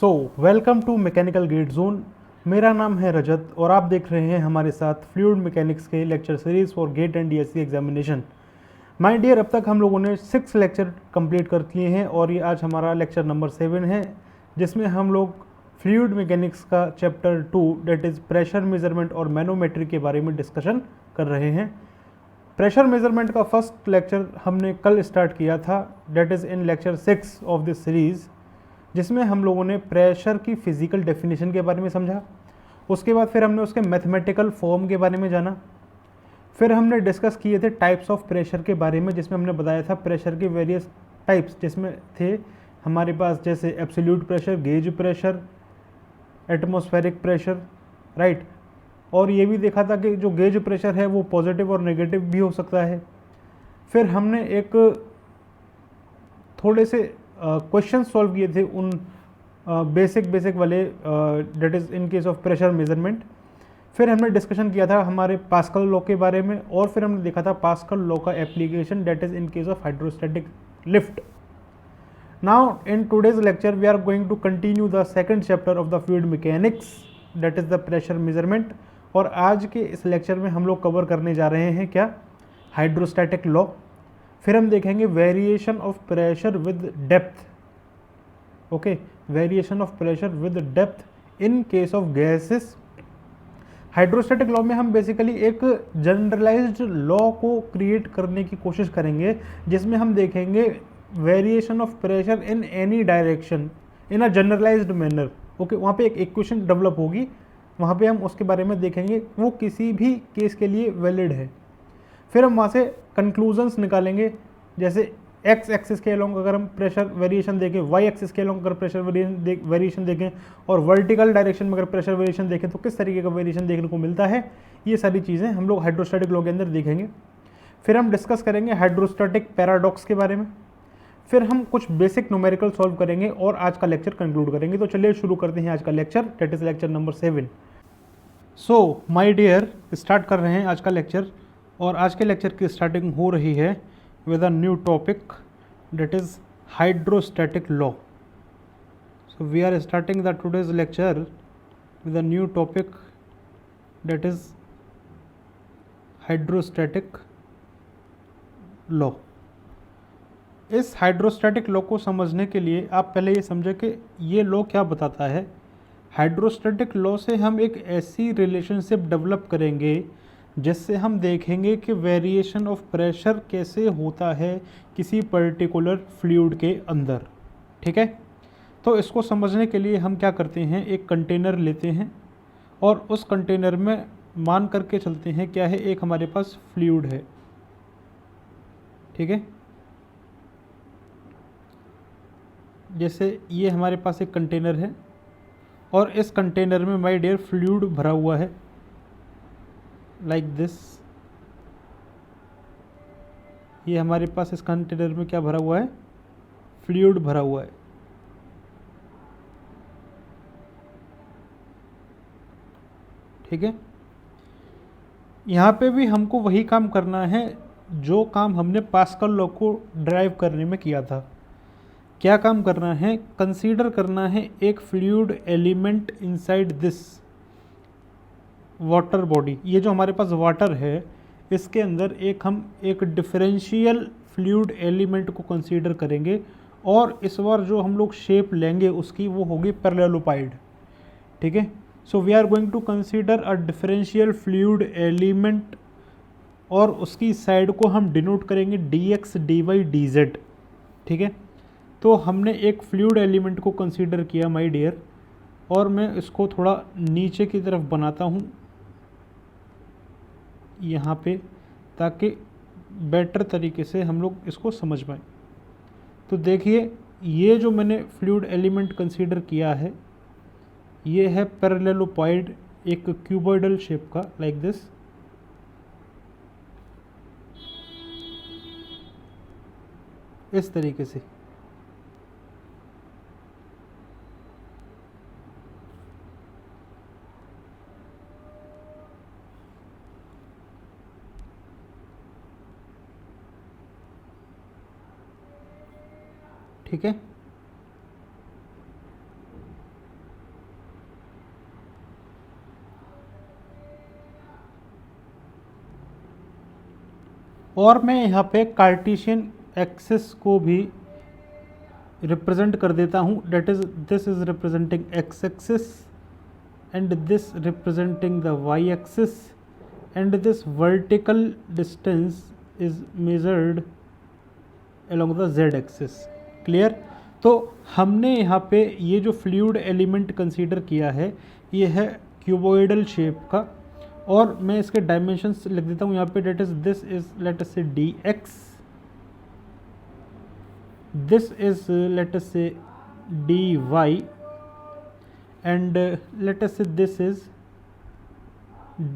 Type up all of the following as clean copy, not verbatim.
So welcome to mechanical GATE zone. मेरा नाम है रजत और आप देख रहे हैं हमारे साथ फ्लूइड मैकेनिक्स के lecture series for GATE and DSC examination. My dear, अब तक हम लोगों ने 6 लेक्चर कंप्लीट कर लिए हैं और ये आज हमारा लेक्चर नंबर 7 है, जिसमें हम लोग फ्लूइड मैकेनिक्स का chapter 2 that is pressure measurement और मैनोमेट्री के बारे में डिस्कशन कर रहे हैं। प्रेशर मेजरमेंट का फर्स्ट लेक्चर हमने कल स्टार्ट किया था, date is in lecture 6 of this series, जिसमें हम लोगों ने प्रेशर की फिजिकल डेफिनेशन के बारे में समझा। उसके बाद फिर हमने उसके मैथमेटिकल फॉर्म के बारे में जाना। फिर हमने डिस्कस किए थे टाइप्स ऑफ प्रेशर के बारे में, जिसमें हमने बताया था प्रेशर के वेरियस टाइप्स, जिसमें थे हमारे पास जैसे absolute pressure, gauge pressure, atmospheric pressure, right. और ये भी देखा था कि जो गेज प्रेशर है वो पॉजिटिव और नेगेटिव भी हो सकता है। फिर हमने एक थोड़े से क्वेश्चन सॉल्व किए थे उन बेसिक वाले, date is in case of pressure measurement. फिर हमने डिस्कशन किया था हमारे पास्कल लॉ के बारे में, और फिर हमने देखा था पास्कल लॉ का application, that is in case of hydrostatic lift. Now in today's lecture we are going to continue the second chapter of the fluid mechanics, that is the pressure measurement. और आज के इस lecture में हम लोग cover करने जा रहे हैं क्या, हाइड्रोस्टैटिक लॉ। फिर हम देखेंगे variation of pressure with depth, okay, variation of pressure with depth in case of gases. Hydrostatic law में हम बेसिकली एक जनरलाइज्ड लॉ को क्रिएट करने की कोशिश करेंगे, जिसमें हम देखेंगे variation of pressure in any direction in a generalized manner, okay. वहाँ पे एक इक्वेशन डेवलप होगी, वहाँ पे हम उसके बारे में देखेंगे, वो किसी भी केस के लिए वैलिड है। फिर हम वहाँ से कंक्लूजन्स निकालेंगे, जैसे एक्स एक्सिस के अलोंग अगर हम प्रेशर वेरिएशन देखें, वाई एक्सिस के अलोंग अगर प्रेशर वेरिएशन देखें, और वर्टिकल डायरेक्शन में अगर प्रेशर वेरिएशन देखें तो किस तरीके का वेरिएशन देखने को मिलता है। ये सारी चीज़ें हम लोग हाइड्रोस्टैटिक लॉ के अंदर देखेंगे। फिर हम डिस्कस करेंगे हाइड्रोस्टैटिक पैराडॉक्स के बारे में। फिर हम कुछ बेसिक न्यूमेरिकल सॉल्व करेंगे और आज का लेक्चर कंक्लूड करेंगे। तो चलिए शुरू करते हैं आज का lecture, that is lecture number 7। So my dear, start कर रहे हैं आज का लेक्चर। और आज के लेक्चर की स्टार्टिंग हो रही है with a new topic, that is hydrostatic law. So we are starting the today's lecture with a new topic, that is hydrostatic law. इस हाइड्रोस्टैटिक लॉ को समझने के लिए आप पहले ये समझे कि ये लॉ क्या बताता है। हाइड्रोस्टैटिक लॉ से हम एक ऐसी रिलेशनशिप डेवलप करेंगे जिससे हम देखेंगे कि वेरिएशन ऑफ प्रेशर कैसे होता है किसी पर्टिकुलर फ्लूइड के अंदर, ठीक है। तो इसको समझने के लिए हम क्या करते हैं, एक कंटेनर लेते हैं और उस कंटेनर में मान करके चलते हैं क्या है, एक हमारे पास फ्लूइड है, ठीक है। जैसे ये हमारे पास एक कंटेनर है और इस कंटेनर में माय डियर फ्लूइड भरा हुआ है, लाइक दिस। ये हमारे पास इस कंटेनर में क्या भरा हुआ है, फ्लूइड भरा हुआ है, ठीक है। यहाँ पे भी हमको वही काम करना है जो काम हमने पास्कल लॉ को ड्राइव करने में किया था। क्या काम करना है, कंसीडर करना है एक fluid element inside this water body. ये जो हमारे पास वाटर है, इसके अंदर हम एक डिफरेंशियल फ्लूइड एलिमेंट को कंसीडर करेंगे, और इस बार जो हम लोग शेप लेंगे उसकी वो होगी पैरेललोपाइड, ठीक है। So we are going to consider a differential fluid element, और उसकी साइड को हम डिनोट करेंगे dx dy dz, ठीक है। तो हमने एक फ्लूइड एलिमेंट को कंसीडर किया माय डियर, और मैं इसको थोड़ा नीचे की तरफ बनाता हूँ यहाँ पे, ताकि बेटर तरीके से हम लोग इसको समझ पाएँ। तो देखिए, ये जो मैंने फ्लूइड एलिमेंट कंसीडर किया है, ये है पैरेललोपाइड, एक क्यूबॉइडल शेप का, लाइक दिस। इस तरीके से, ठीक है। और मैं यहाँ पे कार्टेशियन एक्सिस को भी रिप्रेजेंट कर देता हूँ, that is this is representing x axis and this representing the y axis and this vertical distance is measured along the z axis. Clear? तो हमने यहाँ पे ये जो फ्लूइड एलिमेंट कंसीडर किया है ये है क्यूबॉइडल शेप का, और मैं इसके डायमेंशंस लिख देता हूँ यहाँ पे, that is this is let us say dx, this is let us say dy, and let us say this is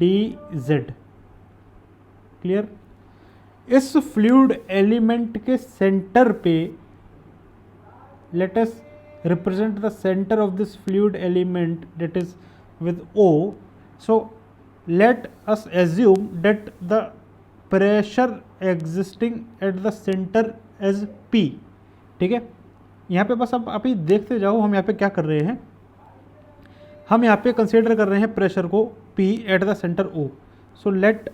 dz। Clear? इस फ्लूइड एलिमेंट के सेंटर पे let us represent the center of this fluid element, that is with O. So let us assume that the pressure existing at the center as P। ठीक है, यहाँ पे बस अब आप ही देखते जाओ हम यहाँ पे क्या कर रहे हैं। हम यहाँ पे कंसीडर कर रहे हैं प्रेशर को P at the centre O। So let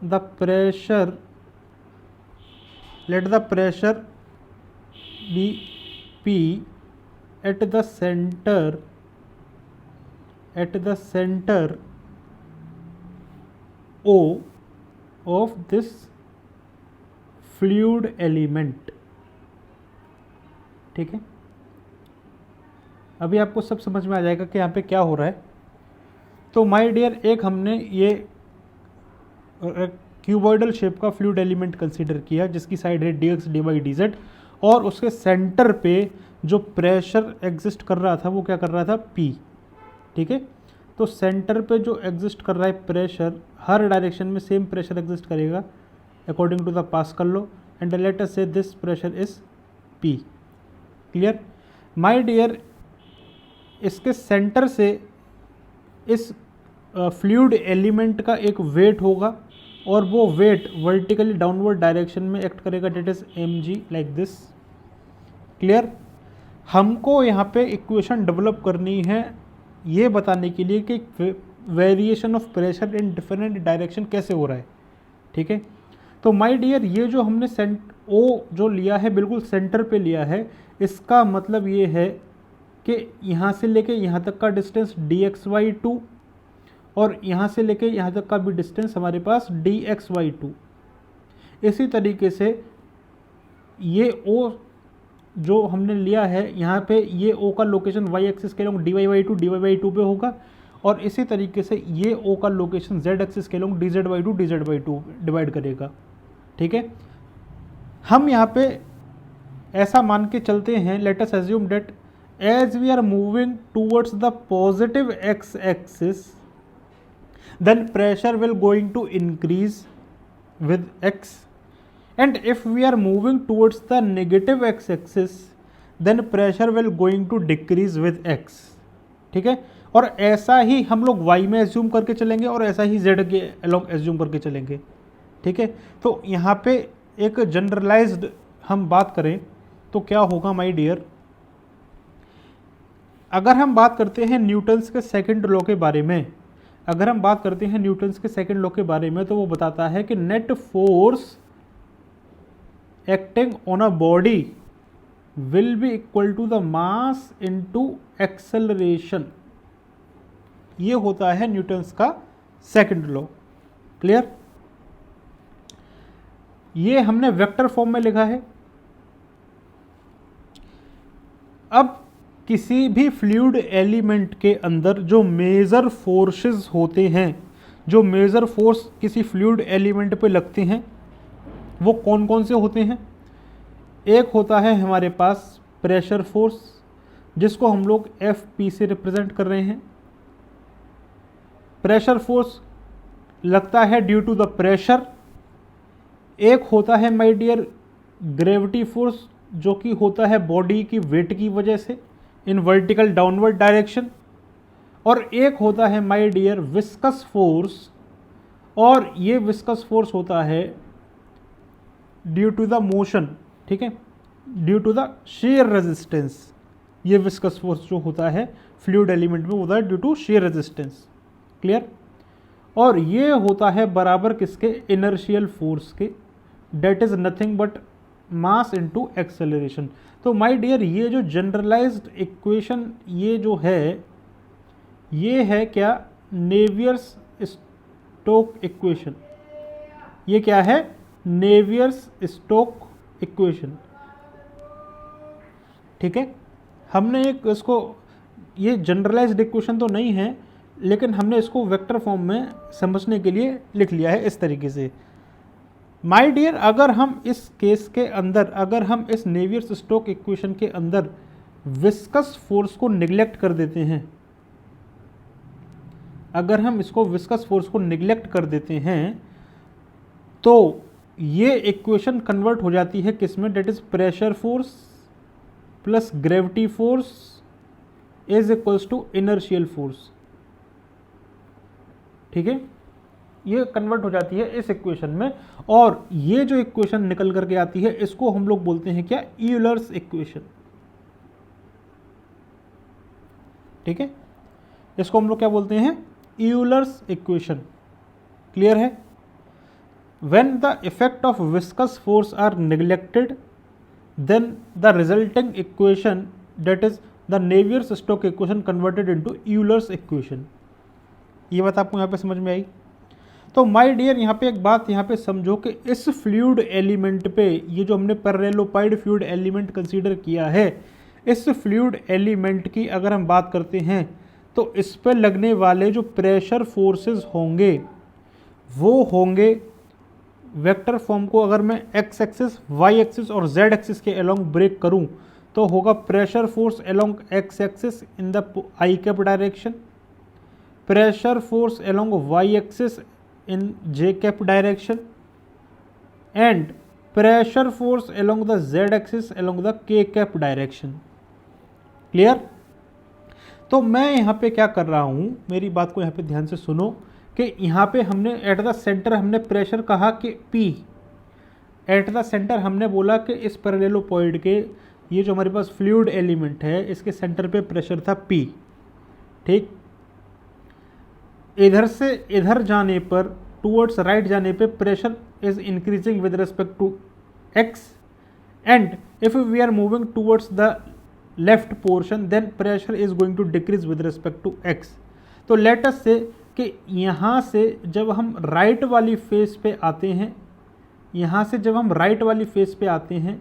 the pressure be P at the center O of this fluid element। ठीक है, अभी आपको सब समझ में आ जाएगा कि यहाँ पे क्या हो रहा है। तो माय डियर, एक हमने ये क्यूबॉइडल शेप का फ्लूइड एलिमेंट कंसीडर किया जिसकी साइड है dx dy dz, और उसके सेंटर पे जो प्रेशर एग्जिस्ट कर रहा था वो क्या कर रहा था P। ठीक है, तो सेंटर पे जो एग्जिस्ट कर रहा है प्रेशर, हर डायरेक्शन में सेम प्रेशर एग्जिस्ट करेगा according to the Pascal law, and let us say this pressure is P। Clear? My dear, इसके सेंटर से इस फ्लूइड एलिमेंट का एक वेट होगा और वो वेट वर्टिकली डाउनवर्ड डायरेक्शन में एक्ट करेगा, that is mg like this. Clear? हमको यहाँ पे इक्वेशन डेवलप करनी है ये बताने के लिए कि variation of pressure in different direction कैसे हो रहा है। ठीक है, तो माय डियर, ये जो हमने O जो लिया है बिल्कुल सेंटर पे लिया है, इसका मतलब ये है कि यहाँ से लेके यहाँ तक का डिस्टेंस dxy2 और यहाँ से लेके यहाँ तक का भी डिस्टेंस हमारे पास dxy2। इसी तरीके से ये O जो हमने लिया है यहाँ पे, ये O का लोकेशन y एक्सिस के लॉन्ग dy2 पे होगा, और इसी तरीके से ये O का लोकेशन z एक्सिस के लॉन्ग dzy2 डिवाइड करेगा। ठीक है, हम यहाँ पे ऐसा मान के चलते हैं, let us assume that as we are moving towards the positive x axis then pressure will going to increase with x, and if we are moving towards the negative x axis then pressure will going to decrease with x। ठीक है, और ऐसा ही हम लोग y में assume करके चलेंगे और ऐसा ही z के अलॉन्ग एज्यूम करके चलेंगे। ठीक है, तो यहाँ पे एक जनरलाइज्ड हम बात करें तो क्या होगा माय डियर, अगर हम बात करते हैं न्यूटन्स के सेकंड लॉ के बारे में, अगर हम बात करते हैं न्यूटन्स के सेकंड लॉ के बारे में, तो वो बताता है कि net force acting on a body will be equal to the mass into acceleration. ये होता है न्यूटन्स का सेकंड लॉ। क्लियर? ये हमने वेक्टर फॉर्म में लिखा है। अब किसी भी फ्लूइड एलिमेंट के अंदर जो मेजर फोर्सेस होते हैं, जो मेजर फोर्स किसी फ्लूइड एलिमेंट पे लगते हैं, वो कौन कौन से होते हैं? एक होता है हमारे पास प्रेशर फोर्स, जिसको हम लोग Fp से रिप्रेजेंट कर रहे हैं। प्रेशर फोर्स लगता है ड्यू टू द प्रेशर। एक होता है माय डियर ग्रेविटी फोर्स, जो कि होता है बॉडी की वेट की वजह से इन वर्टिकल डाउनवर्ड डायरेक्शन, और एक होता है माय डियर विस्कस फोर्स, और ये विस्कस फोर्स होता है ड्यू टू द मोशन। ठीक है, due to the shear resistance. ये विस्कस फोर्स जो होता है फ्लूइड एलिमेंट में होता है due to shear resistance. Clear? और ये होता है बराबर किसके, इनर्शियल फोर्स के, that is nothing but mass into acceleration. तो माय डियर ये जो जनरलाइज्ड इक्वेशन ये जो है ये है क्या, नेवियर्स स्टोक इक्वेशन। ये क्या है, नेवियर्स स्टोक इक्वेशन। ठीक है, हमने एक इसको, ये जनरलाइज्ड इक्वेशन तो नहीं है लेकिन हमने इसको वेक्टर फॉर्म में समझने के लिए लिख लिया है इस तरीके से। माय डियर अगर हम इस केस के अंदर, अगर हम इस नेवियर्स स्टोक इक्वेशन के अंदर विस्कस फोर्स को निगलेक्ट कर देते हैं, अगर हम इसको विस्कस फोर्स को निगलेक्ट कर देते हैं तो ये इक्वेशन कन्वर्ट हो जाती है किसमें, that is pressure force plus gravity force is equals to inertial force. ठीक है, ये कन्वर्ट हो जाती है इस इक्वेशन में, और ये जो इक्वेशन निकल करके आती है इसको हम लोग बोलते हैं क्या, यूलर्स इक्वेशन। ठीक है, इसको हम लोग क्या बोलते हैं, यूलर्स इक्वेशन। क्लियर है। When the effect of viscous force are neglected then the resulting equation that is the Navier's Stoke equation converted into Euler's equation. ये बात आपको यहाँ पे समझ में आई। तो माय डियर यहाँ पे एक बात यहाँ पे समझो कि इस फ्लूइड एलिमेंट पे, ये जो हमने पैरेललोपाइड फ्लूइड एलिमेंट कंसीडर किया है, इस फ्लूइड एलिमेंट की अगर हम बात करते हैं तो इस पर लगने वाले जो प्रेशर फोर्सेस होंगे वो होंगे वेक्टर फॉर्म को अगर मैं एक्स एक्सिस, वाई एक्सिस और जेड एक्सिस के अलोंग ब्रेक करूं तो होगा pressure force along x axis in the i cap direction, pressure force along y axis in j cap direction and pressure force along the z axis along the k cap direction। Clear. तो मैं यहाँ पे क्या कर रहा हूँ, मेरी बात को यहाँ पे ध्यान से सुनो कि यहाँ पे हमने एट द सेंटर हमने प्रेशर कहा कि P, एट द सेंटर हमने बोला कि इस पैरेललोपॉइड के ये जो हमारे पास फ्लूइड एलिमेंट है इसके सेंटर पे प्रेशर था P। ठीक, इधर से इधर जाने पर टूवर्ड्स राइट जाने पे pressure is increasing with respect to x and if we are moving towards the left portion then pressure is going to decrease with respect to x. तो लेट अस से कि यहाँ से जब हम right वाली face पे आते हैं, यहाँ से जब हम राइट वाली फेस पे आते हैं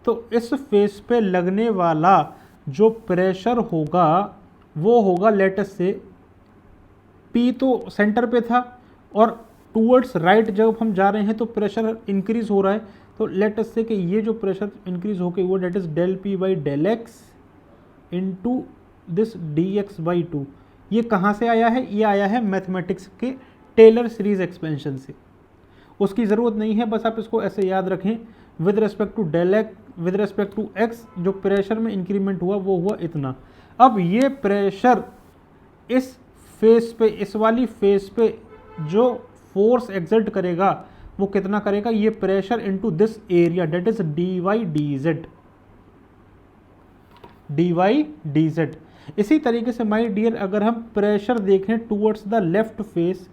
तो इस फेस पे लगने वाला जो प्रेशर होगा वो होगा लेट अस से P तो सेंटर पे था और टूवर्ड्स राइट जब हम जा रहे हैं तो प्रेशर इंक्रीज हो रहा है, तो लेट अस से कि ये जो प्रेशर इंक्रीज होके वो that is del P by del x into this d x by two. ये कहाँ से आया है, ये आया है मैथमेटिक्स के टेलर सीरीज एक्सपेंशन से। उसकी ज़रूरत नहीं है, बस आप इसको ऐसे याद रखें, with respect to del x, with respect to x जो प्रेशर में इंक्रीमेंट हुआ वो हुआ इतना। अब ये प्रेशर इस फेस पे, इस वाली फेस पे जो फोर्स एक्सर्ट करेगा वो कितना करेगा, ये pressure into this area that is d Y D z, d Y D z. इसी तरीके से माय डियर अगर हम प्रेशर देखें towards the left face,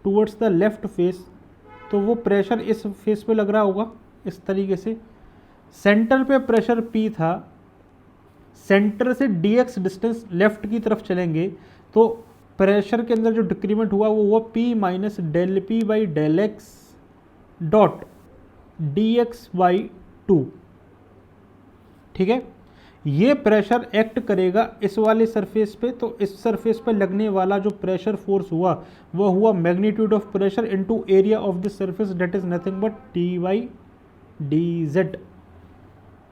towards the left face, तो वो प्रेशर इस फेस पे लग रहा होगा इस तरीके से। सेंटर पे प्रेशर P था, सेंटर से dx डिस्टेंस लेफ्ट की तरफ चलेंगे तो प्रेशर के अंदर जो डिक्रीमेंट हुआ वो हुआ P minus del P by del x dot d x by two. ठीक है, ये प्रेशर एक्ट करेगा इस वाले सरफेस पे, तो इस सरफेस पे लगने वाला जो प्रेशर फोर्स हुआ वो हुआ magnitude of pressure into area of this surface that is nothing but d Y D z.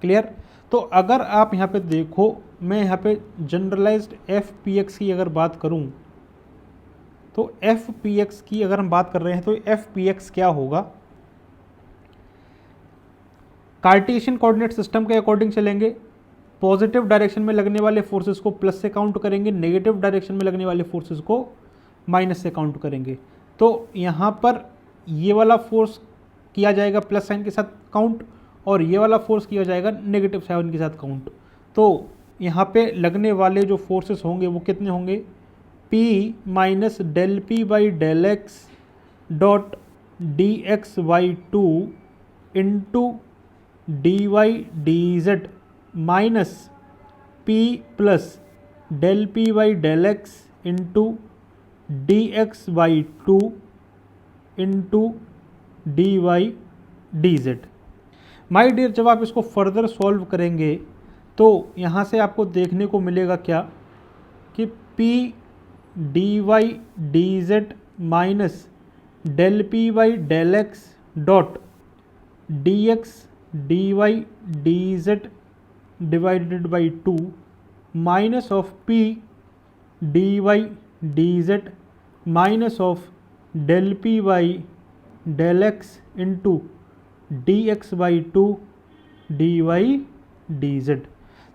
Clear. तो अगर आप यहाँ पे देखो, मैं यहाँ पे जनरलाइज्ड एफ पी एक्स की अगर बात करूँ तो एफ पी एक्स की अगर हम बात कर रहे हैं तो एफ पी एक्स क्या होगा, कार्टेशियन कोऑर्डिनेट सिस्टम के अकॉर्डिंग चलेंगे, पॉजिटिव डायरेक्शन में लगने वाले फोर्सेस को प्लस से काउंट करेंगे, नेगेटिव डायरेक्शन में लगने वाले फोर्सेस को माइनस से काउंट करेंगे। तो यहाँ पर ये वाला फोर्स किया जाएगा प्लस साइन के साथ काउंट और ये वाला फोर्स किया जाएगा नेगेटिव साइन के साथ काउंट। तो यहाँ पे लगने वाले जो फोर्सेस होंगे वो कितने होंगे, P minus del P by del x dot d x by two into d Y D Z minus P plus del P by del x into d x by two into d Y D z. My dear, जब आप इसको further solve करेंगे तो यहाँ से आपको देखने को मिलेगा क्या कि P d Y D Z minus del P by del x dot d x D Y D Z divided by two minus of P d Y D Z minus of del P by del x into d x by two d Y D Z.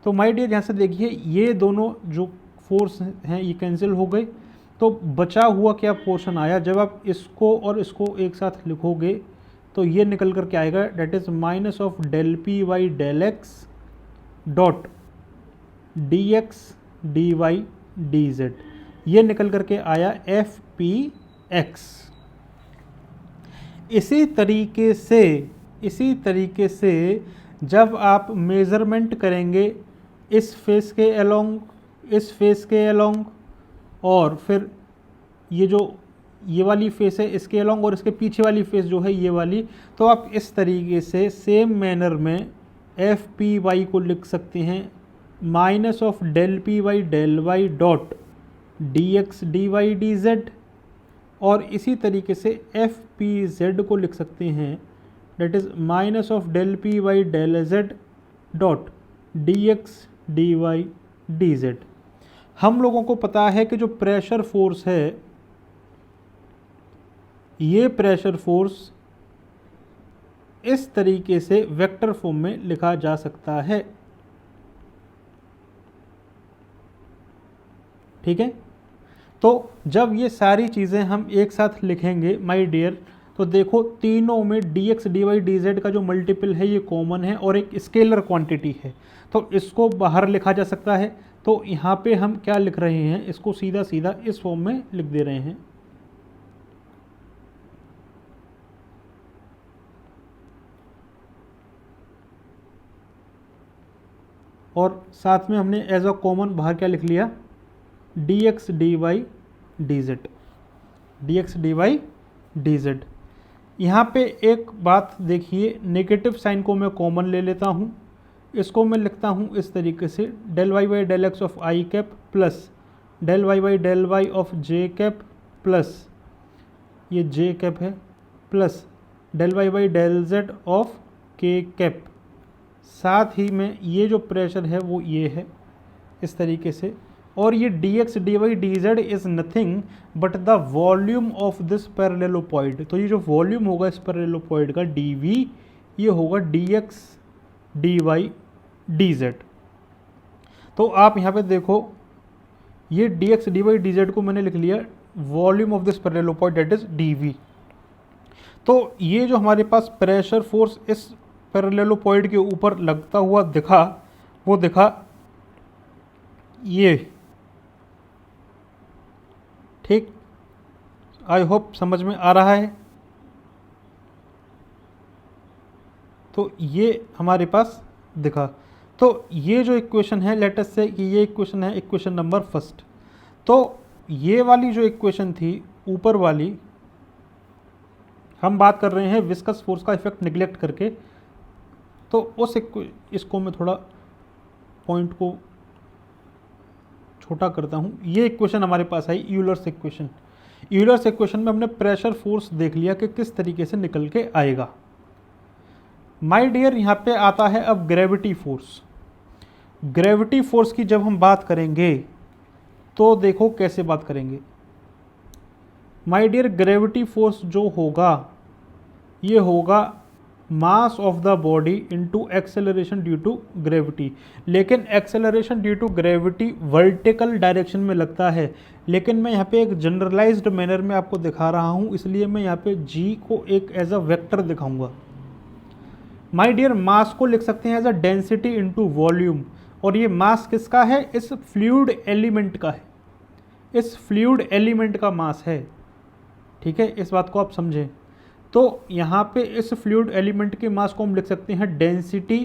तो my dear, यहाँ से देखिए ये दोनों जो force हैं ये cancel हो गए, तो बचा हुआ क्या पोर्शन आया, जब आप इसको और इसको एक साथ लिखोगे तो ये निकल कर के आएगा, that is minus of del P by del x dot d x D Y D z, ये निकल कर के आया एफ पी एक्स। इसी तरीके से जब आप मेज़रमेंट करेंगे इस फेस के अलोंग, इस फेस के अलोंग, और फिर ये वाली फेस है इसके अलोंग, और इसके पीछे वाली फेस जो है ये वाली, तो आप इस तरीके से सेम मैनर में एफ पी वाई को लिख सकते हैं minus of del P by del y dot d x D Y D z, और इसी तरीके से एफ पी जेड को लिख सकते हैं that is minus of del P by del z dot d x D Y D z. हम लोगों को पता है कि जो प्रेशर फोर्स है, ये प्रेशर फोर्स इस तरीके से वेक्टर फॉर्म में लिखा जा सकता है, ठीक है। तो जब ये सारी चीज़ें हम एक साथ लिखेंगे माय डियर, तो देखो तीनों में d x D Y D z का जो मल्टीपल है ये कॉमन है और एक स्केलर क्वांटिटी है, तो इसको बाहर लिखा जा सकता है। तो यहाँ पे हम क्या लिख रहे हैं, इसको सीधा सीधा इस फॉर्म में लिख दे रहे हैं, और साथ में हमने एज अ कॉमन बाहर क्या लिख लिया, d x D Y D z, d x D Y D Z. यहाँ पे एक बात देखिए, नेगेटिव साइन को मैं कॉमन ले लेता हूँ, इसको मैं लिखता हूँ इस तरीके से, del y by del x of I cap plus del y by del y of J cap plus ये जे कैप है plus del y by del z of के कैप। साथ ही में ये जो प्रेशर है वो ये है इस तरीके से, और ये D x D Y D Z is nothing but the volume of this parallelopiped. तो ये जो वॉल्यूम होगा इस पैरेललोपॉइड का डी वी, ये होगा D x D Y D Z. तो आप यहाँ पे देखो ये D x D Y D Z को मैंने लिख लिया volume of this parallelopiped that is D V. तो ये जो हमारे पास प्रेशर फोर्स इस पैरेललोपॉइड के ऊपर लगता हुआ दिखा, वो दिखा ये, ठीक। आई होप समझ में आ रहा है। तो ये हमारे पास दिखा। तो ये जो इक्वेशन है, लेट अस से कि ये इक्वेशन है इक्वेशन नंबर फर्स्ट। तो ये वाली जो इक्वेशन थी ऊपर वाली, हम बात कर रहे हैं विस्कस फोर्स का इफेक्ट निगलेक्ट करके, तो उस इसको मैं थोड़ा पॉइंट को छोटा करता हूँ। ये इक्वेशन हमारे पास आई यूलर्स इक्वेशन। यूलर्स इक्वेशन में हमने प्रेशर फोर्स देख लिया कि किस तरीके से निकल के आएगा। माय डियर, यहाँ पे आता है अब ग्रेविटी फोर्स। ग्रेविटी फोर्स की जब हम बात करेंगे तो देखो कैसे बात करेंगे। माय डियर, ग्रेविटी फोर्स जो होगा ये होगा mass of the body into acceleration due to gravity. लेकिन acceleration due to gravity vertical direction में लगता है, लेकिन मैं यहाँ पे एक जनरलाइज्ड मैनर में आपको दिखा रहा हूँ, इसलिए मैं यहाँ पे जी को एक एज अ वेक्टर दिखाऊंगा। माय डियर, मास को लिख सकते हैं एज अ डेंसिटी इनटू वॉल्यूम, और ये मास किसका है, इस फ्लूइड एलिमेंट का है। इस फ्लूइड एलिमेंट का मास है। ठीक है, इस बात को आप समझें। तो यहाँ पे इस फ्लूइड एलिमेंट के मास को हम लिख सकते हैं density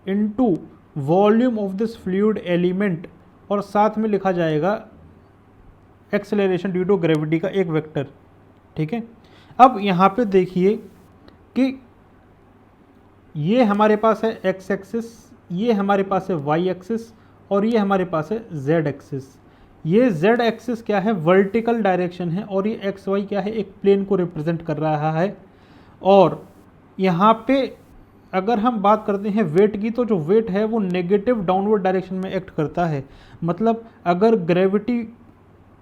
into volume of this fluid element, और साथ में लिखा जाएगा एक्सेलरेशन ड्यू टू ग्रेविटी का एक वेक्टर। ठीक है, अब यहाँ पे देखिए कि ये हमारे पास है एक्स एक्सिस, ये हमारे पास है वाई एक्सिस, और ये हमारे पास है जेड एक्सिस। ये जेड एक्सिस क्या है, वर्टिकल डायरेक्शन है, और ये एक्स वाई क्या है, एक प्लेन को रिप्रेजेंट कर रहा है। और यहाँ पे अगर हम बात करते हैं वेट की, तो जो वेट है वो नेगेटिव डाउनवर्ड डायरेक्शन में एक्ट करता है। मतलब अगर ग्रेविटी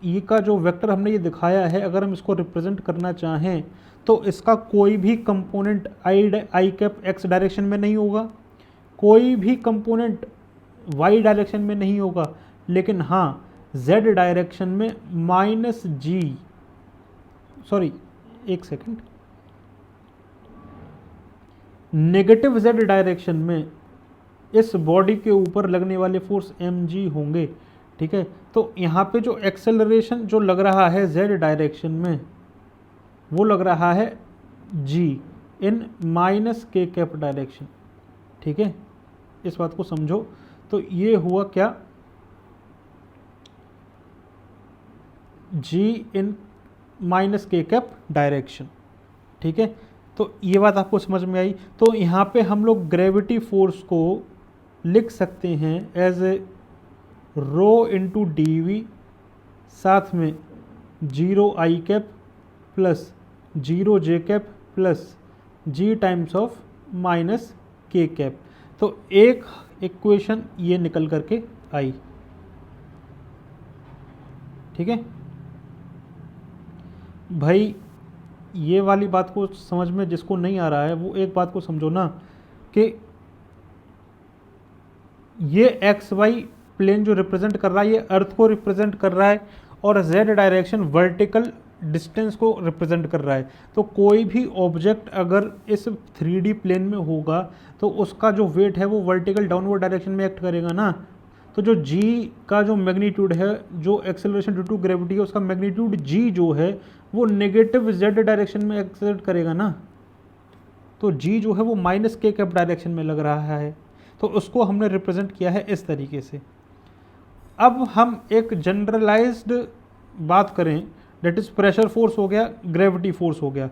ई का जो वेक्टर हमने ये दिखाया है, अगर हम इसको रिप्रेजेंट करना चाहें तो इसका कोई भी component I cap x direction में नहीं होगा, कोई भी कंपोनेंट वाई डायरेक्शन में नहीं होगा, लेकिन हाँ जेड डायरेक्शन में माइनस जी, सॉरी एक सेकेंड, नेगेटिव जेड डायरेक्शन में इस बॉडी के ऊपर लगने वाले फोर्स एम जी होंगे। ठीक है, तो यहाँ पे जो एक्सेलरेशन जो लग रहा है जेड डायरेक्शन में वो लग रहा है जी इन माइनस के कैप डायरेक्शन। ठीक है, इस बात को समझो। तो ये हुआ क्या, जी इन माइनस के कैप डायरेक्शन। ठीक है, तो ये बात आपको समझ में आई। तो यहाँ पे हम लोग ग्रेविटी फोर्स को लिख सकते हैं as a rho into D V, साथ में 0 I cap plus 0 J cap plus ji times of minus के कैप। तो एक इक्वेशन ये निकल करके आई। ठीक है भाई, ये वाली बात को समझ में जिसको नहीं आ रहा है वो एक बात को समझो ना, कि ये एक्स वाई प्लेन जो रिप्रेजेंट कर रहा है ये अर्थ को रिप्रेजेंट कर रहा है, और जेड डायरेक्शन वर्टिकल डिस्टेंस को रिप्रेजेंट कर रहा है। तो कोई भी ऑब्जेक्ट अगर इस 3D प्लेन में होगा तो उसका जो वेट है वो वर्टिकल डाउनवर्ड डायरेक्शन में एक्ट करेगा ना। तो जो g का जो मैग्नीट्यूड है, जो एक्सेलरेशन ड्यू टू ग्रेविटी है, उसका मैग्नीट्यूड g जो है वो नेगेटिव z डायरेक्शन में एक्सेलरेट करेगा ना। तो g जो है वो माइनस के कैप डायरेक्शन में लग रहा है, तो उसको हमने रिप्रेजेंट किया है इस तरीके से। अब हम एक जनरलाइज्ड बात करें, डेट इज प्रेशर फोर्स हो गया, ग्रेविटी फोर्स हो गया,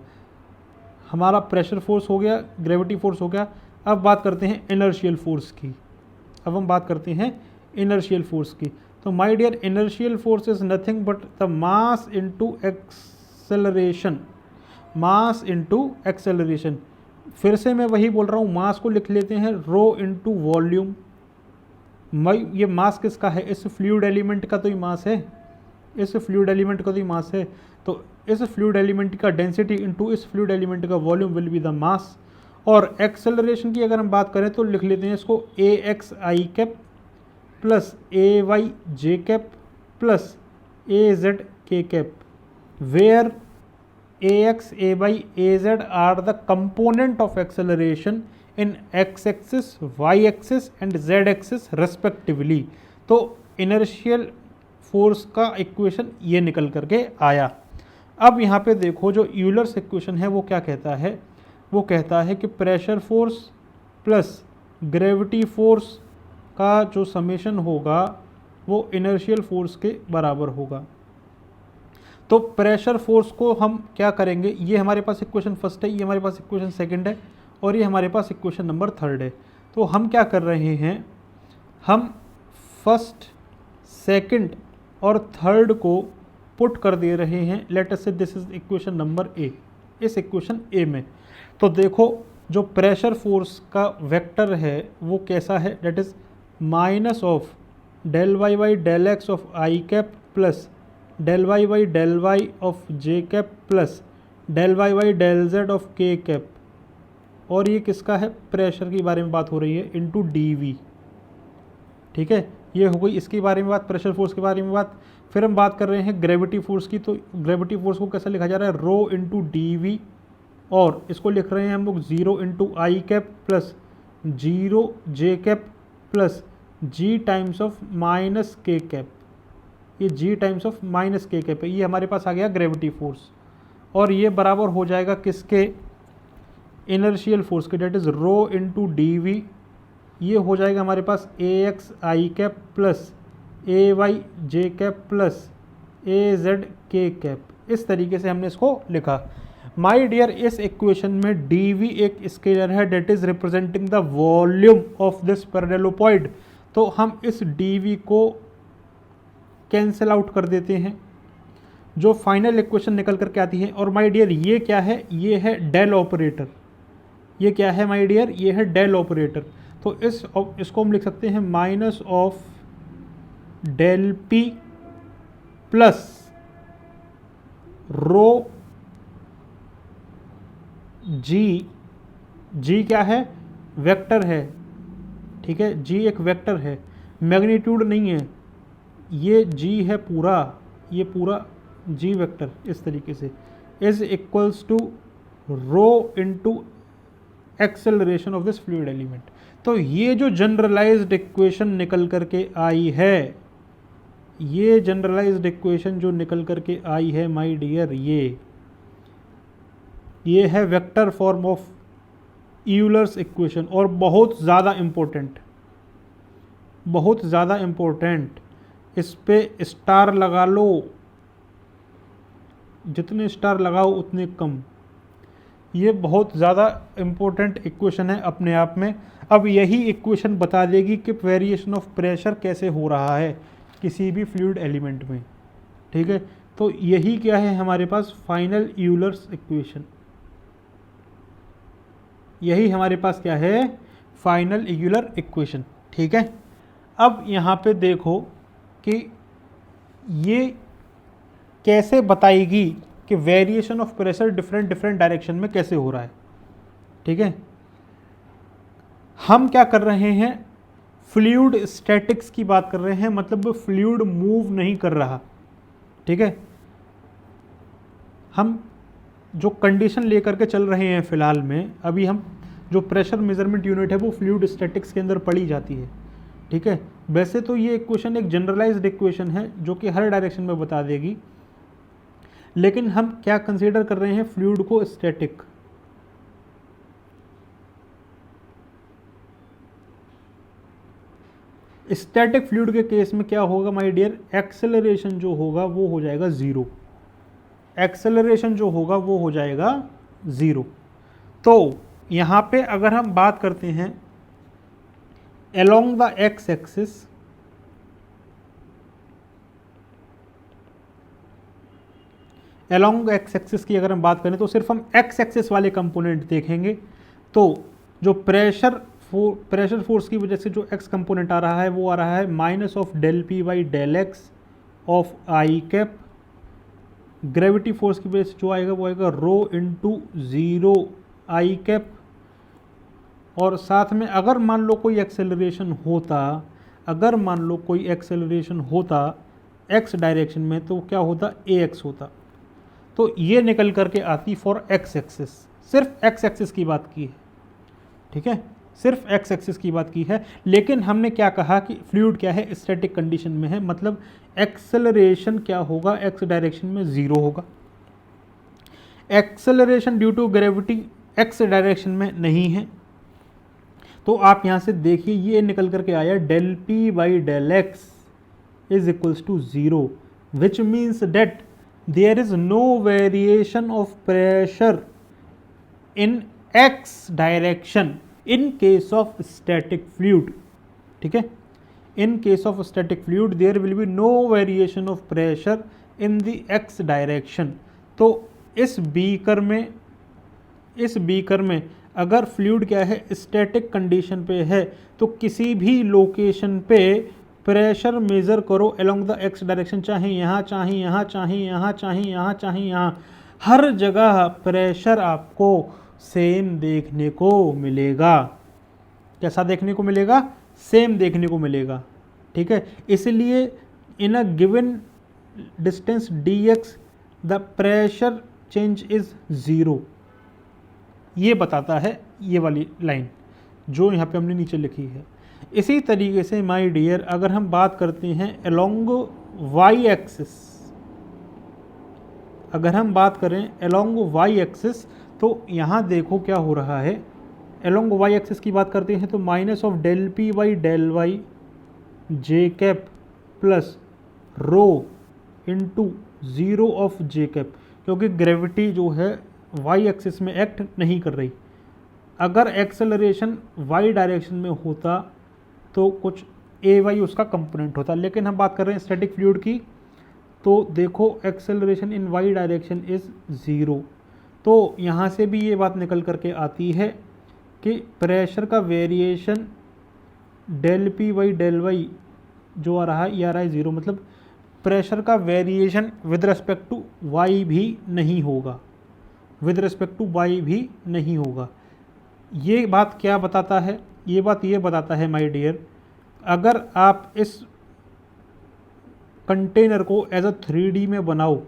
हमारा प्रेशर फोर्स हो गया, ग्रेविटी फोर्स हो गया। अब बात करते हैं इनर्शियल फोर्स की। अब हम बात करते हैं इनर्शियल फोर्स की। तो my dear, inertial force is nothing but the mass into acceleration, mass into acceleration. फिर से मैं वही बोल रहा हूँ, मास को लिख लेते हैं रो इनटू वॉल्यूम। ये मास किसका है, इस फ्लूइड एलिमेंट का तो ही मास है, इस फ्लूइड एलिमेंट का तो ही मास है। तो इस फ्लूइड एलिमेंट का डेंसिटी इनटू इस फ्लूइड एलिमेंट का volume will be the mass. और एक्सेलरेशन की अगर हम बात करें तो लिख लेते हैं इसको a x I cap plus A Y J cap plus A Z के cap, where a x a y a z are the component of acceleration in x axis, y axis and z axis respectively. तो inertial force का equation ये निकल करके आया। अब यहाँ पे देखो, जो यूलर्स इक्वेशन है वो क्या कहता है, वो कहता है कि pressure force plus gravity force का जो समेशन होगा वो इनर्शियल फोर्स के बराबर होगा। तो प्रेशर फोर्स को हम क्या करेंगे, ये हमारे पास इक्वेशन फर्स्ट है, ये हमारे पास इक्वेशन सेकंड है, और ये हमारे पास इक्वेशन नंबर थर्ड है। तो हम क्या कर रहे हैं, हम फर्स्ट, सेकंड और थर्ड को पुट कर दे रहे हैं। Let us say this is equation number A, इस इक्वेशन ए में। तो देखो, जो प्रेशर फोर्स का वेक्टर है वो कैसा है, that is minus of del y by del x of I cap plus del y by del y of J cap plus del y by del z of के cap. और ये किसका है, प्रेशर के बारे में बात हो रही है, इनटू डी वी। ठीक है, ये हो गई इसके बारे में बात, प्रेशर फोर्स के बारे में बात। फिर हम बात कर रहे हैं ग्रेविटी फोर्स की। तो ग्रेविटी फोर्स को कैसे लिखा जा रहा है, रो इंटू डी वी, और इसको लिख रहे हैं हम लोग 0 into i cap plus 0 J cap plus ji times of minus के कैप। ये g टाइम्स ऑफ माइनस के कैप है, ये हमारे पास आ गया ग्रेविटी फोर्स, और ये बराबर हो जाएगा किसके, इनर्शियल फोर्स के, that is rho into D V. ये हो जाएगा हमारे पास A x I cap plus A Y J cap plus A Z के कैप। इस तरीके से हमने इसको लिखा। माय डियर, इस इक्वेशन में डी वी एक स्केलर है, that is representing the volume of this parallelopiped. तो हम इस डी वी को कैंसिल आउट कर देते हैं, जो फाइनल इक्वेशन निकल करके आती है। और माय डियर ये क्या है, ये है डेल ऑपरेटर। ये क्या है माय डियर, ये है डेल ऑपरेटर। तो इसको हम लिख सकते हैं minus of del P plus rho G. G क्या है, वेक्टर है, ठीक है, जी एक वेक्टर है, मैग्नीट्यूड नहीं है, ये जी है पूरा, ये पूरा जी वेक्टर इस तरीके से, is equals to rho into acceleration of this fluid element. तो ये जो जनरलाइज्ड इक्वेशन निकल करके आई है, ये जनरलाइज्ड इक्वेशन जो निकल करके आई है माय डियर, ये है vector form of Euler's equation, और बहुत ज़्यादा इम्पोर्टेंट, बहुत ज़्यादा इम्पोर्टेंट। इस पे स्टार लगा लो, जितने स्टार लगाओ उतने कम। ये बहुत ज़्यादा इम्पोर्टेंट इक्वेशन है अपने आप में। अब यही इक्वेशन बता देगी कि वेरिएशन ऑफ प्रेशर कैसे हो रहा है किसी भी फ्लूइड एलिमेंट में, ठीक है। तो यही क्या है हमारे पास, फाइनल यूलर्स इक्वेशन। यही हमारे पास क्या है, फाइनल यूलर इक्वेशन, ठीक है। अब यहाँ पे देखो कि ये कैसे बताएगी कि variation of pressure different different direction में कैसे हो रहा है, ठीक है। हम क्या कर रहे हैं, फ्लूइड स्टैटिक्स की बात कर रहे हैं, मतलब फ्लूइड मूव नहीं कर रहा, ठीक है। हम जो कंडीशन लेकर के चल रहे हैं फिलहाल में, अभी हम जो प्रेशर मेजरमेंट यूनिट है वो फ्लूइड स्टैटिक्स के अंदर पढ़ी जाती है, ठीक है। वैसे तो ये इक्वेशन एक जनरलाइज्ड इक्वेशन है जो कि हर डायरेक्शन में बता देगी, लेकिन हम क्या कंसीडर कर रहे हैं, फ्लूइड को स्टैटिक। स्टैटिक फ्लूइड के केस में क्या होगा माय डियर, एक्सेलरेशन जो होगा वो हो जाएगा ज़ीरो, एक्सेलरेशन जो होगा वो हो जाएगा ज़ीरो। तो यहाँ पे अगर हम बात करते हैं along the x axis, along x axis की अगर हम बात करें तो सिर्फ हम एक्स एक्सिस वाले कंपोनेंट देखेंगे। तो जो प्रेशर फोर्स की वजह से जो एक्स कंपोनेंट आ रहा है वो आ रहा है minus of del P by del x of I cap. Gravity force की वजह से जो आएगा वो आएगा rho into zero I cap. और साथ में अगर मान लो कोई एक्सेलरेशन होता, अगर मान लो कोई एक्सेलरेशन होता एक्स डायरेक्शन में, तो क्या होता, ए एक्स होता। तो ये निकल करके आती फॉर एक्स एक्सिस, सिर्फ एक्स एक्सिस की बात की है, ठीक है, सिर्फ एक्स एक्सिस की बात की है। लेकिन हमने क्या कहा कि फ्लूइड क्या है, स्टैटिक कंडीशन में है, मतलब एक्सेलरेशन क्या होगा, एक्स डायरेक्शन में ज़ीरो होगा। Acceleration due to gravity X direction में नहीं है। तो आप यहाँ से देखिए ये निकल करके आया del P by del X is equals to zero, which means that there is no variation of pressure in X direction in case of static fluid, ठीक है। in case of static fluid there will be no variation of pressure in the x direction। तो इस beaker में अगर fluid क्या है, static condition पे है, तो किसी भी लोकेशन पे प्रेशर मेज़र करो अलोंग द एक्स डायरेक्शन, चाहे यहाँ, चाहे यहाँ, चाहे यहाँ, चाहे यहाँ, चाहे यहाँ, हर जगह प्रेशर आपको सेम देखने को मिलेगा। कैसा देखने को मिलेगा, सेम देखने को मिलेगा, ठीक है। इसलिए in a given distance D X the pressure change is zero, ये बताता है ये वाली लाइन जो यहाँ पे हमने नीचे लिखी है। इसी तरीके से माय डियर अगर हम बात करते हैं अलोंग वाई एक्सिस, अगर हम बात करें अलोंग वाई एक्सिस, तो यहाँ देखो क्या हो रहा है। अलोंग वाई एक्सिस की बात करते हैं तो minus of del P by del Y J cap plus rho into zero of J cap, क्योंकि ग्रेविटी जो है वाई एक्सिस में एक्ट नहीं कर रही। अगर एक्सेलरेशन वाई डायरेक्शन में होता तो कुछ ए वाई उसका कंपोनेंट होता, लेकिन हम बात कर रहे हैं स्टैटिक फ्लूइड की, तो देखो acceleration in Y direction is zero. तो यहाँ से भी ये बात निकल करके आती है कि प्रेशर का variation del P by del Y जो आ रहा है ये आ रहा है ज़ीरो, मतलब प्रेशर का variation with respect to Y भी नहीं होगा, विद रिस्पेक्ट टू वाई भी नहीं होगा। ये बात क्या बताता है? ये बात ये बताता है माय डियर, अगर आप इस कंटेनर को एज अ 3D में बनाओ,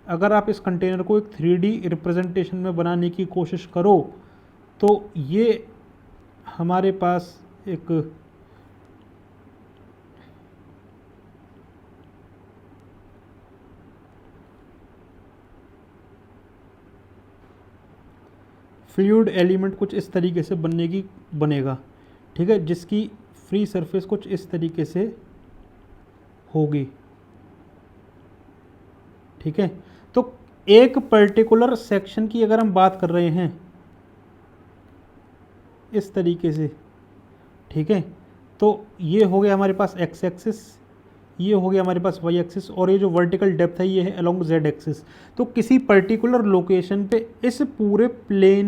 अगर आप इस कंटेनर को एक 3D रिप्रेजेंटेशन में बनाने की कोशिश करो, तो ये हमारे पास एक फ्लूइड एलिमेंट कुछ इस तरीके से बनेगा, ठीक है, जिसकी फ्री सरफेस कुछ इस तरीके से होगी, ठीक है। तो एक पर्टिकुलर सेक्शन की अगर हम बात कर रहे हैं इस तरीके से, ठीक है, तो ये हो गया हमारे पास एक्स एक्सिस, ये हो गया हमारे पास वाई एक्सिस, और ये जो वर्टिकल डेप्थ है ये है अलोंग जेड एक्सिस। तो किसी पर्टिकुलर लोकेशन पे इस पूरे प्लेन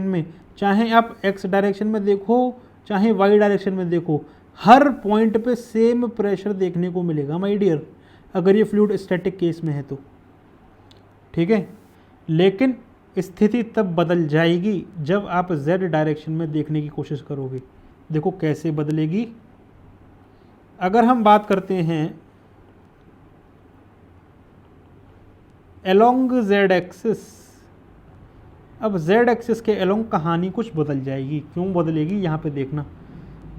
में चाहे आप एक्स डायरेक्शन में देखो चाहे वाई डायरेक्शन में देखो, हर पॉइंट पे सेम प्रेशर देखने को मिलेगा माय डियर, अगर ये फ्लूइड स्टैटिक केस में है तो, ठीक है। लेकिन स्थिति तब बदल जाएगी जब आप जेड डायरेक्शन में देखने की कोशिश करोगे। देखो कैसे बदलेगी। अगर हम बात करते हैं अलोंग जेड एक्सिस, अब जेड एक्सिस के अलोंग कहानी कुछ बदल जाएगी। क्यों बदलेगी यहाँ पे देखना,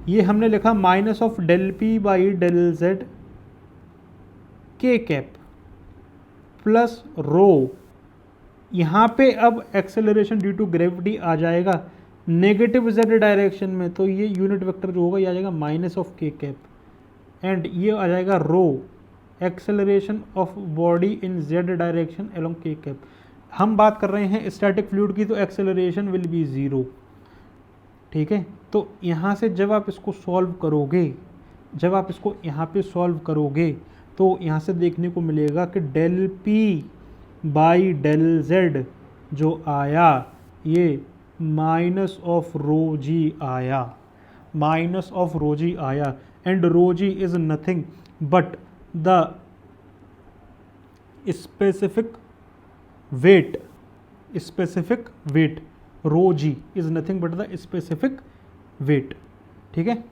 ये हमने लिखा minus of del P by del Z के कैप प्लस रो, यहाँ पे अब एक्सेलरेशन ड्यू टू ग्रेविटी आ जाएगा नेगेटिव जेड डायरेक्शन में, तो ये यूनिट वेक्टर जो होगा ये आ जाएगा माइनस ऑफ के कैप, एंड ये आ जाएगा rho acceleration of body in Z direction along K cap. हम बात कर रहे हैं स्टैटिक फ्लूइड की, तो एक्सेलरेशन विल बी ज़ीरो, ठीक है। तो यहाँ से जब आप इसको सॉल्व करोगे, जब आप इसको यहाँ पे सॉल्व करोगे, तो यहाँ से देखने को मिलेगा कि del P by del Z जो आया ये माइनस ऑफ रो जी आया, माइनस ऑफ रो जी आया, and rho G is nothing but the specific weight, specific weight, rho G is nothing but the specific weight, ठीक है।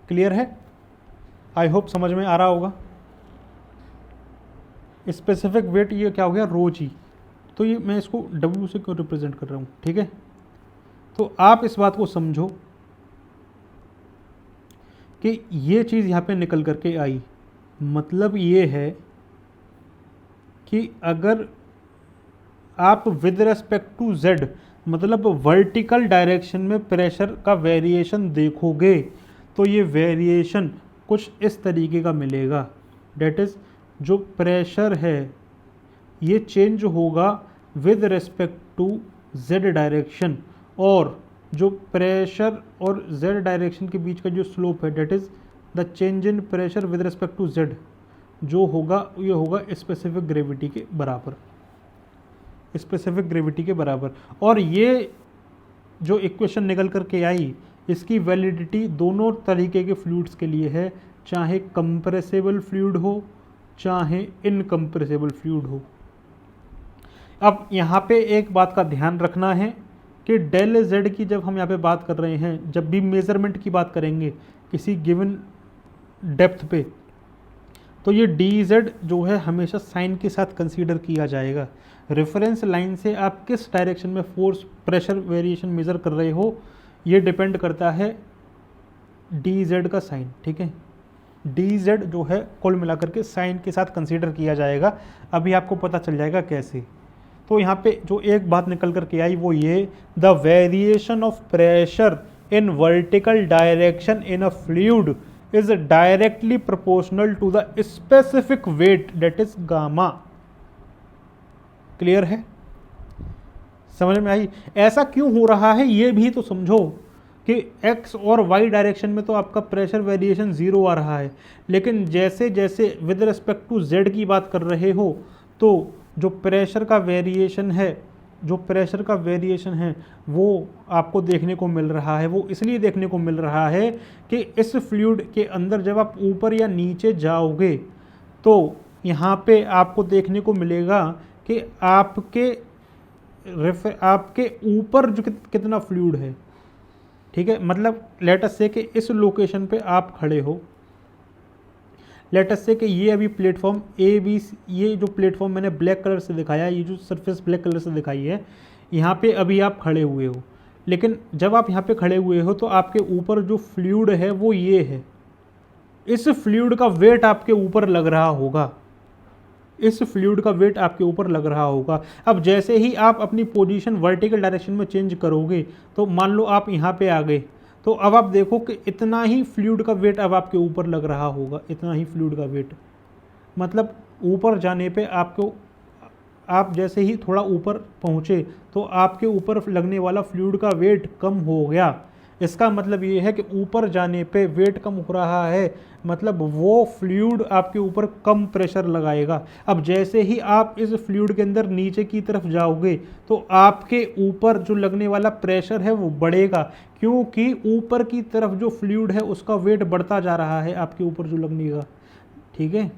Clear है? I hope समझ में आ रहा होगा। स्पेसिफिक वेट ये क्या हो गया, रो जी, तो ये मैं इसको डब्ल्यू से क्यों रिप्रेजेंट कर रहा हूँ, ठीक है। तो आप इस बात को समझो कि ये चीज़ यहाँ पे निकल करके आई, मतलब ये है कि अगर आप विद रेस्पेक्ट टू जेड, मतलब वर्टिकल डायरेक्शन में प्रेशर का वेरिएशन देखोगे, तो ये वेरिएशन कुछ इस तरीके का मिलेगा। डेट इज़ जो प्रेशर है ये चेंज होगा with respect to Z direction, और जो प्रेशर और जेड डायरेक्शन के बीच का जो स्लोप है that is the change in pressure with respect to Z, जो होगा ये होगा स्पेसिफिक ग्रेविटी के बराबर, स्पेसिफिक ग्रेविटी के बराबर। और ये जो इक्वेशन निकल करके आई इसकी वैलिडिटी दोनों तरीके के फ्लूइड्स के लिए है, चाहे कंप्रेसिबल फ्लूइड हो चाहे इनकम्प्रेसिबल फ्लूइड हो। अब यहाँ पे एक बात का ध्यान रखना है कि डेल जेड की जब हम यहाँ पे बात कर रहे हैं, जब भी मेज़रमेंट की बात करेंगे किसी गिवन डेप्थ पे, तो ये डी जेड जो है हमेशा साइन के साथ कंसीडर किया जाएगा। रेफरेंस लाइन से आप किस डायरेक्शन में फोर्स प्रेशर वेरिएशन मेज़र कर रहे हो ये डिपेंड करता है डी जेड का साइन, ठीक है। डी जेड जो है कुल मिलाकर के साइन के साथ कंसीडर किया जाएगा। अभी आपको पता चल जाएगा कैसे। तो यहाँ पे जो एक बात निकल कर के आई वो ये, the variation of pressure in vertical direction in a fluid is directly proportional to the specific weight that is gamma. Clear है, समझ में आई? ऐसा क्यों हो रहा है ये भी तो समझो कि x और y डायरेक्शन में तो आपका प्रेशर वेरिएशन ज़ीरो आ रहा है, लेकिन जैसे जैसे विद रिस्पेक्ट टू z की बात कर रहे हो तो जो प्रेशर का वेरिएशन है वो आपको देखने को मिल रहा है। वो इसलिए देखने को मिल रहा है कि इस फ्लूइड के अंदर जब आप ऊपर या नीचे जाओगे तो यहाँ पे आपको देखने को मिलेगा कि आपके ऊपर जो कितना फ्लूइड है। ठीक है, मतलब लेट अस से कि इस लोकेशन पे आप खड़े हो, लेट अस से कि ये अभी प्लेटफॉर्म ए बी, ये जो प्लेटफॉर्म मैंने ब्लैक कलर से दिखाया, ये जो सरफेस ब्लैक कलर से दिखाई है, यहाँ पे अभी आप खड़े हुए हो। लेकिन जब आप यहाँ पे खड़े हुए हो तो आपके ऊपर जो फ्लूइड है वो ये है। इस फ्लूइड का वेट आपके ऊपर लग रहा होगा, इस फ्लूइड का वेट आपके ऊपर लग रहा होगा। अब जैसे ही आप अपनी पोजीशन वर्टिकल डायरेक्शन में चेंज करोगे, तो मान लो आप यहाँ पे आ गए, तो अब आप देखो कि इतना ही फ्लूइड का वेट अब आपके ऊपर लग रहा होगा, इतना ही फ्लूइड का वेट। मतलब ऊपर जाने पे आप जैसे ही थोड़ा ऊपर पहुँचे तो आपके ऊपर लगने वाला फ्लूइड का वेट कम हो गया। इसका मतलब ये है कि ऊपर जाने पे वेट कम हो रहा है, मतलब वो फ्लूइड आपके ऊपर कम प्रेशर लगाएगा। अब जैसे ही आप इस फ्लूइड के अंदर नीचे की तरफ जाओगे तो आपके ऊपर जो लगने वाला प्रेशर है वो बढ़ेगा, क्योंकि ऊपर की तरफ जो फ्लूइड है उसका वेट बढ़ता जा रहा है आपके ऊपर जो लगने का। ठीक है,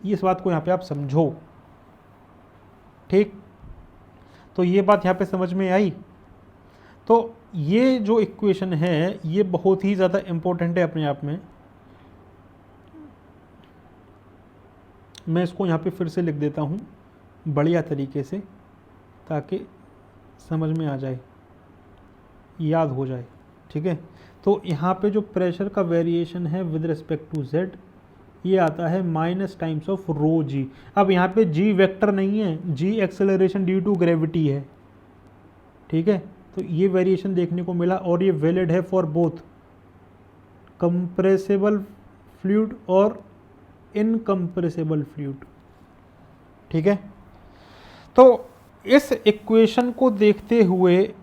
इस बात को यहाँ पे आप समझो। ठीक, तो ये बात यहाँ पे समझ में आई। तो ये जो इक्वेशन है ये बहुत ही ज़्यादा इम्पोर्टेंट है अपने आप में। मैं इसको यहाँ पे फिर से लिख देता हूँ बढ़िया तरीके से, ताकि समझ में आ जाए, याद हो जाए। ठीक है, तो यहाँ पे जो प्रेशर का वेरिएशन है विद रिस्पेक्ट टू z, ये आता है minus times of rho G. अब यहाँ पे g वेक्टर नहीं है, g acceleration due to gravity है। ठीक है, तो ये वेरिएशन देखने को मिला और ये वैलिड है फॉर बोथ कंप्रेसिबल फ्लूइड और इनकम्प्रेसिबल फ्लूइड। ठीक है, तो इस इक्वेशन को देखते हुए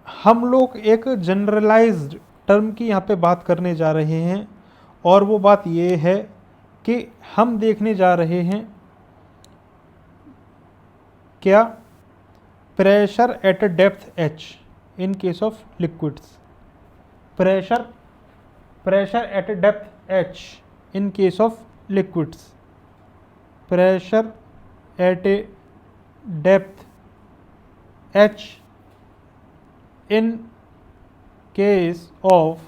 हम लोग एक जनरलाइज्ड टर्म की यहाँ पे बात करने जा रहे हैं, और वो बात ये है कि हम देखने जा रहे हैं क्या, pressure at a depth h in case of liquids. Pressure at a depth h in case of liquids. Pressure at A depth h in case of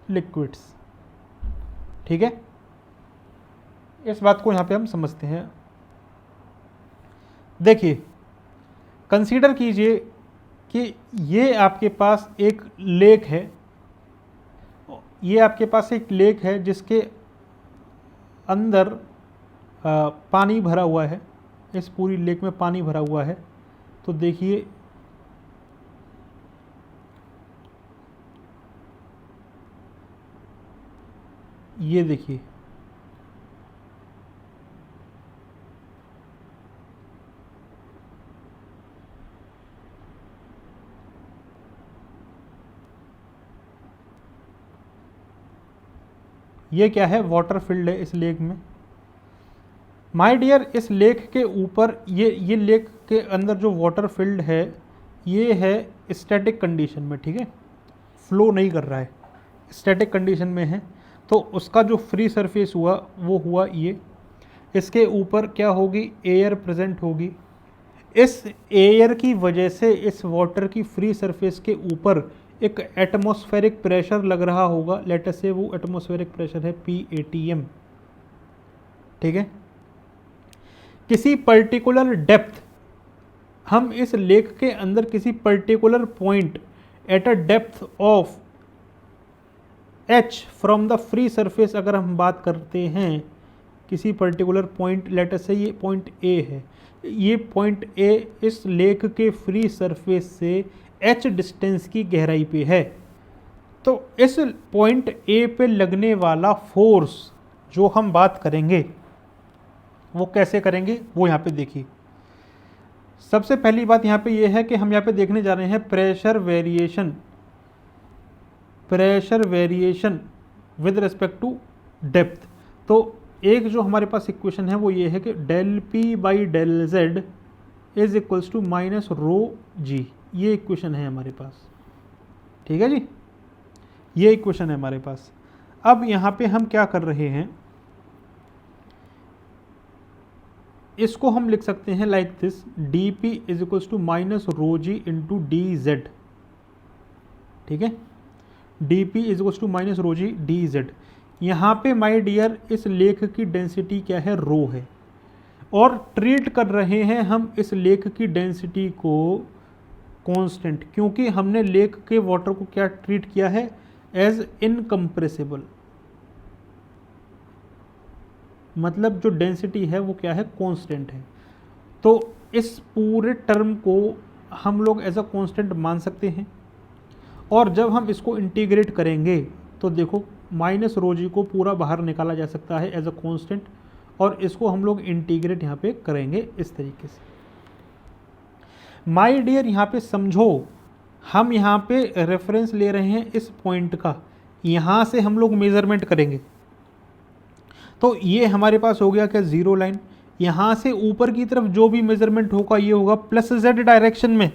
liquids. ठीक है, इस बात को यहाँ पे हम समझते हैं। देखिए, कंसीडर कीजिए कि ये आपके पास एक लेक है, ये आपके पास एक लेक है जिसके अंदर पानी भरा हुआ है। इस पूरी लेक में पानी भरा हुआ है। तो देखिए, ये देखिए, ये क्या है, वाटर फील्ड है इस लेक में। माय डियर, इस लेक के ऊपर ये लेक के अंदर जो वाटर फील्ड है ये है स्टैटिक कंडीशन में। ठीक है, फ्लो नहीं कर रहा है, स्टैटिक कंडीशन में है। तो उसका जो फ्री सरफेस हुआ वो हुआ ये। इसके ऊपर क्या होगी, एयर प्रेजेंट होगी। इस एयर की वजह से इस वाटर की फ्री सरफेस के ऊपर एक एटमॉस्फेरिक प्रेशर लग रहा होगा। लेट अस से वो एटमॉस्फेरिक प्रेशर है PATM। ठीक है, किसी पर्टिकुलर डेप्थ, हम इस लेक के अंदर किसी particular point eight a depth of h from the free surface अगर हम बात करते हैं किसी पर्टिकुलर पॉइंट, लेटर से ये पॉइंट ए है, ये पॉइंट ए इस लेक के फ्री सरफेस से h डिस्टेंस की गहराई पे है, तो इस पॉइंट ए पे लगने वाला फोर्स जो हम बात करेंगे वो कैसे करेंगे, वो यहाँ पे देखिए। सबसे पहली बात यहाँ पे ये है कि हम यहाँ पे देखने जा रहे हैं pressure variation with respect to depth. तो एक जो हमारे पास इक्वेशन है वो ये है कि del P by del Z is equals to minus rho G, ये इक्वेशन है हमारे पास, ठीक है जी, ये इक्वेशन है हमारे पास। अब यहाँ पे हम क्या कर रहे हैं, इसको हम लिख सकते हैं like this, D P is equals to minus rho G into D Z, ठीक है, D P is equals to minus rho G D Z. यहाँ पे माय डियर इस लेख की डेंसिटी क्या है, रो है, और ट्रीट कर रहे हैं हम इस लेख की डेंसिटी को कांस्टेंट, क्योंकि हमने लेक के वाटर को क्या ट्रीट किया है, एज इनकम्प्रेसिबल, मतलब जो डेंसिटी है वो क्या है, कांस्टेंट है। तो इस पूरे टर्म को हम लोग एज अ कांस्टेंट मान सकते हैं, और जब हम इसको इंटीग्रेट करेंगे तो देखो माइनस रो जी को पूरा बाहर निकाला जा सकता है एज अ कांस्टेंट, और इसको हम लोग इंटीग्रेट यहाँ पे करेंगे इस तरीके से। माय डियर यहाँ पे समझो, हम यहाँ पे रेफरेंस ले रहे हैं इस पॉइंट का, यहाँ से हम लोग मेजरमेंट करेंगे, तो ये हमारे पास हो गया क्या, जीरो लाइन। यहाँ से ऊपर की तरफ जो भी मेजरमेंट होगा ये होगा प्लस जेड डायरेक्शन में,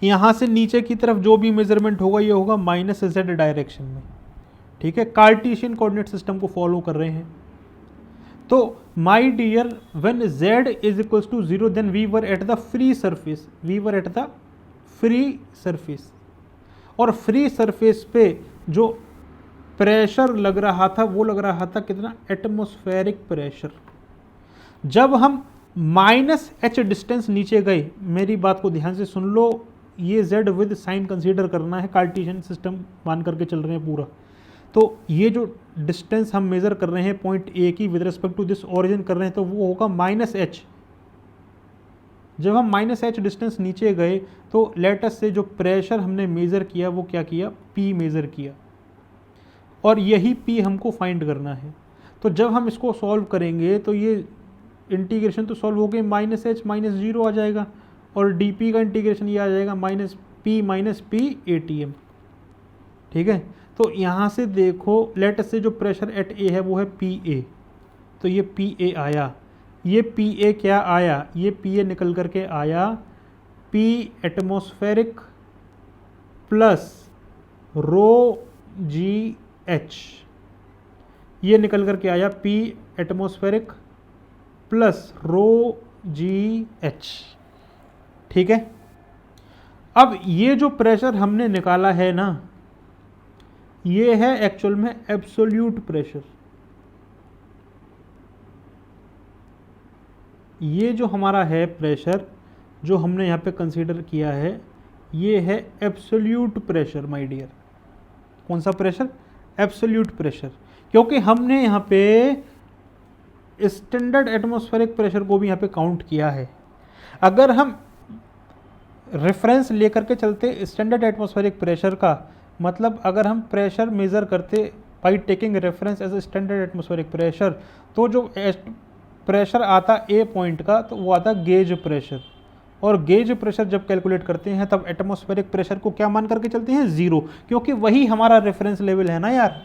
यहाँ से नीचे की तरफ जो भी मेजरमेंट होगा ये होगा माइनस जेड डायरेक्शन में, ठीक है, कार्टेशियन कोऑर्डिनेट सिस्टम को फॉलो कर रहे हैं। तो my dear when z is equals to 0 then we were at the free surface, we were at the free surface, और फ्री सरफेस पे जो प्रेशर लग रहा था वो लग रहा था कितना, एटमॉस्फेरिक प्रेशर। जब हम माइनस h डिस्टेंस नीचे गए, मेरी बात को ध्यान से सुन लो, ये z विद साइन कंसीडर करना है, कार्टेशियन सिस्टम मान करके चल रहे हैं पूरा। तो ये जो डिस्टेंस हम मेजर कर रहे हैं पॉइंट ए की with respect to this origin कर रहे हैं, तो वो होगा माइनस h। जब हम माइनस h डिस्टेंस नीचे गए तो लेटस से जो प्रेशर हमने मेज़र किया वो क्या किया, P मेज़र किया, और यही P हमको फाइंड करना है। तो जब हम इसको सॉल्व करेंगे तो ये इंटीग्रेशन तो सॉल्व हो गई, माइनस h माइनस जीरो आ जाएगा, और dp का इंटीग्रेशन ये आ जाएगा माइनस p ATM, ठीक है। तो यहाँ से देखो लेटस से जो प्रेशर एट ए है वो है PA, तो ये PA आया, ये PA क्या आया, ये PA निकल करके आया P atmospheric plus rho G H, ये निकल करके आया P atmospheric plus rho G H, ठीक है। अब ये जो प्रेशर हमने निकाला है ना, ये है एक्चुअल में एब्सोल्यूट प्रेशर। ये जो हमारा है प्रेशर जो हमने यहाँ पे कंसीडर किया है, ये है एब्सोल्यूट प्रेशर माय डियर। कौन सा प्रेशर, एब्सोल्यूट प्रेशर, क्योंकि हमने यहाँ पे स्टैंडर्ड एटमॉस्फेरिक प्रेशर को भी यहाँ पे काउंट किया है। अगर हम रेफरेंस लेकर के चलते स्टैंडर्ड एटमॉस्फेरिक प्रेशर का, मतलब अगर हम प्रेशर मेज़र करते by taking reference as a standard atmospheric pressure, तो जो प्रेशर आता ए पॉइंट का तो वो आता गेज प्रेशर, और गेज प्रेशर जब कैलकुलेट करते हैं तब एटमॉस्फेरिक प्रेशर को क्या मान करके चलते हैं, ज़ीरो, क्योंकि वही हमारा रेफरेंस लेवल है ना यार।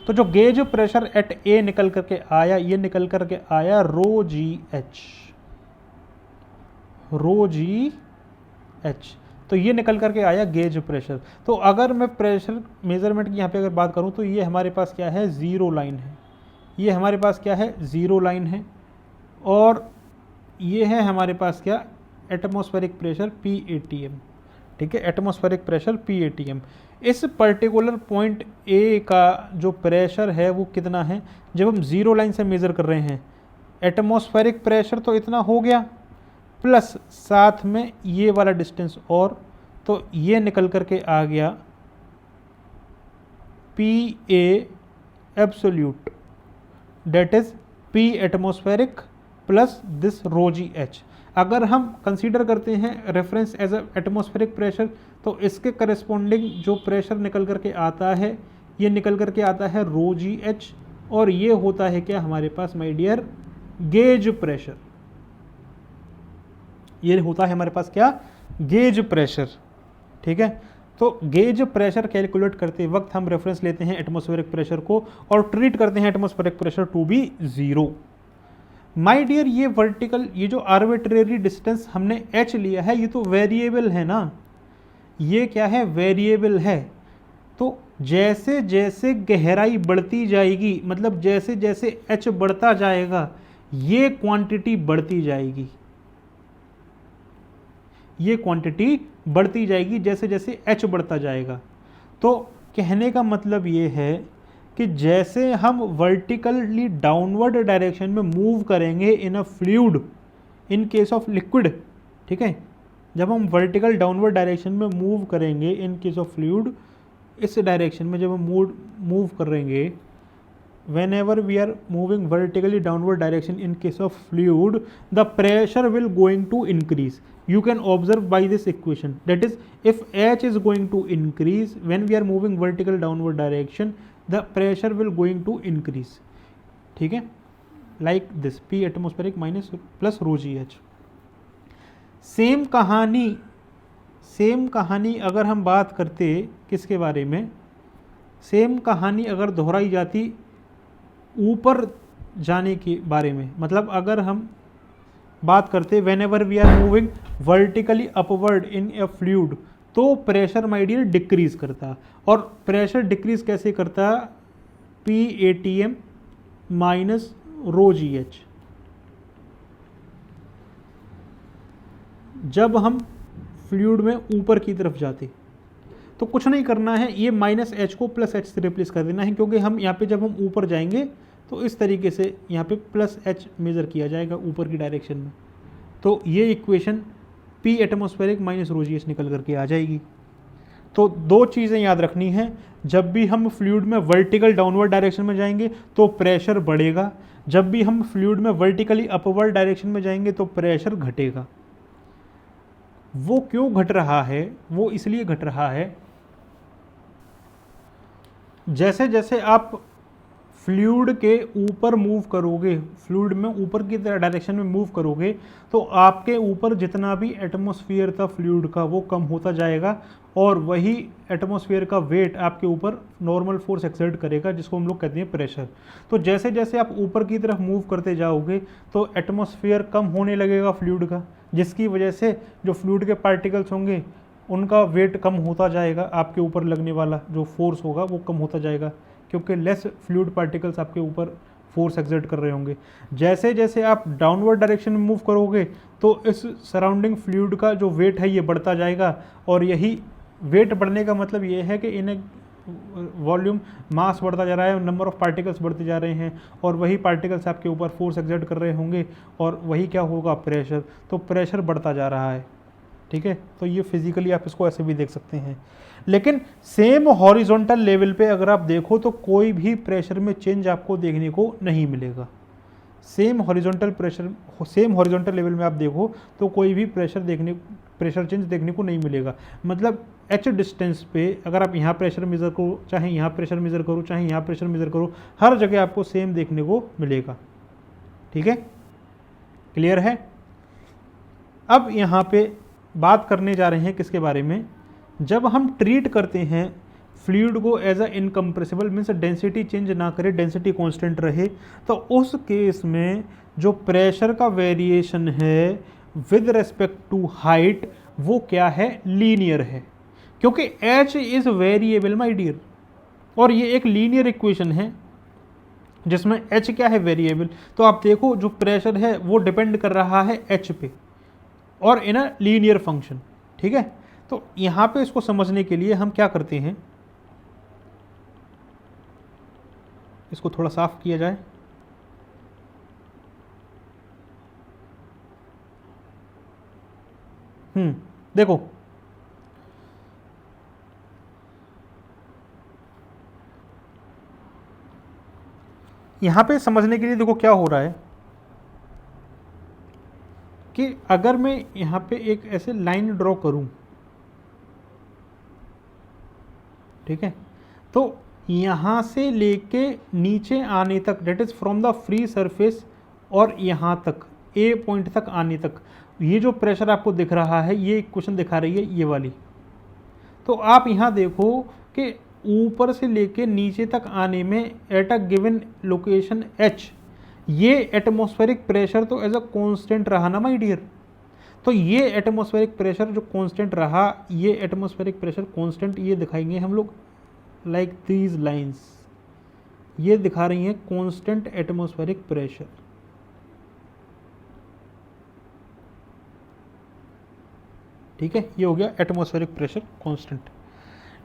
तो जो गेज प्रेशर एट ए निकल करके आया, ये निकल करके आया रो जी एच, तो ये निकल करके आया गेज प्रेशर। तो अगर मैं प्रेशर मेजरमेंट की यहाँ पे अगर बात करूँ तो ये हमारे पास क्या है, ज़ीरो लाइन है, ये हमारे पास क्या है, ज़ीरो लाइन है, और ये है हमारे पास क्या, एटमॉस्फेरिक प्रेशर PATM, ठीक है, एटमॉस्फेरिक प्रेशर PATM। इस पर्टिकुलर पॉइंट ए का जो प्रेशर है वो कितना है, जब हम ज़ीरो लाइन से मेज़र कर रहे हैं, एटमॉस्फेरिक प्रेशर तो इतना हो गया, प्लस साथ में ये वाला डिस्टेंस, और तो ये निकल करके आ गया P A absolute that is P atmospheric plus this rho G H. अगर हम कंसीडर करते हैं reference as a atmospheric pressure, तो इसके करस्पॉन्डिंग जो प्रेशर निकल करके आता है, ये निकल करके आता है रो जी एच, और ये होता है क्या हमारे पास माय डियर, गेज प्रेशर। ये होता है हमारे पास क्या, गेज प्रेशर। ठीक है, तो गेज प्रेशर कैलकुलेट करते वक्त हम रेफरेंस लेते हैं एटमॉस्फेरिक प्रेशर को और ट्रीट करते हैं atmospheric pressure to be zero. My dear, ये वर्टिकल, ये जो आर्बिट्रेरी डिस्टेंस हमने h लिया है, ये तो वेरिएबल है ना, ये क्या है, वेरिएबल है। तो जैसे जैसे गहराई बढ़ती जाएगी, मतलब जैसे जैसे h बढ़ता जाएगा, ये क्वांटिटी बढ़ती जाएगी, ये क्वांटिटी बढ़ती जाएगी जैसे जैसे h बढ़ता जाएगा। तो कहने का मतलब ये है कि जैसे हम वर्टिकली डाउनवर्ड डायरेक्शन में मूव करेंगे in a fluid, in case of liquid, ठीक है, जब हम वर्टिकल डाउनवर्ड डायरेक्शन में मूव करेंगे इन केस ऑफ फ्लूइड, इस डायरेक्शन में जब हम मूव करेंगे, whenever we are moving vertically downward direction in case of fluid, the pressure will going to increase. You can observe by this equation, that is if h is going to increase when we are moving vertical downward direction, the pressure will going to increase. ठीक है, like this p atmospheric minus plus rho g h। Same कहानी अगर हम बात करते किसके बारे में, सेम कहानी अगर दोहराई जाती ऊपर जाने के बारे में, मतलब अगर हम बात करते whenever we are moving vertically upward in a fluid, तो प्रेशर माय डियर डिक्रीज करता, और प्रेशर डिक्रीज कैसे करता, P A T M minus rho G H. जब हम फ्लूइड में ऊपर की तरफ जाते तो कुछ नहीं करना है, ये माइनस एच को प्लस एच से रिप्लेस कर देना है, क्योंकि हम यहाँ पे जब हम ऊपर जाएंगे तो इस तरीके से यहाँ पे प्लस एच मेज़र किया जाएगा ऊपर की डायरेक्शन में। तो ये equation P atmospheric minus rho G H निकल करके आ जाएगी। तो दो चीज़ें याद रखनी है, जब भी हम फ्लूइड में वर्टिकल डाउनवर्ड डायरेक्शन में जाएंगे तो प्रेशर बढ़ेगा, जब भी हम फ्लूइड में वर्टिकली अपवर्ड डायरेक्शन में जाएंगे तो प्रेशर घटेगा। वो क्यों घट रहा है, वो इसलिए घट रहा है, जैसे जैसे आप फ्लूइड के ऊपर मूव करोगे, फ्लूइड में ऊपर की डायरेक्शन में मूव करोगे, तो आपके ऊपर जितना भी एटमॉस्फेयर था फ्लूइड का वो कम होता जाएगा, और वही एटमॉस्फेयर का वेट आपके ऊपर नॉर्मल फोर्स एक्सर्ट करेगा, जिसको हम लोग कहते हैं प्रेशर। तो जैसे जैसे आप ऊपर की तरफ मूव करते जाओगे तो एटमॉस्फेयर कम होने लगेगा फ्लूइड का, जिसकी वजह से जो फ्लूइड के पार्टिकल्स होंगे उनका वेट कम होता जाएगा, आपके ऊपर लगने वाला जो फोर्स होगा वो कम होता जाएगा, क्योंकि लेस फ्लूइड पार्टिकल्स आपके ऊपर फोर्स एक्सर्ट कर रहे होंगे। जैसे जैसे आप डाउनवर्ड डायरेक्शन में मूव करोगे तो इस सराउंडिंग फ्लूइड का जो वेट है ये बढ़ता जाएगा, और यही वेट बढ़ने का मतलब ये है कि इन वॉल्यूम मास बढ़ता जा रहा है, नंबर ऑफ पार्टिकल्स बढ़ते जा रहे हैं, और वही पार्टिकल्स आपके ऊपर फोर्स एक्सर्ट कर रहे होंगे, और वही क्या होगा, प्रेशर। तो प्रेशर बढ़ता जा रहा है, ठीक है। तो ये फिजिकली आप इसको ऐसे भी देख सकते हैं। लेकिन सेम हॉरिजॉन्टल लेवल पे अगर आप देखो तो कोई भी प्रेशर में चेंज आपको देखने को नहीं मिलेगा। सेम हॉरिजॉन्टल लेवल में आप देखो तो कोई भी प्रेशर चेंज देखने को नहीं मिलेगा। मतलब एच डिस्टेंस पे अगर आप यहाँ प्रेशर मेज़र करो, चाहे यहाँ प्रेशर मेज़र करो, चाहे यहाँ प्रेशर मेज़र करो, हर जगह आपको सेम देखने को मिलेगा, ठीक है, क्लियर है। अब यहाँ पे बात करने जा रहे हैं किसके बारे में, जब हम ट्रीट करते हैं फ्लूइड को as a incompressible, means density change ना करे, डेंसिटी कांस्टेंट रहे, तो उस केस में जो प्रेशर का वेरिएशन है विद रिस्पेक्ट टू हाइट वो क्या है, लीनियर है, क्योंकि h is variable my dear, और ये एक लीनियर इक्वेशन है जिसमें h क्या है, वेरिएबल। तो आप देखो जो प्रेशर है वो डिपेंड कर रहा है h पे और इन अ लीनियर फंक्शन, ठीक है। तो यहाँ पे इसको समझने के लिए हम क्या करते हैं, इसको थोड़ा साफ किया जाए। देखो यहाँ पे समझने के लिए देखो क्या हो रहा है कि अगर मैं यहाँ पे एक ऐसे लाइन ड्रॉ करूँ, ठीक है, तो यहाँ से लेके नीचे आने तक, that is from the free surface और यहाँ तक ए पॉइंट तक आने तक, ये जो प्रेशर आपको दिख रहा है, ये क्वेश्चन दिखा रही है ये वाली। तो आप यहाँ देखो कि ऊपर से लेके नीचे तक आने में at a given location H, ये एटमॉस्फेरिक प्रेशर तो एज अ कांस्टेंट रहा ना माय डियर। तो ये एटमॉस्फेरिक प्रेशर जो कांस्टेंट रहा, ये एटमॉस्फेरिक प्रेशर कांस्टेंट, ये दिखाएंगे हम लोग लाइक दीज लाइंस, ये दिखा रही हैं कांस्टेंट एटमॉस्फेरिक प्रेशर। ठीक है, ये हो गया एटमॉस्फेरिक प्रेशर कांस्टेंट।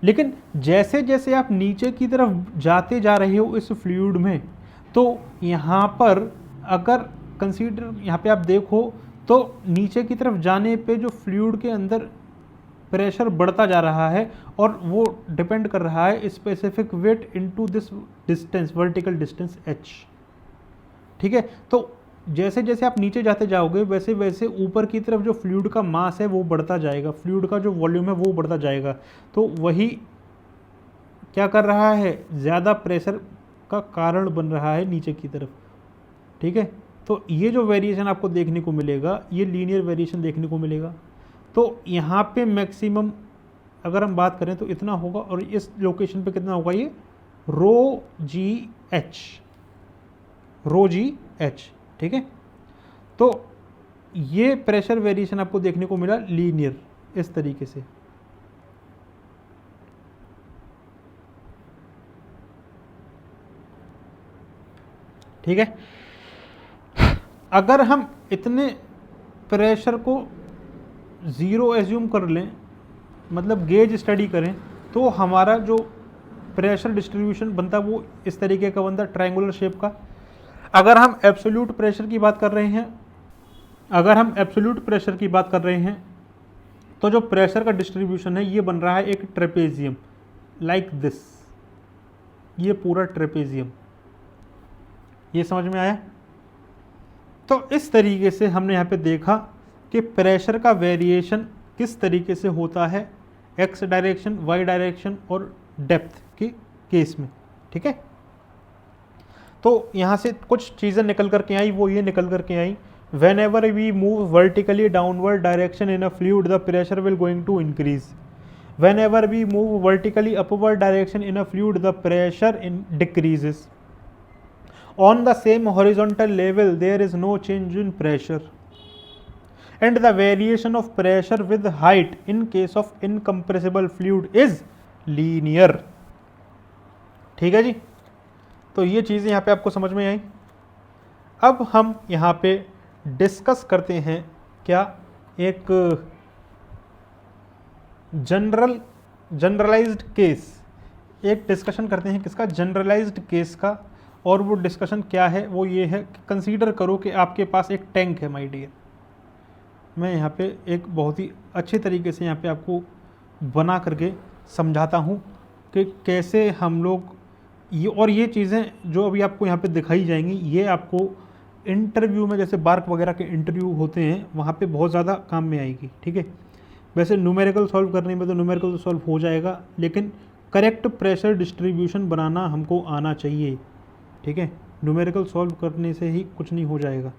लेकिन जैसे जैसे आप नीचे की तरफ जाते जा रहे हो इस फ्लूइड में, तो यहाँ पर अगर कंसीडर, यहाँ पे आप देखो तो नीचे की तरफ जाने पे जो फ्लूइड के अंदर प्रेशर बढ़ता जा रहा है और वो डिपेंड कर रहा है specific weight into this distance, vertical distance h। ठीक है, तो जैसे जैसे आप नीचे जाते जाओगे वैसे वैसे ऊपर की तरफ जो फ्लूइड का मास है वो बढ़ता जाएगा, फ्लूइड का जो वॉल्यूम है वो बढ़ता जाएगा। तो वही क्या कर रहा है, ज़्यादा प्रेशर का कारण बन रहा है नीचे की तरफ। ठीक है, तो ये जो वेरिएशन आपको देखने को मिलेगा, ये लीनियर वेरिएशन देखने को मिलेगा। तो यहाँ पे मैक्सिमम अगर हम बात करें तो इतना होगा, और इस लोकेशन पे कितना होगा, ये रो जी एच। ठीक है, तो ये प्रेशर वेरिएशन आपको देखने को मिला लीनियर इस तरीके से। ठीक है, अगर हम इतने प्रेशर को ज़ीरो एज्यूम कर लें, मतलब गेज स्टडी करें, तो हमारा जो प्रेशर डिस्ट्रीब्यूशन बनता है वो इस तरीके का बनता है, ट्रायंगुलर शेप का। अगर हम एब्सोल्यूट प्रेशर की बात कर रहे हैं, तो जो प्रेशर का डिस्ट्रीब्यूशन है ये बन रहा है एक ट्रेपेजियम लाइक दिस, ये पूरा ट्रेपेजियम। ये समझ में आया? तो इस तरीके से हमने यहाँ पे देखा कि प्रेशर का वेरिएशन किस तरीके से होता है एक्स डायरेक्शन, वाई डायरेक्शन और डेप्थ के केस में। ठीक है, तो यहाँ से कुछ चीज़ें निकल करके आई, वो ये निकल करके आई, whenever we move vertically downward direction in a fluid the pressure will going to increase, whenever we move vertically upward direction in a fluid the pressure decreases, on the same horizontal level there is no change in pressure, and the variation of pressure with height in case of incompressible fluid is linear। ठीक है जी, तो ये चीज़ें यहाँ पे आपको समझ में आई। अब हम यहाँ पे डिस्कस करते हैं क्या, एक जनरलाइज्ड केस, एक डिस्कशन करते हैं किसका, जनरलाइज्ड केस का। और वो डिस्कशन क्या है, वो ये है कि कंसीडर करो कि आपके पास एक टैंक है माय डियर। मैं यहाँ पे एक बहुत ही अच्छे तरीके से यहाँ पे आपको बना करके समझाता हूँ कि कैसे हम लोग ये, और ये चीज़ें जो अभी आपको यहाँ पे दिखाई जाएंगी ये आपको इंटरव्यू में, जैसे बार्क वगैरह के इंटरव्यू होते हैं वहाँ पे बहुत ज़्यादा काम में आएगी। ठीक है, वैसे न्यूमेरिकल सॉल्व करने में तो न्यूमेरिकल तो सॉल्व हो जाएगा, लेकिन करेक्ट प्रेशर डिस्ट्रीब्यूशन बनाना हमको आना चाहिए। ठीक है, न्यूमेरिकल सॉल्व करने से ही कुछ नहीं हो जाएगा।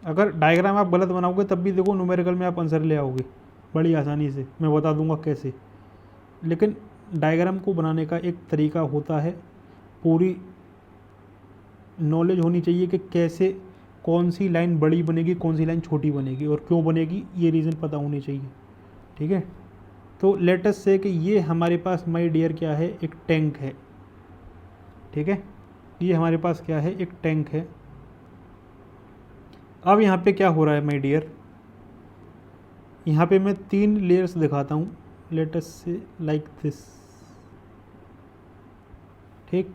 अगर डायग्राम आप गलत बनाओगे तब भी देखो न्यूमेरिकल में आप आंसर ले आओगे बड़ी आसानी से, मैं बता दूंगा कैसे। लेकिन डायग्राम को बनाने का एक तरीका होता है, पूरी नॉलेज होनी चाहिए कि कैसे, कौन सी लाइन बड़ी बनेगी, कौन सी लाइन छोटी बनेगी और क्यों बनेगी, ये रीज़न पता होनी चाहिए। ठीक है, तो लेट अस से कि ये हमारे पास माय डियर क्या है, एक टैंक है। ठीक है, ये हमारे पास क्या है, एक टैंक है। अब यहाँ पे क्या हो रहा है माय डियर, यहाँ पे मैं 3 लेयर्स दिखाता हूँ, लेट अस से लाइक दिस। ठीक,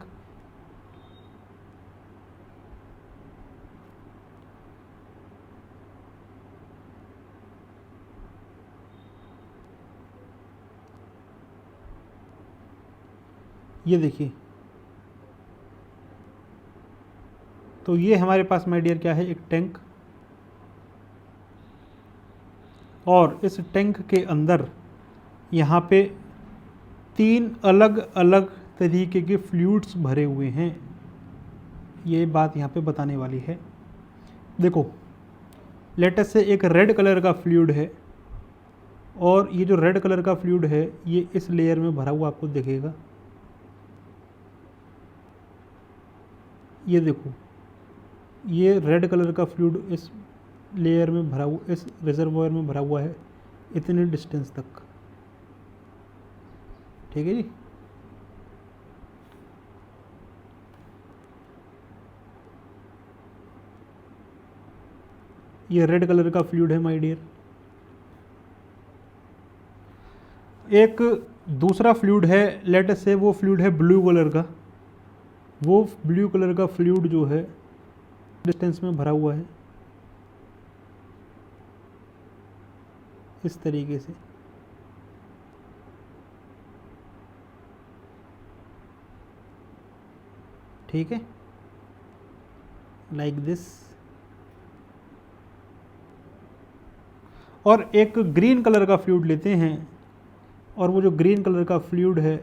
ये देखिए तो ये हमारे पास माय डियर क्या है, एक टैंक, और इस टैंक के अंदर यहाँ पे 3 अलग अलग तरीके के फ्लूइड्स भरे हुए हैं। ये बात यहाँ पे बताने वाली है। देखो, लेटस से एक रेड कलर का फ्लूइड है, और ये जो रेड कलर का फ्लूइड है ये इस लेयर में भरा हुआ आपको दिखेगा। ये देखो, ये रेड कलर का फ्लूइड इस लेयर में भरा हुआ, इस रिजर्वोयर में भरा हुआ है इतने डिस्टेंस तक। ठीक है जी। ये रेड कलर का फ्लूइड है माय डियर। एक दूसरा फ्लूइड है, लेट अस से वो फ्लूइड है ब्लू कलर का। वो ब्लू कलर का फ्लूइड जो है डिस्टेंस में भरा हुआ है इस तरीके से। ठीक है, लाइक दिस। और एक ग्रीन कलर का फ्लूइड लेते हैं, और वो जो ग्रीन कलर का फ्लूइड है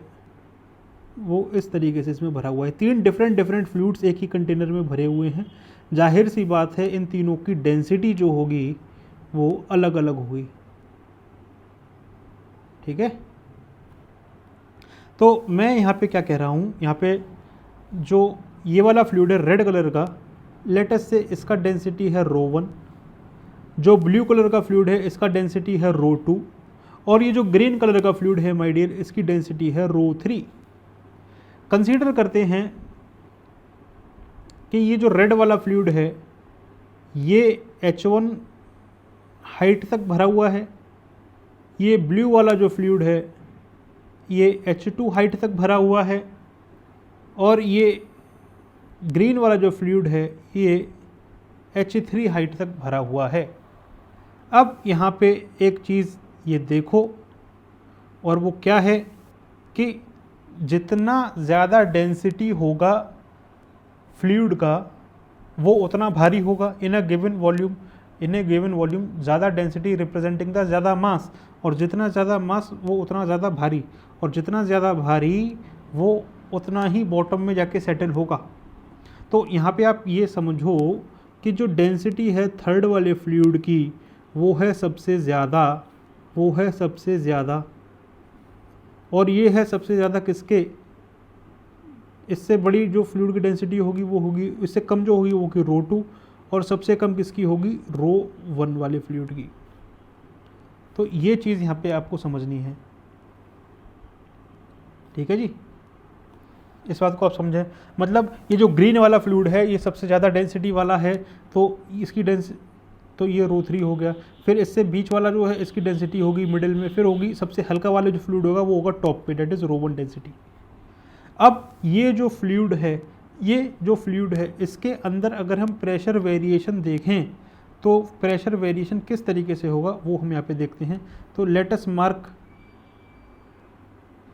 वो इस तरीके से इसमें भरा हुआ है। 3 डिफरेंट फ्लूइड्स एक ही कंटेनर में भरे हुए हैं। जाहिर सी बात है इन तीनों की डेंसिटी जो होगी वो अलग अलग होगी। ठीक है, तो मैं यहाँ पे क्या कह रहा हूँ, यहाँ पे जो ये वाला फ्लूइड है रेड कलर का, लेटस से इसका डेंसिटी है ρ1। जो ब्लू कलर का फ्लूइड है इसका डेंसिटी है ρ2, और ये जो ग्रीन कलर का फ्लूइड है माय डियर इसकी डेंसिटी है ρ3। कंसीडर करते हैं कि ये जो रेड वाला फ्लूइड है ये H1 हाइट तक भरा हुआ है, ये ब्लू वाला जो फ्लूइड है ये H2 हाइट तक भरा हुआ है, और ये ग्रीन वाला जो फ्लूइड है ये H3 हाइट तक भरा हुआ है। अब यहाँ पे एक चीज़ ये देखो, और वो क्या है कि जितना ज़्यादा डेंसिटी होगा फ्लूइड का वो उतना भारी होगा in a given volume. In a given volume ज़्यादा डेंसिटी रिप्रेजेंटिंग द ज़्यादा मास, और जितना ज़्यादा मास वो उतना ज़्यादा भारी, और जितना ज़्यादा भारी वो उतना ही बॉटम में जाके सेटल होगा। तो यहाँ पे आप ये समझो कि जो डेंसिटी है थर्ड वाले फ्लूइड की वो है सबसे ज़्यादा, वो है सबसे ज़्यादा, और ये है सबसे ज़्यादा किसके, इससे बड़ी जो फ्लूइड की डेंसिटी होगी वो होगी, इससे कम जो होगी वो होगी ρ2, और सबसे कम किसकी होगी, ρ1 वाले फ्लूइड की। तो ये चीज़ यहाँ पे आपको समझनी है। ठीक है जी, इस बात को आप समझें। मतलब ये जो ग्रीन वाला फ्लूइड है ये सबसे ज़्यादा डेंसिटी वाला है, तो इसकी तो ये ρ3 हो गया। फिर इससे बीच वाला जो है इसकी डेंसिटी होगी मिडिल में, फिर होगी सबसे हल्का वाला जो फ्लूइड होगा वो होगा टॉप पे, डेट इज़ ρ1 डेंसिटी। अब ये जो फ्लूइड है, ये जो फ्लूइड है इसके अंदर अगर हम प्रेशर वेरिएशन देखें तो प्रेशर वेरिएशन किस तरीके से होगा वो हम यहाँ पे देखते हैं। तो लेट अस मार्क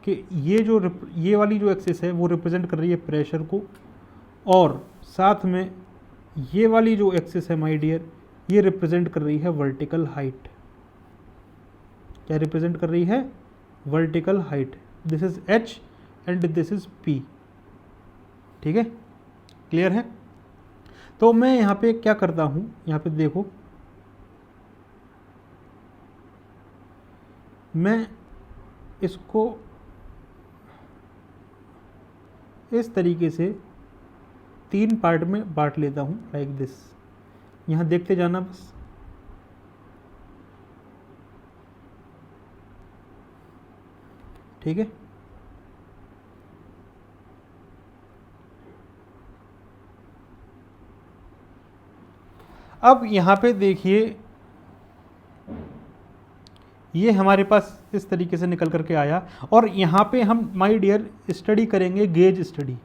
कि ये वाली जो एक्सिस है वो रिप्रेजेंट कर रही है प्रेशर को, और साथ में ये वाली जो एक्सिस है माय डियर ये रिप्रेजेंट कर रही है वर्टिकल हाइट। क्या रिप्रेजेंट कर रही है, vertical height. This is H and this is P। ठीक है, क्लियर है। तो मैं यहाँ पे क्या करता हूँ, यहाँ पे देखो मैं इसको इस तरीके से 3 पार्ट में बांट लेता हूँ, लाइक दिस। यहाँ देखते जाना बस। ठीक है, अब यहाँ पे देखिए ये हमारे पास इस तरीके से निकल करके आया, और यहाँ पे हम माय डियर स्टडी करेंगे गेज स्टडी।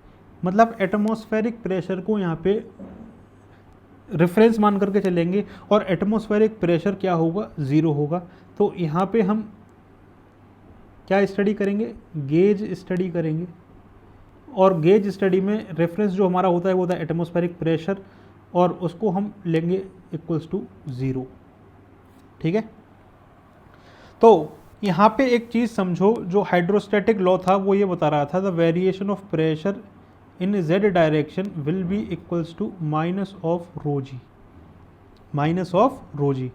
मतलब एटमॉस्फेरिक प्रेशर को यहाँ पे रेफरेंस मान करके चलेंगे, और एटमॉस्फेरिक प्रेशर क्या होगा, 0 होगा। तो यहाँ पे हम क्या स्टडी करेंगे, गेज स्टडी करेंगे। और गेज स्टडी में रेफरेंस जो हमारा होता है वो होता है एटमॉस्फेरिक प्रेशर, और उसको हम लेंगे इक्वल्स टू 0। ठीक है, तो यहाँ पे एक चीज़ समझो, जो हाइड्रोस्टैटिक लॉ था वो ये बता रहा था the variation of pressure in Z direction will be equals to minus of rho G, minus of rho G.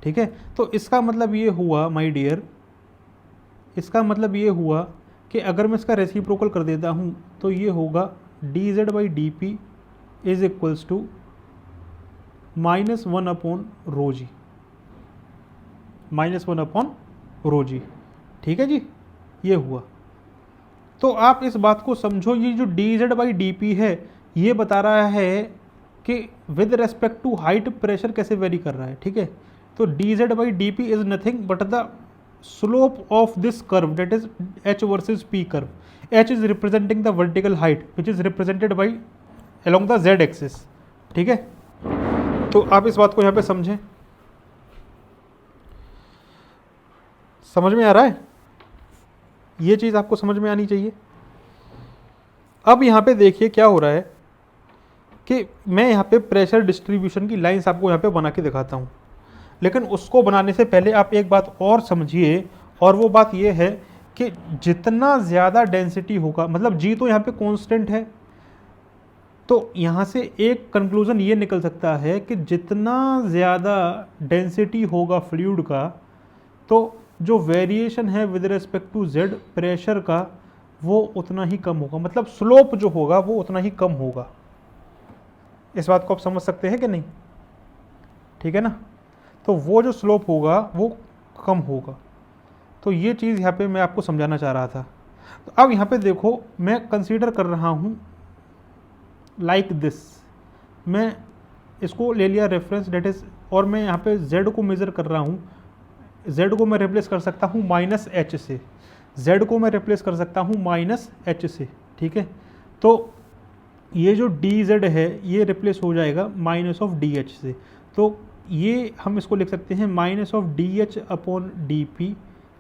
ठीक है, तो इसका मतलब ये हुआ माय डियर, इसका मतलब ये हुआ कि अगर मैं इसका रेसिप्रोकल कर देता हूँ तो ये होगा D Z by D P is equals to -1 upon rho G, -1 upon rho G. ठीक है जी, ये हुआ। तो आप इस बात को समझो, ये जो D Z by D P है ये बता रहा है कि with respect to height pressure कैसे वेरी कर रहा है। ठीक है, तो D Z by D P is nothing but the slope of this curve, that is H versus P curve. H is representing the vertical height which is represented by along the Z axis. ठीक है, तो आप इस बात को यहाँ पे समझें, समझ में आ रहा है? ये चीज़ आपको समझ में आनी चाहिए। अब यहाँ पे देखिए क्या हो रहा है कि मैं यहाँ पे प्रेशर डिस्ट्रीब्यूशन की लाइंस आपको यहाँ पे बना के दिखाता हूँ, लेकिन उसको बनाने से पहले आप एक बात और समझिए, और वो बात ये है कि जितना ज़्यादा डेंसिटी होगा, मतलब जी तो यहाँ पे कांस्टेंट है, तो यहाँ से एक कंक्लूजन ये निकल सकता है कि जितना ज़्यादा डेंसिटी होगा फ्लूइड का, तो जो वेरिएशन है with respect to Z pressure का वो उतना ही कम होगा, मतलब स्लोप जो होगा वो उतना ही कम होगा। इस बात को आप समझ सकते हैं कि नहीं? ठीक है ना, तो वो जो स्लोप होगा वो कम होगा। तो ये चीज़ यहाँ पे मैं आपको समझाना चाह रहा था। तो अब यहाँ पे देखो, मैं कंसीडर कर रहा हूँ लाइक दिस, मैं इसको ले लिया रेफरेंस, डेट इज, और मैं यहाँ पे z को मेज़र कर रहा हूँ। z को मैं रिप्लेस कर सकता हूँ -h से, z को मैं रिप्लेस कर सकता हूँ -h से। ठीक है, तो ये जो dz है ये रिप्लेस हो जाएगा माइनस ऑफ dh से, तो ये हम इसको लिख सकते हैं minus of dh upon dp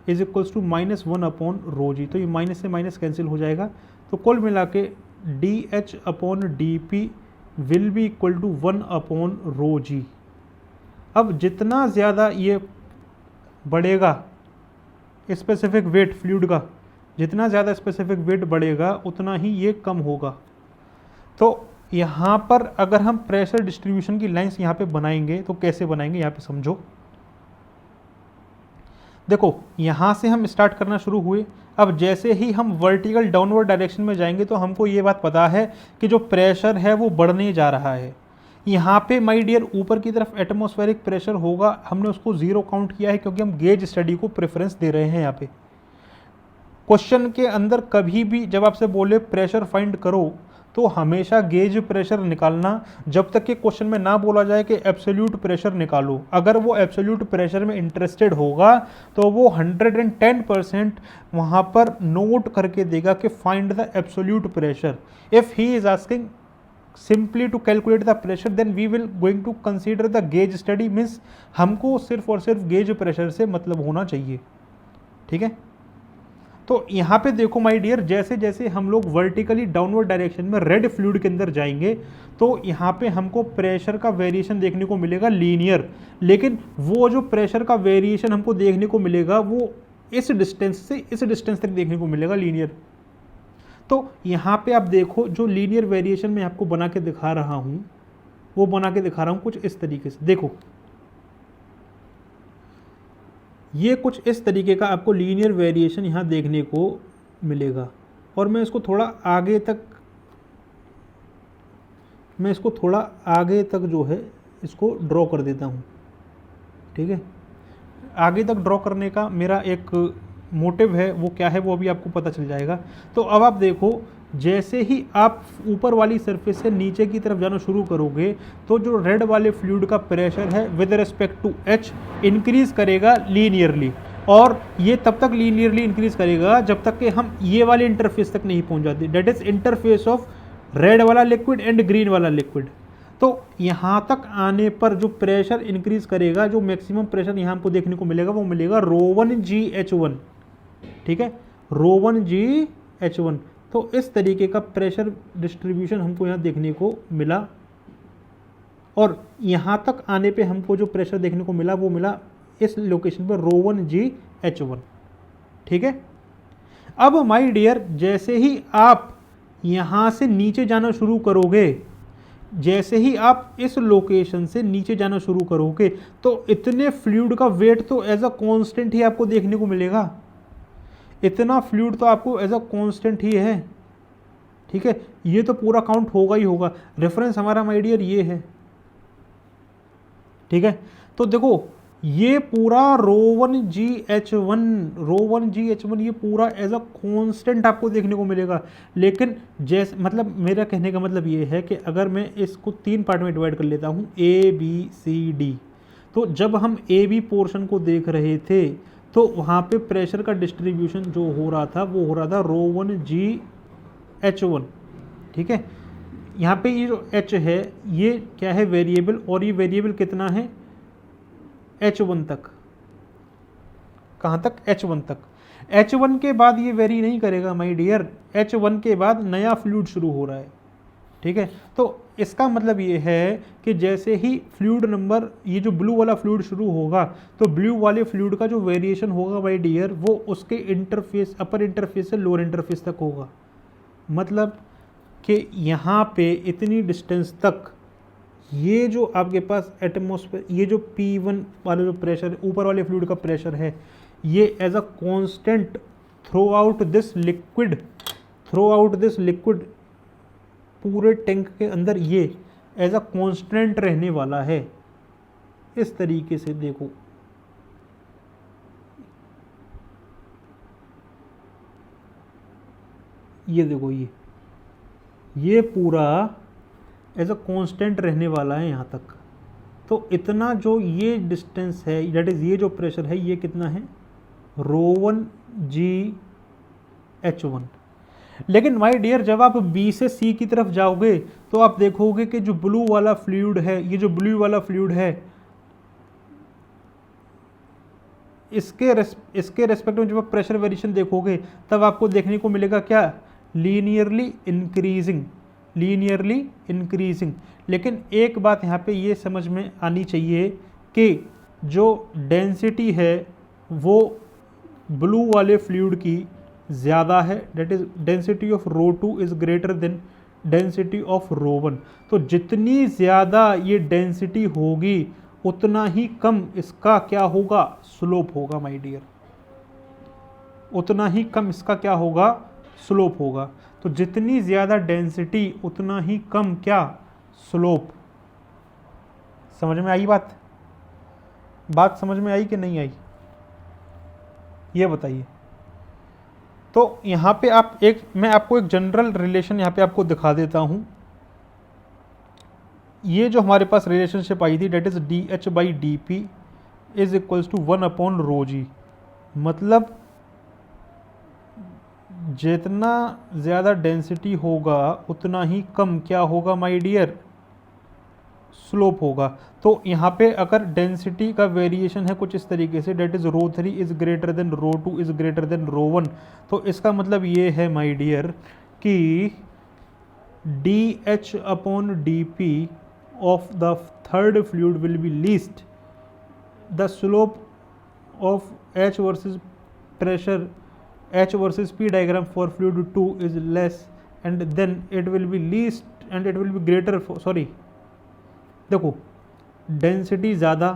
is equals to -1 upon rho G. तो ये माइनस से माइनस कैंसिल हो जाएगा, तो कुल मिला के dh upon dp will be equal to 1 upon rho G. अब जितना ज़्यादा ये बढ़ेगा स्पेसिफिक वेट फ्लूइड का, जितना ज़्यादा स्पेसिफिक वेट बढ़ेगा उतना ही ये कम होगा। तो यहाँ पर अगर हम प्रेशर डिस्ट्रीब्यूशन की लाइंस यहाँ पे बनाएंगे तो कैसे बनाएंगे, यहाँ पे समझो। देखो यहाँ से हम स्टार्ट करना शुरू हुए, अब जैसे ही हम वर्टिकल डाउनवर्ड डायरेक्शन में जाएंगे तो हमको ये बात पता है कि जो प्रेशर है वो बढ़ने जा रहा है। यहाँ पे माय डियर ऊपर की तरफ एटमॉस्फेरिक प्रेशर होगा, हमने उसको 0 काउंट किया है क्योंकि हम गेज स्टडी को प्रेफरेंस दे रहे हैं। यहाँ पे क्वेश्चन के अंदर कभी भी जब आपसे बोले प्रेशर फाइंड करो तो हमेशा गेज प्रेशर निकालना, जब तक कि क्वेश्चन में ना बोला जाए कि एब्सोल्यूट प्रेशर निकालो। अगर वो एब्सोल्यूट प्रेशर में इंटरेस्टेड होगा तो वो 110% वहाँ पर नोट करके देगा कि find the absolute pressure. If he is asking simply to calculate the pressure then we will going to consider the gauge study, means हमको सिर्फ और सिर्फ गेज प्रेशर से मतलब होना चाहिए। ठीक है, तो यहाँ पे देखो माय डियर, जैसे जैसे हम लोग वर्टिकली डाउनवर्ड डायरेक्शन में रेड फ्लूइड के अंदर जाएंगे तो यहाँ पे हमको प्रेशर का वेरिएशन देखने को मिलेगा लीनियर, लेकिन वो जो प्रेशर का वेरिएशन हमको देखने को मिलेगा वो इस डिस्टेंस से इस डिस्टेंस तक देखने को मिलेगा लीनियर। तो यहाँ पे आप देखो जो लीनियर वेरिएशन मैं आपको बना के दिखा रहा हूँ वो बना के दिखा रहा हूँ कुछ इस तरीके से। देखो ये कुछ इस तरीके का आपको लीनियर वेरिएशन यहाँ देखने को मिलेगा, और मैं इसको थोड़ा आगे तक जो है इसको ड्रॉ कर देता हूँ। ठीक है, आगे तक ड्रॉ करने का मेरा एक मोटिव है, वो क्या है वो अभी आपको पता चल जाएगा। तो अब आप देखो, जैसे ही आप ऊपर वाली सरफेस से नीचे की तरफ जाना शुरू करोगे तो जो रेड वाले फ्लूइड का प्रेशर है with respect to H increase करेगा लीनियरली, और ये तब तक लीनियरली इंक्रीज करेगा जब तक कि हम ये वाले इंटरफेस तक नहीं पहुंच जाते, that is interface of red वाला लिक्विड एंड ग्रीन वाला लिक्विड। तो यहाँ तक आने पर जो प्रेशर इंक्रीज करेगा, जो मैक्सिमम प्रेशर यहाँ हमको देखने को मिलेगा वो मिलेगा ρ1 GH1। ठीक है, ρ1 GH1। तो इस तरीके का प्रेशर डिस्ट्रीब्यूशन हमको यहाँ देखने को मिला, और यहाँ तक आने पे हमको जो प्रेशर देखने को मिला वो मिला इस लोकेशन पर ρ1GH1। ठीक है, अब माय डियर जैसे ही आप यहाँ से नीचे जाना शुरू करोगे, जैसे ही आप इस लोकेशन से नीचे जाना शुरू करोगे, तो इतने फ्लूइड का वेट तो एज अ कांस्टेंट ही आपको देखने को मिलेगा, इतना फ्लूइड तो आपको एज अ कांस्टेंट ही है। ठीक है, ये तो पूरा काउंट होगा ही होगा। रेफरेंस हमारा माय डियर ये है। ठीक है, तो देखो ये पूरा ρ1GH1 ये पूरा एज अ कांस्टेंट आपको देखने को मिलेगा। लेकिन जैसे मतलब मेरा कहने का मतलब ये है कि अगर मैं इसको 3 पार्ट में डिवाइड कर लेता हूँ ABCD, तो जब हम AB पोर्शन को देख रहे थे तो वहाँ पे प्रेशर का डिस्ट्रीब्यूशन जो हो रहा था वो हो रहा था ρ1GH1। ठीक है, यहाँ पे ये जो H है ये क्या है, वेरिएबल, और ये वेरिएबल कितना है, H1 तक। कहाँ तक, H1 तक। H1 के बाद ये वेरी नहीं करेगा माय डियर, H1 के बाद नया फ्लूइड शुरू हो रहा है। ठीक है, तो इसका मतलब ये है कि जैसे ही फ्लूइड नंबर, ये जो ब्लू वाला फ्लूइड शुरू होगा, तो ब्लू वाले फ्लूइड का जो वेरिएशन होगा माय डियर वो उसके इंटरफेस, अपर इंटरफेस से लोअर इंटरफेस तक होगा। मतलब कि यहाँ पे इतनी डिस्टेंस तक ये जो आपके पास एटमॉस्फेयर, ये जो P1 वाला जो प्रेशर ऊपर वाले फ्लूइड का प्रेशर है, ये as a constant throughout this liquid पूरे टैंक के अंदर ये एज अ कांस्टेंट रहने वाला है। इस तरीके से देखो, ये देखो, ये पूरा एज अ कांस्टेंट रहने वाला है यहाँ तक। तो इतना जो ये डिस्टेंस है, दैट इज़ ये जो प्रेशर है, ये कितना है, ρ1GH1। लेकिन माय डियर जब आप B से C की तरफ जाओगे तो आप देखोगे कि जो ब्लू वाला फ्लूइड है, ये जो ब्लू वाला फ्लूइड है, इसके रेस्पेक्ट में जब आप प्रेशर वेरिएशन देखोगे तब आपको देखने को मिलेगा क्या, लीनियरली इंक्रीजिंग। लेकिन एक बात यहाँ पे ये समझ में आनी चाहिए कि जो डेंसिटी है वो ब्लू वाले फ्लूइड की ज़्यादा है, that is density of ρ2 is greater than density of ρ1। तो जितनी ज़्यादा ये डेंसिटी होगी उतना ही कम इसका क्या होगा, स्लोप होगा माय डियर, उतना ही कम इसका क्या होगा, स्लोप होगा। तो जितनी ज़्यादा डेंसिटी उतना ही कम क्या, स्लोप। समझ में आई बात समझ में आई कि नहीं आई, ये बताइए। तो यहाँ पे मैं आपको एक जनरल रिलेशन यहाँ पे आपको दिखा देता हूँ। ये जो हमारे पास रिलेशनशिप आई थी, that is DH/dP is equals to 1/ρg। मतलब जितना ज़्यादा डेंसिटी होगा उतना ही कम क्या होगा माय डियर, स्लोप होगा। तो यहाँ पे अगर डेंसिटी का वेरिएशन है कुछ इस तरीके से, that is ρ3 is greater than ρ2 is greater than ρ1, तो इसका मतलब ये है माय डियर कि DH/dP of the third fluid will be least. The slope of H versus pressure, H versus P diagram for fluid 2 is less, and then it will be least and it will be greater for, sorry, देखो density ज़्यादा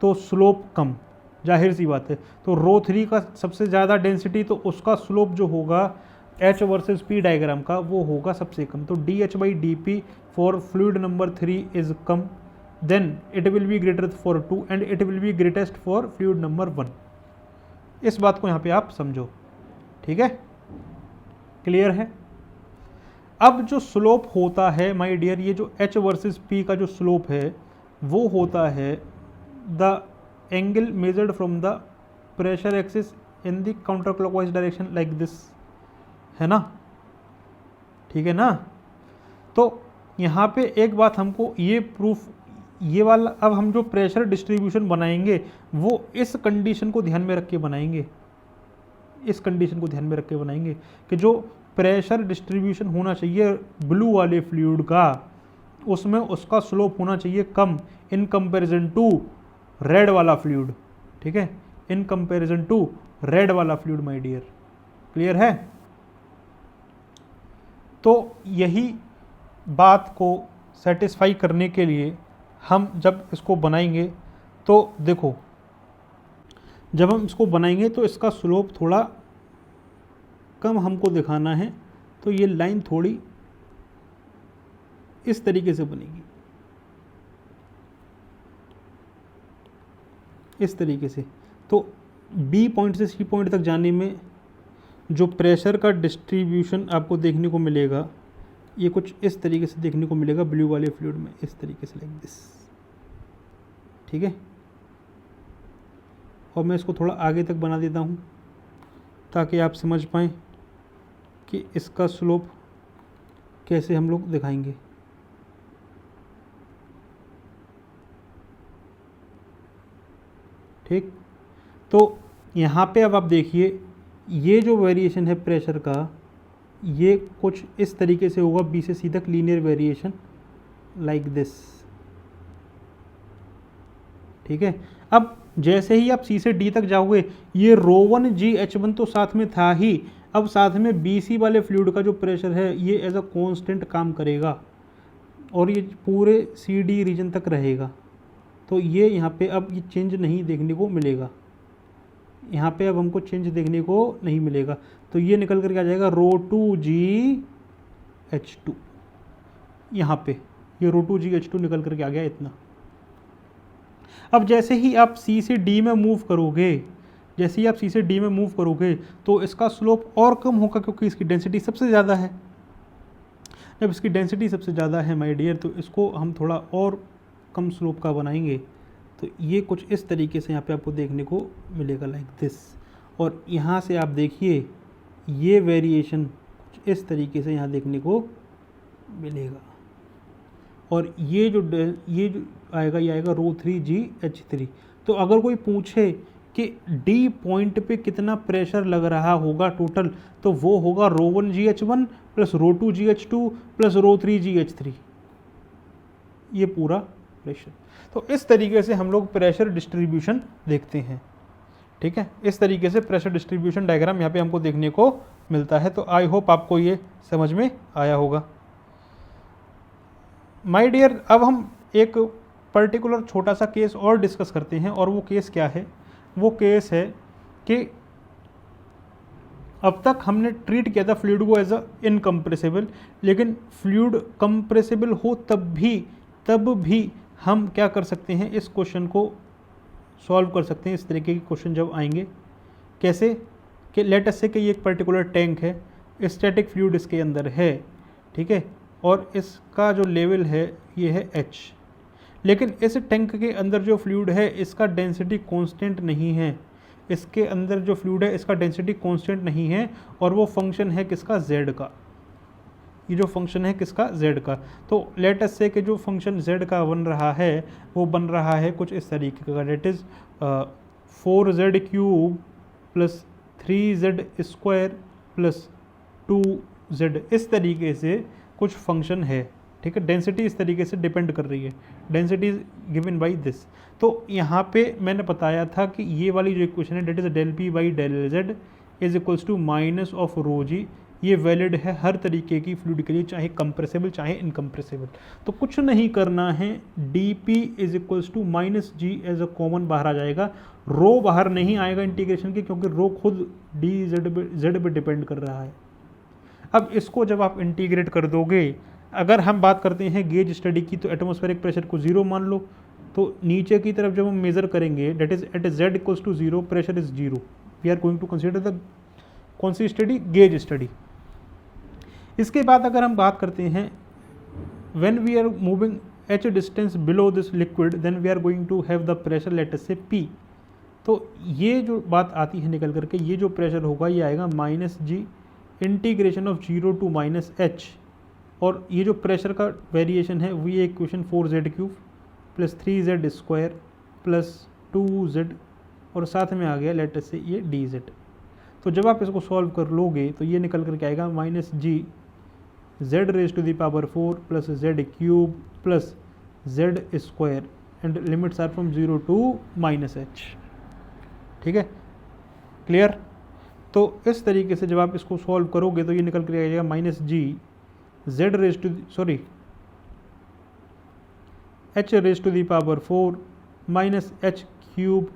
तो slope कम, जाहिर सी बात है। तो ρ3 का सबसे ज़्यादा डेंसिटी, तो उसका स्लोप जो होगा H वर्सेस P डायग्राम का वो होगा सबसे कम। तो DH/dP for fluid number 3 is कम, then it will be greater for 2 and it will be greatest for fluid number 1। इस बात को यहाँ पे आप समझो, ठीक है, क्लियर है। अब जो स्लोप होता है माय डियर, ये जो H वर्सेस P का जो स्लोप है वो होता है the angle measured from the pressure axis in the counter clockwise direction like this, है ना, ठीक है ना। तो यहाँ पे एक बात हमको ये प्रूफ, ये वाला अब हम जो प्रेशर डिस्ट्रीब्यूशन बनाएंगे वो इस कंडीशन को ध्यान में रख के बनाएंगे, इस कंडीशन को ध्यान में रख के बनाएंगे कि जो प्रेशर डिस्ट्रीब्यूशन होना चाहिए ब्लू वाले फ्लूइड का, उसमें उसका स्लोप होना चाहिए कम इन कंपैरिजन टू रेड वाला फ्लूइड, ठीक है, इन कंपैरिजन टू रेड वाला फ्लूइड माय डियर, क्लियर है। तो यही बात को सेटिस्फाई करने के लिए हम जब इसको बनाएंगे तो देखो, जब हम इसको बनाएंगे तो इसका स्लोप थोड़ा कम हमको दिखाना है, तो ये लाइन थोड़ी इस तरीके से बनेगी, इस तरीके से। तो बी पॉइंट से सी पॉइंट तक जाने में जो प्रेशर का डिस्ट्रीब्यूशन आपको देखने को मिलेगा, ये कुछ इस तरीके से देखने को मिलेगा ब्लू वाले फ्लूइड में, इस तरीके से, लाइक दिस, ठीक है। और मैं इसको थोड़ा आगे तक बना देता हूँ ताकि आप समझ पाएँ कि इसका स्लोप कैसे हम लोग दिखाएंगे। ठीक, तो यहाँ पे अब आप देखिए, ये जो वेरिएशन है प्रेशर का, ये कुछ इस तरीके से होगा, बी से सी तक लीनियर वेरिएशन लाइक दिस, ठीक है। अब जैसे ही आप सी से डी तक जाओगे, ये ρ1Gh1 तो साथ में था ही, अब साथ में बी सी वाले फ्लूइड का जो प्रेशर है ये एज अ कांस्टेंट काम करेगा और ये पूरे सी डी रीजन तक रहेगा। तो ये यहाँ पे अब ये चेंज नहीं देखने को मिलेगा, यहाँ पे अब हमको चेंज देखने को नहीं मिलेगा। तो ये निकल करके आ जाएगा ρ2Gh2, यहाँ पे ये ρ2Gh2 निकल करके आ गया इतना। अब जैसे ही आप सी से डी में मूव करोगे, जैसे ही आप सी से डी में मूव करोगे तो इसका स्लोप और कम होगा क्योंकि इसकी डेंसिटी सबसे ज़्यादा है। जब इसकी डेंसिटी सबसे ज़्यादा है माय डियर, तो इसको हम थोड़ा और कम स्लोप का बनाएंगे। तो ये कुछ इस तरीके से यहाँ पे आपको देखने को मिलेगा लाइक दिस। और यहाँ से आप देखिए ये वेरिएशन कुछ इस तरीके से यहाँ देखने को मिलेगा। और ये जो आएगा, ये आएगा ρ3Gh3। तो अगर कोई पूछे कि डी पॉइंट पे कितना प्रेशर लग रहा होगा टोटल, तो वो होगा ρ1Gh1 plus ρ2Gh2 plus ρ3Gh3, ये पूरा प्रेशर। तो इस तरीके से हम लोग प्रेशर डिस्ट्रीब्यूशन देखते हैं, ठीक है। इस तरीके से प्रेशर डिस्ट्रीब्यूशन डायग्राम यहाँ पे हमको देखने को मिलता है। तो आई होप आपको ये समझ में आया होगा माय डियर। अब हम एक पर्टिकुलर छोटा सा केस और डिस्कस करते हैं, और वो केस क्या है? वो केस है कि अब तक हमने ट्रीट किया था फ्लूइड को एज अ इनकम्प्रेसिबल, लेकिन फ्लूइड कंप्रेसिबल हो तब भी हम क्या कर सकते हैं, इस क्वेश्चन को सॉल्व कर सकते हैं। इस तरीके के क्वेश्चन जब आएंगे, कैसे कि लेट अस से कि ये एक पर्टिकुलर टैंक है, स्टैटिक फ्लूइड इसके अंदर है, ठीक है, और इसका जो लेवल है ये है h, लेकिन इस टैंक के अंदर जो फ्लूइड है इसका डेंसिटी कांस्टेंट नहीं है। इसके अंदर जो फ्लूइड है इसका डेंसिटी कांस्टेंट नहीं है, और वो फंक्शन है किसका, z का। ये जो फंक्शन है किसका, z का। तो लेट अस से कि जो फंक्शन z का बन रहा है वो बन रहा है कुछ इस तरीके का, that is 4z³ plus 3z² plus 2z, इस तरीके से कुछ फंक्शन है, ठीक है। डेंसिटी इस तरीके से डिपेंड कर रही है, density is given by this. तो यहाँ पे मैंने बताया था कि ये वाली जो इक्वेशन है that is del P by del Z is equals to minus of ρg, ये वैलिड है हर तरीके की फ्लूइड के लिए, चाहे कंप्रेसिबल चाहे इनकम्प्रेसिबल। तो कुछ नहीं करना है, dP is equals to minus G as a common बाहर आ जाएगा, रो बाहर नहीं आएगा इंटीग्रेशन के, क्योंकि रो खुद dz पे डिपेंड कर रहा है। अब इसको जब आप इंटीग्रेट कर दोगे, अगर हम बात करते हैं गेज स्टडी की, तो एटमॉस्फेरिक प्रेशर को 0 मान लो। तो नीचे की तरफ जब हम मेज़र करेंगे, that is at z equals to 0, pressure is 0, we are going to consider the कौन सी स्टडी, गेज स्टडी। इसके बाद अगर हम बात करते हैं, when we are moving h distance below this liquid, then we are going to have the pressure let us say p। तो ये जो बात आती है निकल करके, ये जो प्रेशर होगा ये आएगा -g integration of 0 to -h, और ये जो प्रेशर का वेरिएशन है वो ये equation 4z³ plus 3z² plus 2z, और साथ में आ गया लेट अस से ये dz। तो जब आप इसको सॉल्व कर लोगे तो ये निकल कर के आएगा minus G Z raise to the power 4 plus Z cube plus Z square and limits are from 0 to minus H. ठीक है, क्लियर। तो इस तरीके से जब आप इसको सॉल्व करोगे तो ये निकल कर आएगा minus G Z raise to sorry H raise to the power 4 minus H cube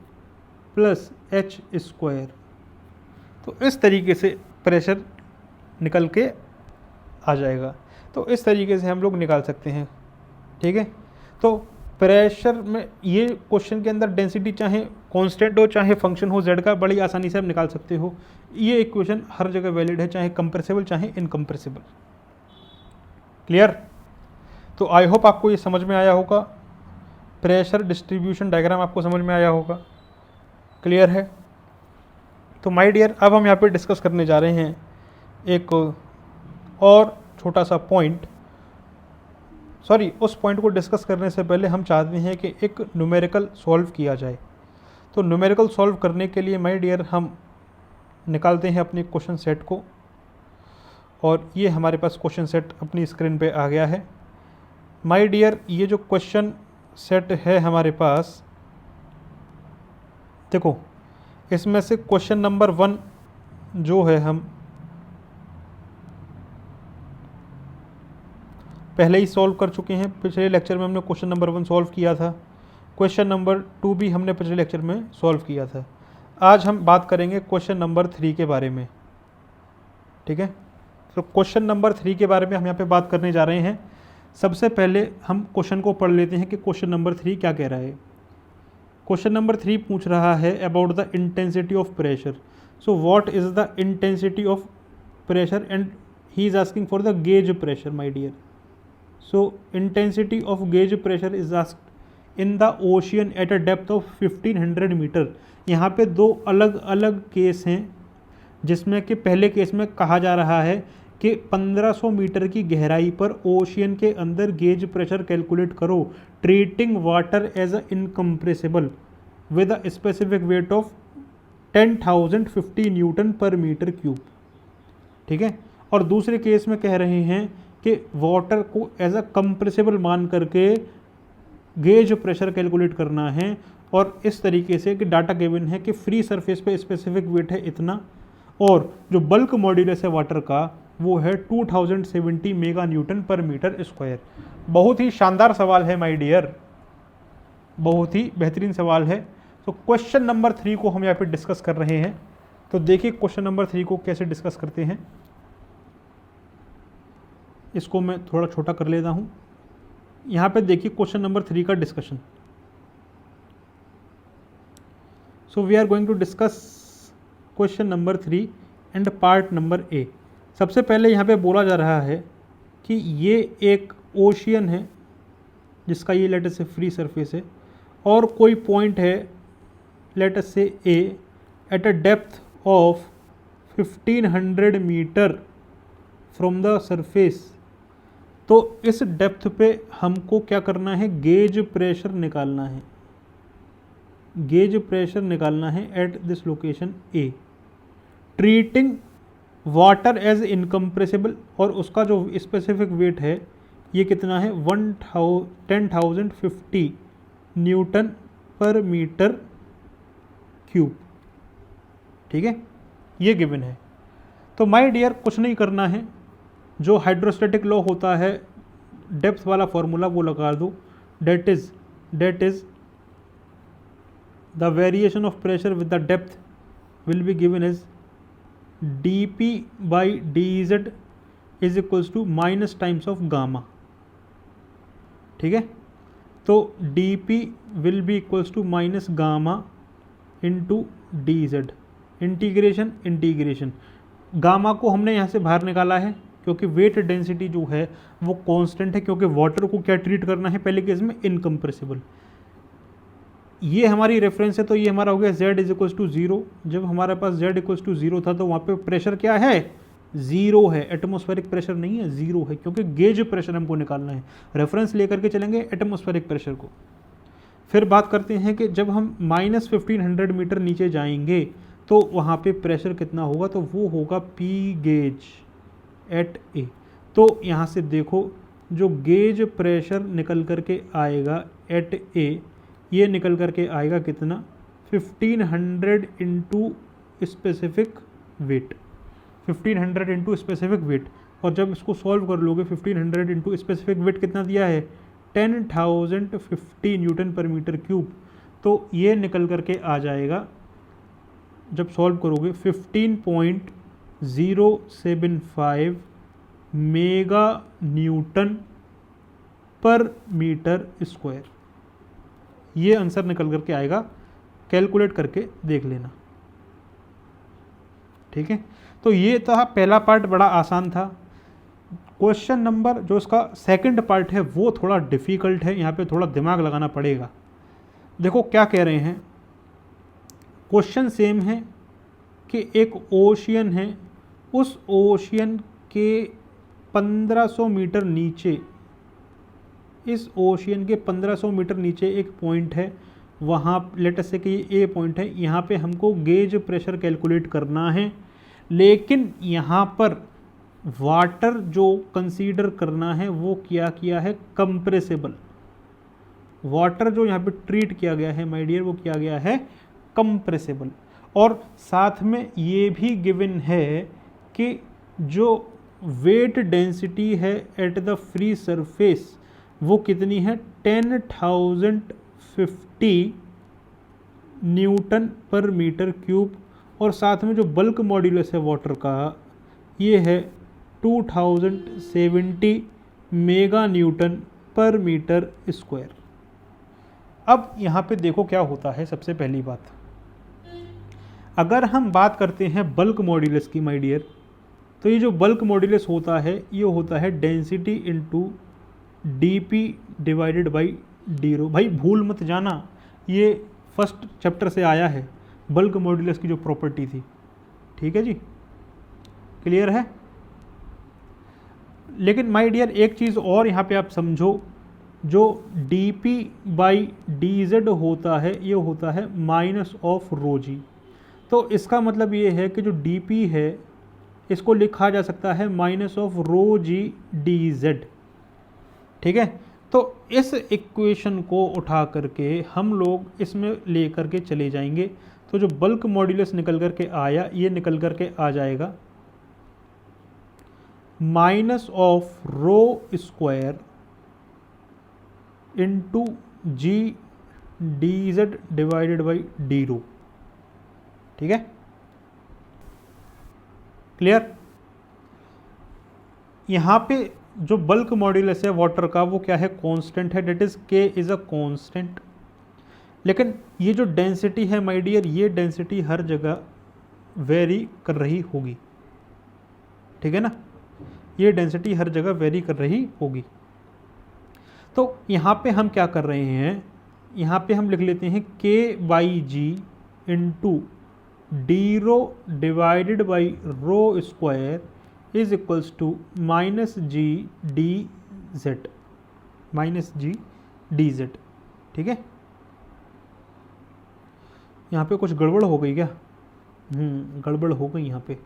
plus H square. तो इस तरीके से प्रेशर निकल के आ जाएगा। तो इस तरीके से हम लोग निकाल सकते हैं। ठीक है, तो प्रेशर में ये क्वेश्चन के अंदर डेंसिटी चाहे कांस्टेंट हो चाहे फंक्शन हो जेड का, बड़ी आसानी से आप निकाल सकते हो। ये इक्वेशन हर जगह वैलिड है, चाहे कंप्रेसिबल चाहे इनकम्प्रेसिबल। क्लियर। तो आई होप आपको ये समझ में आया होगा, प्रेशर डिस्ट्रीब्यूशन डायग्राम आपको समझ में आया होगा। क्लियर है। तो माय डियर, अब हम यहाँ पे डिस्कस करने जा रहे हैं एक और छोटा सा पॉइंट। सॉरी, उस पॉइंट को डिस्कस करने से पहले हम चाहते हैं कि एक न्यूमेरिकल सॉल्व किया जाए। तो न्यूमेरिकल सॉल्व करने के लिए माय डियर हम निकालते हैं अपने क्वेश्चन सेट को, और ये हमारे पास क्वेश्चन सेट अपनी स्क्रीन पे आ गया है। माय डियर, ये जो क्वेश्चन सेट है हमारे पास, देखो इसमें से क्वेश्चन नंबर 1 जो है हम पहले ही सॉल्व कर चुके हैं। पिछले लेक्चर में हमने क्वेश्चन नंबर 1 सॉल्व किया था, क्वेश्चन नंबर 2 भी हमने पिछले लेक्चर में सॉल्व किया था। आज हम बात करेंगे क्वेश्चन नंबर 3 के बारे में। ठीक है, तो क्वेश्चन नंबर 3 के बारे में हम यहाँ पे बात करने जा रहे हैं। सबसे पहले हम क्वेश्चन को पढ़ लेते हैं कि क्वेश्चन नंबर 3 क्या कह रहा है। क्वेश्चन नंबर 3 पूछ रहा है about the intensity of pressure. So what is the intensity of pressure and he is asking for the gauge pressure my dear. So intensity of gauge pressure is asked in the ocean at a depth of 1500 metre. यहाँ पे दो अलग अलग case हैं, जिसमें कि पहले case में कहा जा रहा है कि 1500 मीटर की गहराई पर ओशियन के अंदर गेज प्रेशर कैलकुलेट करो, treating water as a incompressible with a specific weight of 10,050 newton per metre cube. ठीक है, और दूसरे केस में कह रहे हैं कि वाटर को एज अ कंप्रेसिबल मान करके गेज प्रेशर कैलकुलेट करना है, और इस तरीके से कि डाटा गिवन है कि फ्री सरफेस पे स्पेसिफिक वेट है इतना, और जो बल्क मॉड्यूलस है वाटर का वो है 2070 mega Newton per metre square. बहुत ही शानदार सवाल है माय डियर, बहुत ही बेहतरीन सवाल है। तो क्वेश्चन नंबर 3 को हम यहाँ पे डिस्कस कर रहे हैं। तो देखिए क्वेश्चन नंबर 3 को कैसे डिस्कस करते हैं। इसको मैं थोड़ा छोटा कर लेता हूँ। यहाँ पे देखिए क्वेश्चन नंबर 3 का discussion. So we are going to discuss question number 3 and part number A. सबसे पहले यहाँ पे बोला जा रहा है कि ये एक ओशियन है जिसका ये लेट अस से फ्री सरफेस है, और कोई पॉइंट है let us say a at a depth of 1500 metre from the surface. तो इस डेप्थ पे हमको क्या करना है, गेज प्रेशर निकालना है। गेज प्रेशर निकालना है at this location A, treating water as incompressible, और उसका जो स्पेसिफिक वेट है ये कितना है 10,050 न्यूटन पर मीटर क्यूब। ठीक है, ये गिवन है। तो माय डियर कुछ नहीं करना है, जो हाइड्रोस्टैटिक लॉ होता है डेप्थ वाला फॉर्मूला वो लगा दो। That is the variation of pressure with the depth will be given as dp by dz is equals to minus times of gamma. ठीक है, तो dp will be equals to minus gamma into dz। Integration gamma को हमने यहाँ से बाहर निकाला है क्योंकि वेट डेंसिटी जो है वो कांस्टेंट है, क्योंकि वाटर को क्या ट्रीट करना है पहले केस में इनकम्प्रेसिबल। ये हमारी रेफरेंस है, तो ये हमारा हो गया z इज इक्वल्स टू 0। जब हमारे पास z इक्वल्स टू 0 था तो वहाँ पे प्रेशर क्या है, 0 है, एटमॉस्फेरिक प्रेशर नहीं है, 0 है, क्योंकि गेज प्रेशर हमको निकालना है। रेफरेंस लेकर के चलेंगे एटमॉस्फेरिक प्रेशर को। फिर बात करते हैं कि जब हम -1500 मीटर नीचे जाएंगे तो वहाँ पे प्रेशर कितना होगा, तो वो होगा पी गेज एट ए। तो यहाँ से देखो जो गेज प्रेशर निकल कर के आएगा एट ए, ये निकल कर के आएगा कितना, 1500 into specific weight, 1500 into specific weight. और जब इसको सॉल्व कर लोगे 1500 इंटू स्पेसिफिक वेट कितना दिया है, 10,050 न्यूटन पर मीटर क्यूब। तो ये निकल कर के आ जाएगा जब सॉल्व करोगे 15.075 mega Newton per metre square. ये आंसर निकल करके आएगा, कैलकुलेट करके देख लेना, ठीक है। तो ये था पहला पार्ट, बड़ा आसान था। क्वेश्चन नंबर जो इसका सेकंड पार्ट है वो थोड़ा डिफ़िकल्ट है, यहाँ पे थोड़ा दिमाग लगाना पड़ेगा। देखो क्या कह रहे हैं, क्वेश्चन सेम है कि एक ओशियन है, उस ओशियन के 1500 मीटर नीचे, इस ओशियन के 1500 मीटर नीचे एक पॉइंट है, वहाँ लेट अस से कि ये ए पॉइंट है, यहाँ पे हमको गेज प्रेशर कैलकुलेट करना है। लेकिन यहाँ पर वाटर जो कंसीडर करना है वो क्या किया है, कंप्रेसिबल वाटर जो यहाँ पे ट्रीट किया गया है माय डियर, वो किया गया है कंप्रेसिबल। और साथ में ये भी गिवन है कि जो वेट डेंसिटी है एट द फ्री सरफेस वो कितनी है, 10,050 न्यूटन पर मीटर क्यूब। और साथ में जो बल्क मॉड्यूलस है वाटर का ये है 2070 mega Newton per metre square. अब यहाँ पे देखो क्या होता है। सबसे पहली बात, अगर हम बात करते हैं बल्क मॉड्यूलस की माय डियर, तो ये जो बल्क मॉड्यूलस होता है ये होता है density into dP divided by D rho. भाई भूल मत जाना, ये फर्स्ट चैप्टर से आया है, बल्क मॉड्यूलस की जो प्रॉपर्टी थी, ठीक है जी, क्लियर है। लेकिन माय डियर एक चीज़ और यहाँ पे आप समझो, जो dP बाई dz होता है ये होता है माइनस ऑफ रो जी। तो इसका मतलब ये है कि जो dP है इसको लिखा जा सकता है minus of rho G dz, ठीक है। तो इस इक्वेशन को उठा करके हम लोग इसमें ले करके चले जाएंगे। तो जो बल्क मॉड्यूलस निकल करके आया ये निकल करके आ जाएगा minus of rho square into G D Z divided by D rho, ठीक है, क्लियर। यहाँ पे जो बल्क मॉड्यूलस है वाटर का वो क्या है, कांस्टेंट है, डेट इज के इज़ अ कांस्टेंट। लेकिन ये जो डेंसिटी है माय डियर, ये डेंसिटी हर जगह वेरी कर रही होगी, ठीक है ना, ये डेंसिटी हर जगह वेरी कर रही होगी। तो यहाँ पे हम क्या कर रहे हैं, यहाँ पे हम लिख लेते हैं K by G into D rho divided by rho square is equals to minus G D Z, minus G D Z, ठीक है। यहाँ पे कुछ गड़बड़ हो गई क्या, गड़बड़ हो गई यहाँ पे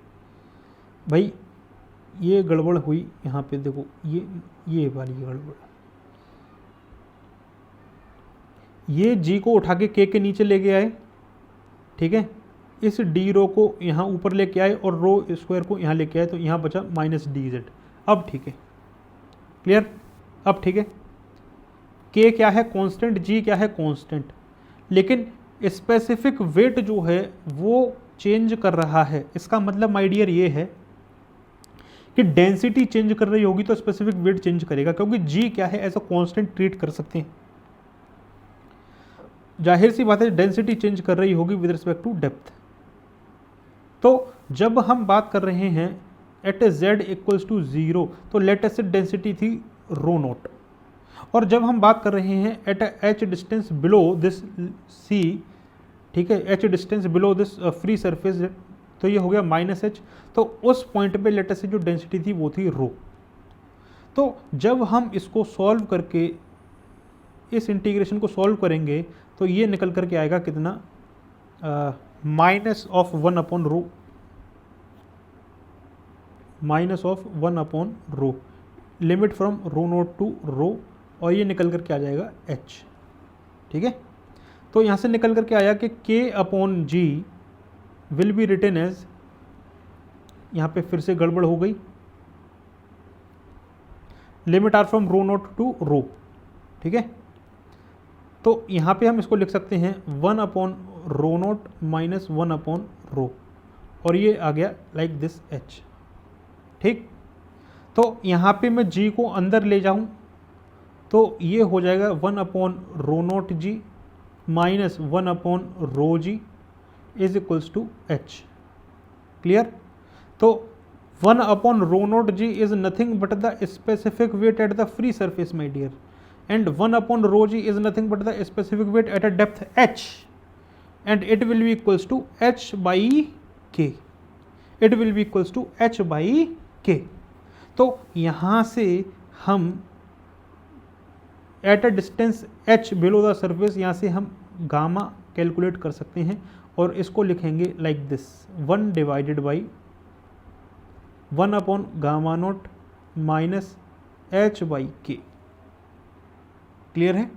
भाई, ये गड़बड़ हुई यहाँ पे, देखो ये वाली गड़बड़, ये जी को उठा के के नीचे लेके आए, ठीक है, इस डी रो को यहाँ ऊपर लेके आए और रो स्क्वायर को यहाँ लेके आए, तो यहाँ बचा माइनस डी जेड। अब ठीक है, क्लियर, अब ठीक है। के क्या है कांस्टेंट, जी क्या है कांस्टेंट, लेकिन स्पेसिफिक वेट जो है वो चेंज कर रहा है। इसका मतलब माय डियर ये है कि डेंसिटी चेंज कर रही होगी तो स्पेसिफिक वेट चेंज करेगा, क्योंकि जी क्या है एज अ कांस्टेंट ट्रीट कर सकते हैं। जाहिर सी बात है डेंसिटी चेंज कर रही होगी विद रिस्पेक्ट टू डेप्थ। तो जब हम बात कर रहे हैं एट z इक्वल्स टू 0, तो लेटेस्ट डेंसिटी थी रो नोट। और जब हम बात कर रहे हैं at h distance below this c, ठीक है, h distance below this free surface, तो ये हो गया माइनस h। तो उस पॉइंट पे लेटेस्ट जो डेंसिटी थी वो थी रो। तो जब हम इसको सॉल्व करके इस इंटीग्रेशन को सॉल्व करेंगे तो ये निकल करके आएगा कितना, minus of 1 upon rho, minus of 1 upon rho, limit from rho naught to rho, और ये निकल करके आ जाएगा h। ठीक है, तो यहाँ से निकल करके आया कि k upon G will be written as, यहाँ पे फिर से गड़बड़ हो गई, limit are from rho naught to rho. ठीक है, तो यहाँ पे हम इसको लिख सकते हैं 1 upon rho note minus 1 upon रो, और ये आ गया लाइक दिस h। ठीक, तो यहाँ पे मैं g को अंदर ले जाऊँ तो ये हो जाएगा 1 upon rho naught G minus 1 upon rho G is equals to h। क्लियर, तो 1 upon rho naught g is nothing but the specific weight at the free surface, my dear, and 1 upon rho g is nothing but the specific weight at a depth h, and it will be equals to h by k, it will be equals to h by k। तो यहाँ से हम at a distance h below the surface, यहाँ से हम gamma calculate कर सकते हैं, और इसको लिखेंगे like this, 1 divided by 1 upon gamma note minus h by के। क्लियर है,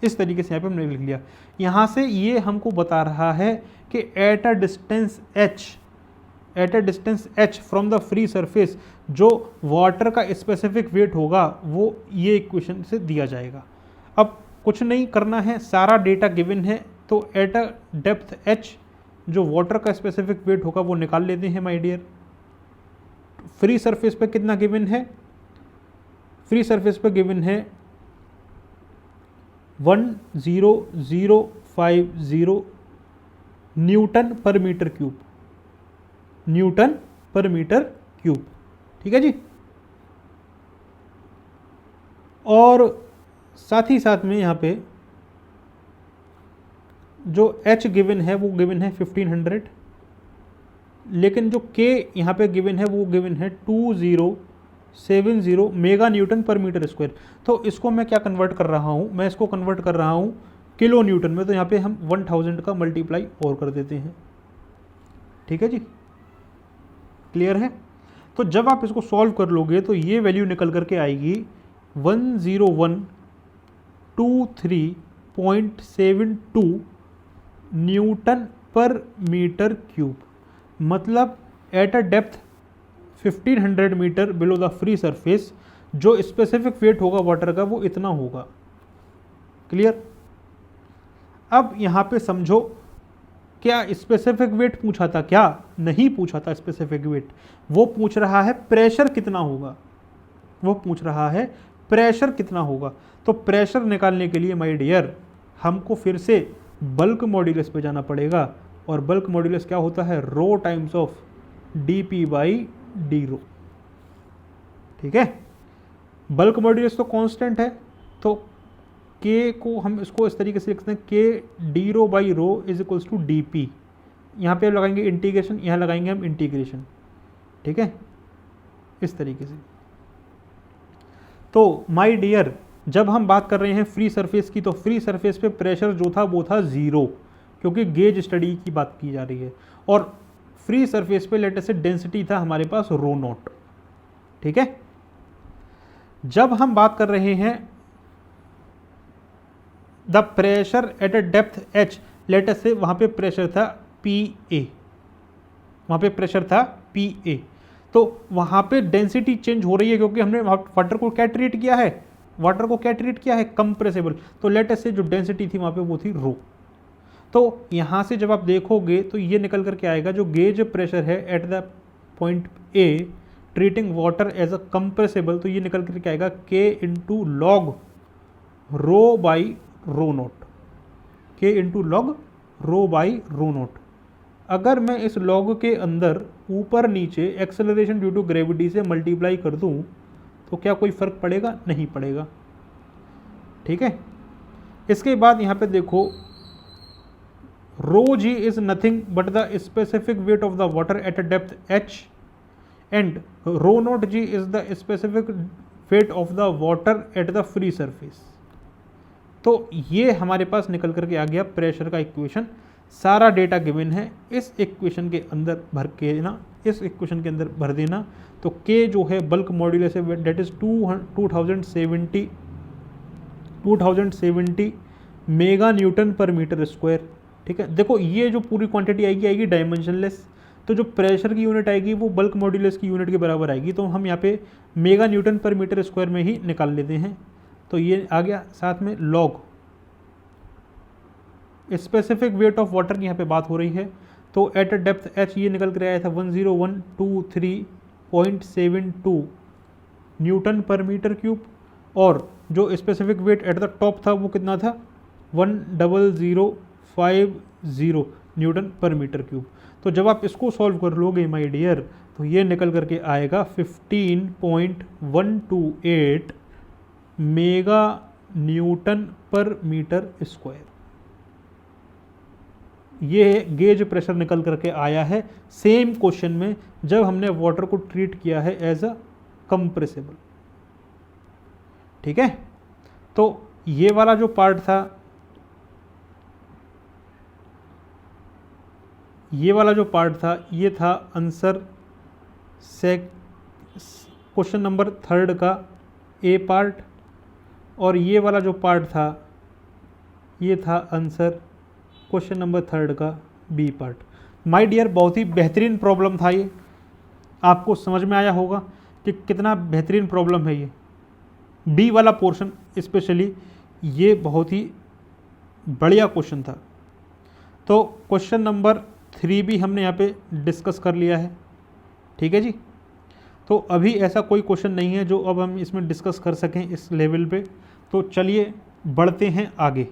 इस तरीके से यहाँ पे हमने लिख लिया। यहाँ से ये हमको बता रहा है कि eight a distance h from the free surface जो वाटर का स्पेसिफिक वेट होगा वो ये इक्वेशन से दिया जाएगा। अब कुछ नहीं करना है, सारा डेटा गिवन है, तो एट अ डेप्थ h जो वाटर का स्पेसिफिक वेट होगा वो निकाल लेते हैं माय डियर। फ्री सरफेस पे कितना गिवन है, फ्री सरफेस पे गिवन है 10050 Newton per metre cube, Newton per metre cube. ठीक है जी, और साथ ही साथ में यहाँ पे जो h गिवन है वो गिवन है 1500, लेकिन जो k यहाँ पे गिवन है वो गिवन है 2070 mega Newton per metre square. तो इसको मैं क्या कन्वर्ट कर रहा हूँ, मैं इसको कन्वर्ट कर रहा हूँ किलो न्यूटन में, तो यहाँ पे हम 1000 का मल्टीप्लाई और कर देते हैं। ठीक है जी, क्लियर है। तो जब आप इसको सॉल्व कर लोगे तो ये वैल्यू निकल करके आएगी 10123.72 न्यूटन पर मीटर क्यूब। मतलब at a depth 1500 metre below the free surface जो स्पेसिफिक वेट होगा वाटर का वो इतना होगा। क्लियर। अब यहाँ पे समझो, क्या स्पेसिफिक वेट पूछा था? क्या नहीं पूछा था स्पेसिफिक वेट, वो पूछ रहा है प्रेशर कितना होगा, वो पूछ रहा है प्रेशर कितना होगा। तो प्रेशर निकालने के लिए माय डियर हमको फिर से बल्क मॉड्यूलस पे जाना पड़ेगा, और बल्क मॉड्यूलस क्या होता है, rho times of dp by D rho. ठीक है, बल्क मॉड्यूलस तो कांस्टेंट है, तो k को हम इसको इस तरीके से लिखते हैं k D rho by rho is equals to D P. यहाँ पे लगाएंगे इंटीग्रेशन, यहाँ लगाएंगे हम इंटीग्रेशन। ठीक है, इस तरीके से। तो माय डियर जब हम बात कर रहे हैं फ्री सरफेस की, तो फ्री सरफेस पे प्रेशर जो था वो था 0, क्योंकि गेज स्टडी की बात की जा रही है, और फ्री सरफेस पे लेट से डेंसिटी था हमारे पास रो नॉट। ठीक है, जब हम बात कर रहे हैं the pressure at a depth h, let say वहां पे प्रेशर था PA, वहां पे प्रेशर था PA, तो वहां पे डेंसिटी चेंज हो रही है क्योंकि हमने वाटर को क्या ट्रीट किया है, वाटर को क्या ट्रीट किया है, कंप्रेसिबल। तो लेट से जो डेंसिटी थी वहां पे वो थी रो। तो यहां से जब आप देखोगे तो ये निकल करके आएगा जो गेज प्रेशर है at the point A treating water as a compressible, तो ये निकल करके आएगा K into log rho by rho naught, K into log rho by rho naught. अगर मैं इस लॉग के अंदर ऊपर नीचे एक्सेलरेशन ड्यू टू ग्रेविटी से मल्टीप्लाई कर दूं तो क्या कोई फर्क पड़ेगा? नहीं पड़ेगा। ठीक है, इसके बाद यहाँ पे देखो rho G is nothing but the specific weight of the water at a depth h, and rho naught G is the specific weight of the water at the free surface. तो ये हमारे पास निकल करके आ गया प्रेशर का equation. सारा data given है, इस इक्वेशन के अंदर भर के ना, इस इक्वेशन के अंदर भर देना। तो के जो है बल्क मॉड्यूलस है that is 2070 mega Newton per metre square. ठीक है, देखो ये जो पूरी क्वांटिटी आएगी डायमेंशनलेस, तो जो प्रेशर की यूनिट आएगी वो बल्क मॉड्यूलस की यूनिट के बराबर आएगी, तो हम यहाँ पे mega Newton per metre square में ही निकाल लेते हैं। तो ये आ गया, साथ में log specific weight of water की यहाँ पे बात हो रही है, तो एट अ डेप्थ एच ये निकल कर आया था 10123.72 न्यूटन पर मीटर क्यूब, और जो specific wait at the top था वो कितना था 10050 न्यूटन पर मीटर क्यूब। तो जब आप इसको सॉल्व कर लोगे माय डियर, तो ये निकल करके आएगा 15.128 mega Newton per metre square. ये गेज प्रेशर निकल करके आया है सेम क्वेश्चन में जब हमने वाटर को ट्रीट किया है एज अ कंप्रेसिबल। ठीक है, तो ये वाला जो पार्ट था, ये था आंसर से क्वेश्चन नंबर 3 का ए पार्ट, और ये वाला जो पार्ट था ये था आंसर क्वेश्चन नंबर 3 का बी पार्ट। माय डियर, बहुत ही बेहतरीन प्रॉब्लम था ये, आपको समझ में आया होगा कि कितना बेहतरीन प्रॉब्लम है ये। बी वाला पोर्शन स्पेशली ये बहुत ही बढ़िया क्वेश्चन था। तो क्वेश्चन नंबर 3 भी हमने यहाँ पे डिस्कस कर लिया है। ठीक है जी, तो अभी ऐसा कोई क्वेश्चन नहीं है जो अब हम इसमें डिस्कस कर सकें इस लेवल पे, तो चलिए बढ़ते हैं आगे।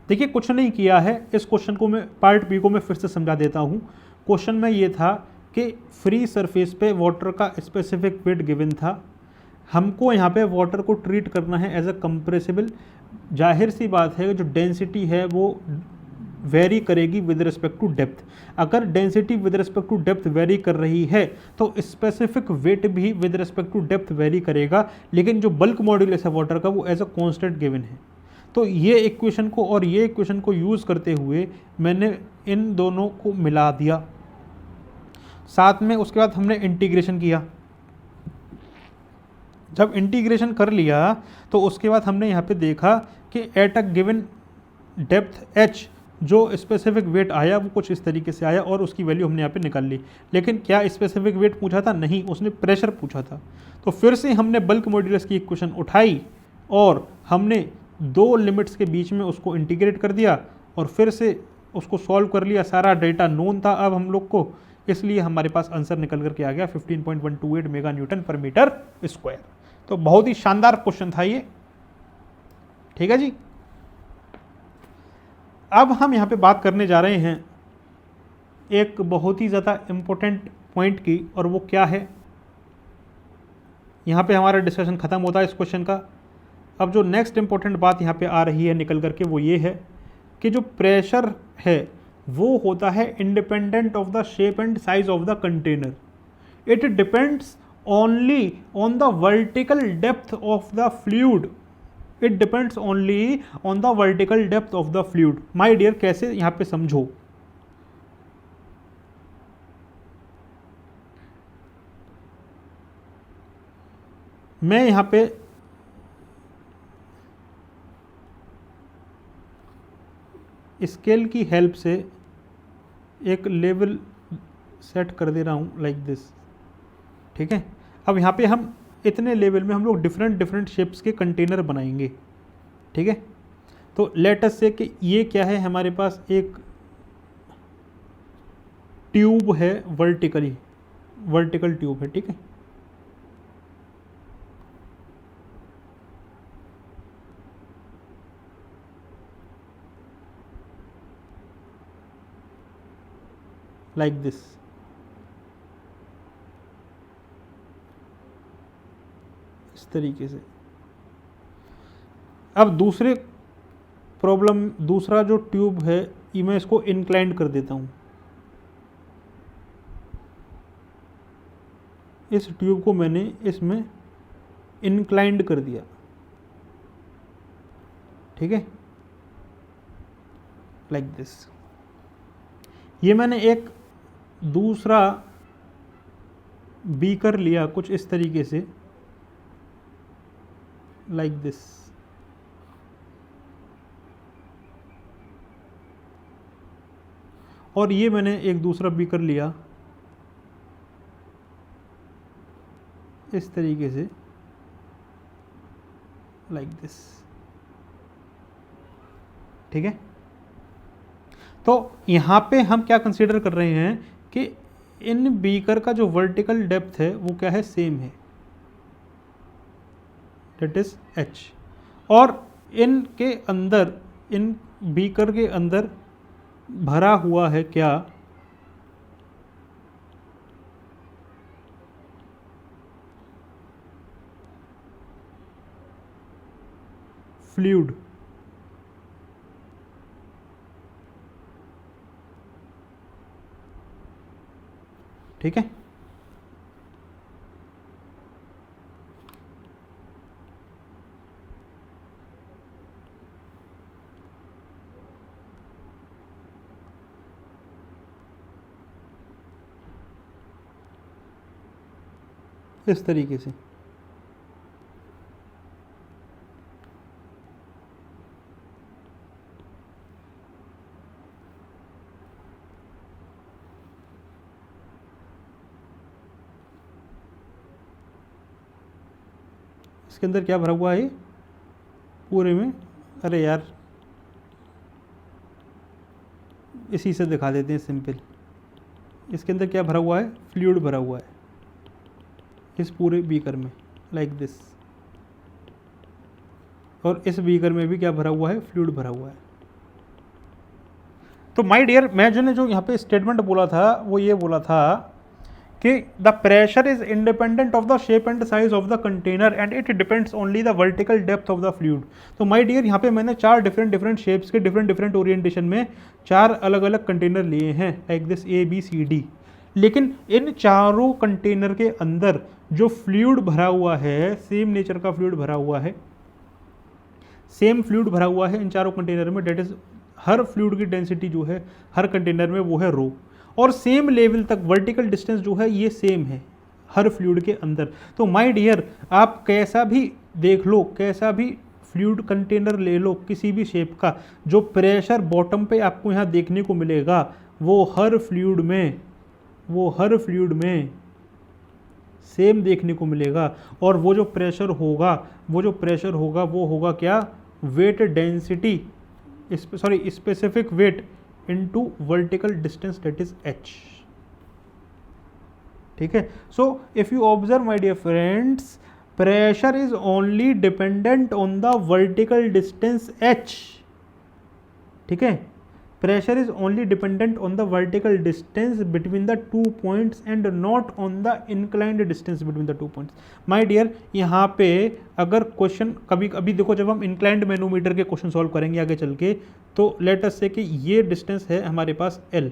देखिए कुछ नहीं किया है, इस क्वेश्चन को मैं पार्ट बी को मैं फिर से समझा देता हूँ। क्वेश्चन में ये था कि फ्री सरफेस पे वाटर का स्पेसिफिक वेट गिवन था, हमको यहाँ पे वाटर को ट्रीट करना है एज अ कंप्रेसिबल। जाहिर सी बात है जो डेंसिटी है वो वेरी करेगी विद रिस्पेक्ट टू डेप्थ। अगर density with respect to depth vary कर रही है तो स्पेसिफिक वेट भी with respect to depth vary करेगा, लेकिन जो बल्क मॉड्यूलस है वाटर का वो एज अ कॉन्स्टेंट गिवन है। तो ये इक्वेशन को और ये इक्वेशन को यूज़ करते हुए मैंने इन दोनों को मिला दिया, साथ में उसके बाद हमने इंटीग्रेशन किया। जब इंटीग्रेशन कर लिया तो उसके बाद हमने यहाँ पे देखा कि at a given depth H जो स्पेसिफिक वेट आया वो कुछ इस तरीके से आया, और उसकी वैल्यू हमने यहाँ पे निकाल ली। लेकिन क्या स्पेसिफिक वेट पूछा था? नहीं, उसने प्रेशर पूछा था। तो फिर से हमने बल्क मॉड्यूलस की इक्वेशन उठाई और हमने दो लिमिट्स के बीच में उसको इंटीग्रेट कर दिया और फिर से उसको सॉल्व कर लिया। सारा डेटा नोन था अब हम लोग को, इसलिए हमारे पास आंसर निकल करके आ गया 15.128 mega Newton per metre square. तो बहुत ही शानदार क्वेश्चन था ये। ठीक है जी, अब हम यहाँ पे बात करने जा रहे हैं एक बहुत ही ज़्यादा इम्पोर्टेंट पॉइंट की, और वो क्या है, यहाँ पे हमारा डिस्कशन ख़त्म होता है इस क्वेश्चन का। अब जो नेक्स्ट इंपॉर्टेंट बात यहाँ पे आ रही है निकल करके वो ये है कि जो प्रेशर है वो होता है independent of the shape and size of the container. It depends only on the vertical depth of the fluid. It depends only on the vertical depth of the fluid. My dear, कैसे यहाँ पे समझो, मैं यहाँ पे scale की help से एक लेवल सेट कर दे रहा हूँ लाइक दिस। ठीक है, अब यहाँ पे हम इतने लेवल में हम लोग डिफरेंट शेप्स के कंटेनर बनाएंगे। ठीक है, तो लेट अस से कि ये क्या है, हमारे पास एक ट्यूब है, वर्टिकल ट्यूब है। ठीक है, लाइक दिस। इस तरीके से। अब दूसरा जो ट्यूब है ये मैं इसको इंक्लाइंड कर देता हूँ इस ट्यूब को मैंने इसमें इंक्लाइंड कर दिया, ठीक है, लाइक दिस। ये मैंने एक दूसरा बीकर लिया कुछ इस तरीके से, लाइक दिस, और ये मैंने एक दूसरा बीकर लिया इस तरीके से, लाइक दिस, ठीक है। तो यहाँ पे हम क्या कंसीडर कर रहे हैं कि इन बीकर का जो वर्टिकल डेप्थ है वो क्या है, सेम है, डेट इज h, और इनके अंदर, इन बीकर के अंदर भरा हुआ है क्या, फ्लूइड, ठीक है। इस तरीके से, इसके अंदर क्या भरा हुआ है पूरे में, अरे यार इसी से दिखा देते हैं सिंपल, इसके अंदर क्या भरा हुआ है, फ्लूइड भरा हुआ है इस पूरे बीकर में, लाइक दिस, और इस बीकर में भी क्या भरा हुआ है, फ्लूइड भरा हुआ है। तो माय डियर, मैं जो यहाँ पे स्टेटमेंट बोला था वो ये बोला था कि the pressure is independent of the shape and size of the container and it depends only the vertical depth of the fluid. तो माय डियर, यहाँ पे मैंने 4 डिफरेंट शेप्स के डिफरेंट ओरिएंटेशन में 4 अलग अलग कंटेनर लिए हैं, लाइक दिस ABCD, लेकिन इन चारों कंटेनर के अंदर जो फ्लूइड भरा हुआ है, सेम नेचर का फ्लूइड भरा हुआ है, सेम फ्लूइड भरा हुआ है इन चारों कंटेनर में, डेट इज हर फ्लूइड की डेंसिटी जो है हर कंटेनर में वो है रो, और सेम लेवल तक वर्टिकल डिस्टेंस जो है ये सेम है हर फ्लूइड के अंदर। तो माय डियर, आप कैसा भी देख लो, कैसा भी फ्लूइड कंटेनर ले लो किसी भी शेप का, जो प्रेशर बॉटम पे आपको यहाँ देखने को मिलेगा वो हर फ्लूइड में सेम देखने को मिलेगा, और वो जो प्रेशर होगा वो होगा क्या, weight density, specific weight into vertical distance, that is h, ठीक है। So if you observe my dear friends, pressure is only dependent on the vertical distance h, ठीक है। Pressure is only dependent on the vertical distance between the 2 points and not on the inclined distance between the 2 points. My dear, यहाँ पे अगर question कभी देखो, जब हम inclined manometer के क्वेश्चन सॉल्व करेंगे आगे चल के, तो लेट अस से कि ये डिस्टेंस है हमारे पास L,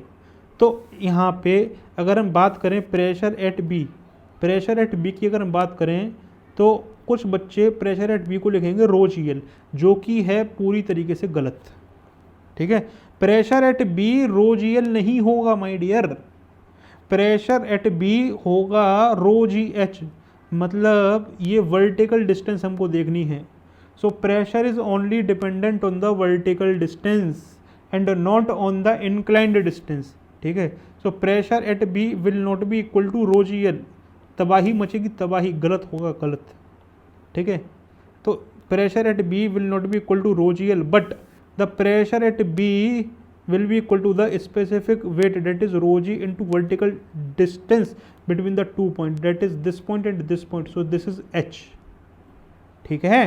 तो यहाँ पे अगर हम बात करें प्रेशर एट बी की अगर हम बात करें, तो कुछ बच्चे प्रेशर एट बी को लिखेंगे रो GL, जो कि है पूरी तरीके से गलत, ठीक है। Pressure at B rho GL नहीं होगा my dear, pressure at B होगा रो GH, मतलब ये वर्टिकल डिस्टेंस हमको देखनी है। So pressure is only dependent on the vertical distance and not on the inclined distance, ठीक है। So pressure at B will not be equal to rho GL, तबाही मचेगी, तबाही, गलत होगा, गलत, ठीक है। तो pressure at B will not be equal to rho GL, but the pressure at B will be equal to the specific weight, that is rho g into vertical distance between the 2 points, that is this point and this point, so this is h, ठीक है,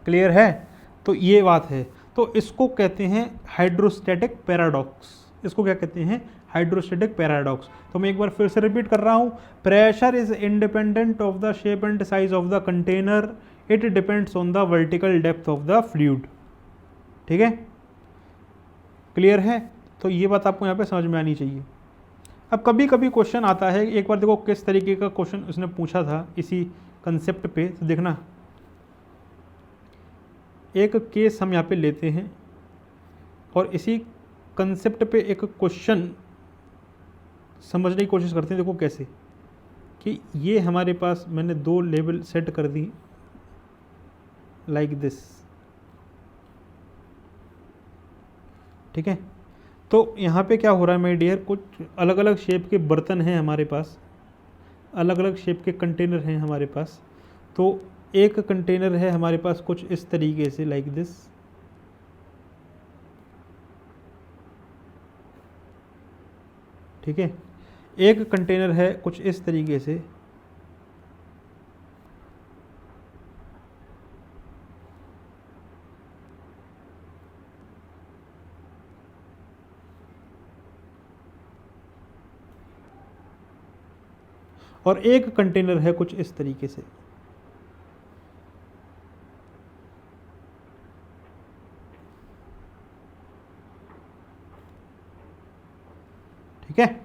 clear है। तो ये बात है, तो इसको कहते हैं हाइड्रोस्टैटिक पैराडॉक्स, इसको क्या कहते हैं, हाइड्रोस्टैटिक पैराडॉक्स। तो मैं एक बार फिर से रिपीट कर रहा हूँ, pressure is independent of the shape and size of the container, it depends on the vertical depth of the fluid, ठीक है, क्लियर है। तो ये बात आपको यहाँ पे समझ में आनी चाहिए। अब कभी कभी क्वेश्चन आता है, एक बार देखो किस तरीके का क्वेश्चन उसने पूछा था इसी कंसेप्ट पे, तो देखना एक केस हम यहाँ पे लेते हैं और इसी कंसेप्ट पे एक क्वेश्चन समझने की कोशिश करते हैं। देखो कैसे कि ये हमारे पास मैंने दो लेवल सेट कर दी लाइक दिस, ठीक है। तो यहाँ पे क्या हो रहा है माय डियर, कुछ अलग अलग शेप के बर्तन हैं हमारे पास, अलग अलग शेप के कंटेनर हैं हमारे पास। तो एक कंटेनर है हमारे पास कुछ इस तरीके से लाइक दिस, ठीक है। एक कंटेनर है कुछ इस तरीके से, और एक कंटेनर है कुछ इस तरीके से, ठीक है।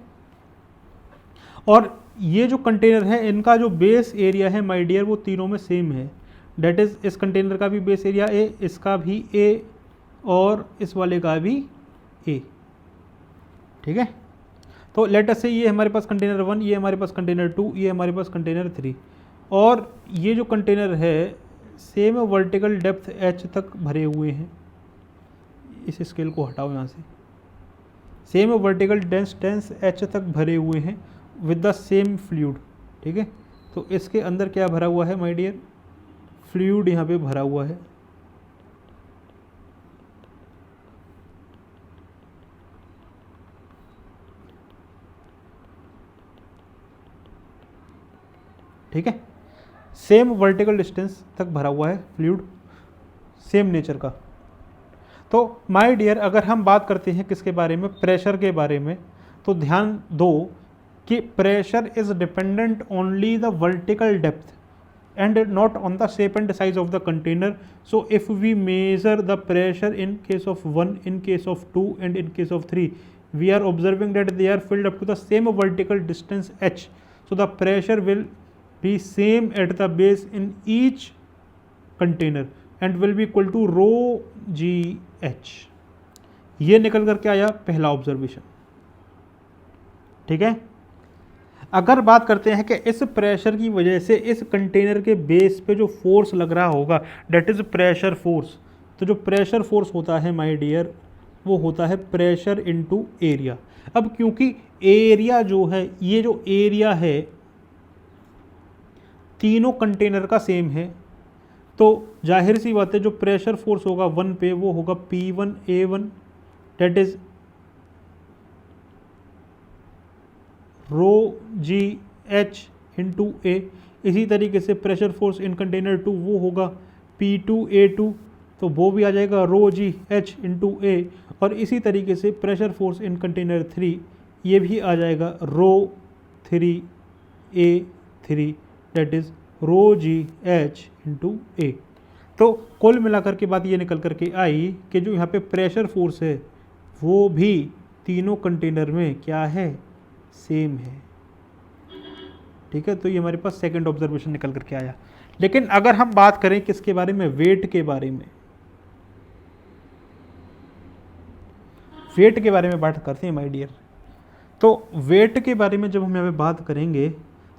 और ये जो कंटेनर है इनका जो बेस एरिया है माय डियर वो तीनों में सेम है। डेट इज इस कंटेनर का भी बेस एरिया ए, इसका भी ए, और इस वाले का भी ए, ठीक है। तो लेट अस से ये हमारे पास कंटेनर 1, ये हमारे पास कंटेनर 2, ये हमारे पास कंटेनर 3, और ये जो कंटेनर है सेम वर्टिकल डेप्थ h तक भरे हुए हैं। इस स्केल को हटाओ यहाँ से, सेम वर्टिकल डिस्टेंस h तक भरे हुए हैं विद द सेम फ्लूइड, ठीक है। तो इसके अंदर क्या भरा हुआ है माय डियर, फ्लूइड यहाँ पे भरा हुआ है, ठीक है। सेम वर्टिकल डिस्टेंस तक भरा हुआ है फ्लूइड, सेम नेचर का। तो माय डियर अगर हम बात करते हैं किसके बारे में, प्रेशर के बारे में, तो ध्यान दो कि pressure is dependent only the vertical depth and not on the shape and size of the container. So if we measure the pressure in case of 1, in case of 2 and in case of 3, we are observing that they are filled up to the same vertical distance h. So the pressure will be same at the base in each container and will be equal to rho g h. ये निकल करके आया पहला observation, ठीक है। अगर बात करते हैं कि इस प्रेशर की वजह से इस कंटेनर के बेस पे जो फोर्स लग रहा होगा डेट इज़ प्रेशर फोर्स, तो जो प्रेशर फोर्स होता है माय डियर वो होता है प्रेशर इनटू एरिया। अब क्योंकि एरिया जो है, ये जो एरिया है तीनों कंटेनर का सेम है, तो जाहिर सी बात है जो प्रेशर फोर्स होगा 1 पे वो होगा P1A1 that is rho G H into A. इसी तरीके से प्रेशर फोर्स इन कंटेनर 2 वो होगा P2A2, तो वो भी आ जाएगा रो जी एच इंटू ए। और इसी तरीके से प्रेशर फोर्स इन कंटेनर 3 ये भी आ जाएगा rho 3A3 that is rho G H into A. तो कुल मिलाकर के बात ये निकल करके आई कि जो यहाँ पे प्रेशर फोर्स है वो भी तीनों कंटेनर में क्या है, सेम है, ठीक है। तो ये हमारे पास सेकंड ऑब्जर्वेशन निकल करके आया। लेकिन अगर हम बात करें किसके बारे में, वेट के बारे में, वेट के बारे में बात करते हैं माय डियर। तो वेट के बारे में जब हम यहाँ पे बात करेंगे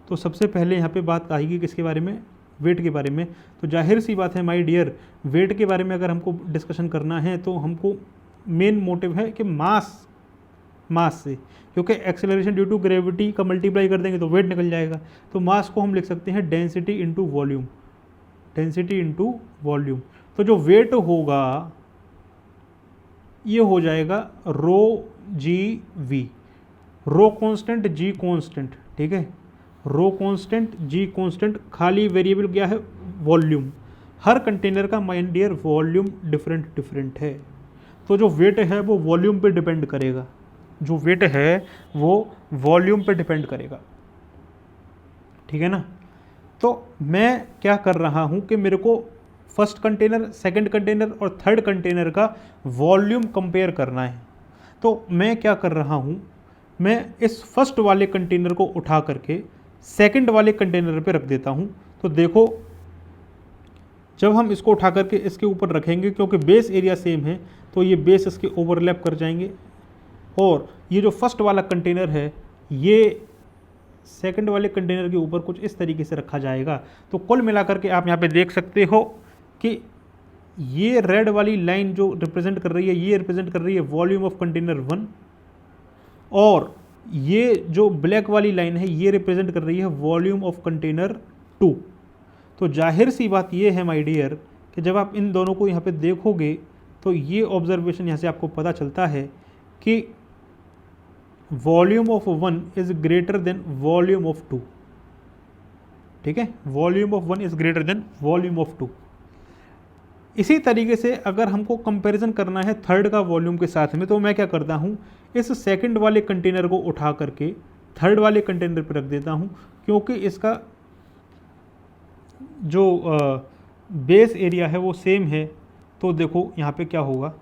तो सबसे पहले यहाँ पे बात आएगी किसके बारे में, वेट के बारे में। तो जाहिर सी बात है माय डियर वेट के बारे में अगर हमको डिस्कशन करना है तो हमको मेन मोटिव है कि मास से, क्योंकि एक्सेलरेशन ड्यू टू ग्रेविटी का मल्टीप्लाई कर देंगे तो वेट निकल जाएगा। तो मास को हम लिख सकते हैं density into volume, density into volume. तो जो वेट होगा ये हो जाएगा rho G V, rho constant G constant, ठीक है। रो कांस्टेंट जी कांस्टेंट, खाली वेरिएबल क्या है, वॉल्यूम। हर कंटेनर का माय डियर वॉल्यूम डिफरेंट है, तो जो वेट है वो वॉल्यूम पे डिपेंड करेगा, जो वेट है वो वॉल्यूम पे डिपेंड करेगा, ठीक है ना। तो मैं क्या कर रहा हूं कि मेरे को फर्स्ट कंटेनर, सेकंड कंटेनर और थर्ड कंटेनर का वॉल्यूम कंपेयर करना है। तो मैं क्या कर रहा हूं, मैं इस फर्स्ट वाले कंटेनर को उठा करके सेकंड वाले कंटेनर पे रख देता हूँ। तो देखो जब हम इसको उठा करके इसके ऊपर रखेंगे, क्योंकि बेस एरिया सेम है तो ये बेस इसके ओवरलैप कर जाएंगे, और ये जो फर्स्ट वाला कंटेनर है ये सेकंड वाले कंटेनर के ऊपर कुछ इस तरीके से रखा जाएगा। तो कुल मिलाकर के आप यहाँ पे देख सकते हो कि ये रेड वाली लाइन जो रिप्रेजेंट कर रही है, ये रिप्रेजेंट कर रही है वॉल्यूम ऑफ कंटेनर 1, और ये जो ब्लैक वाली लाइन है ये रिप्रेजेंट कर रही है वॉल्यूम ऑफ कंटेनर 2। तो जाहिर सी बात ये है माय डियर कि जब आप इन दोनों को यहाँ पे देखोगे तो ये ऑब्जर्वेशन यहाँ से आपको पता चलता है कि volume of 1 is greater than volume of 2। ठीक है, volume of 1 is greater than volume of 2। इसी तरीके से अगर हमको कंपैरिजन करना है थर्ड का वॉल्यूम के साथ में, तो मैं क्या करता हूँ, इस सेकंड वाले कंटेनर को उठा करके थर्ड वाले कंटेनर पर रख देता हूँ, क्योंकि इसका जो बेस एरिया है वो सेम है। तो देखो यहाँ पे क्या होगा,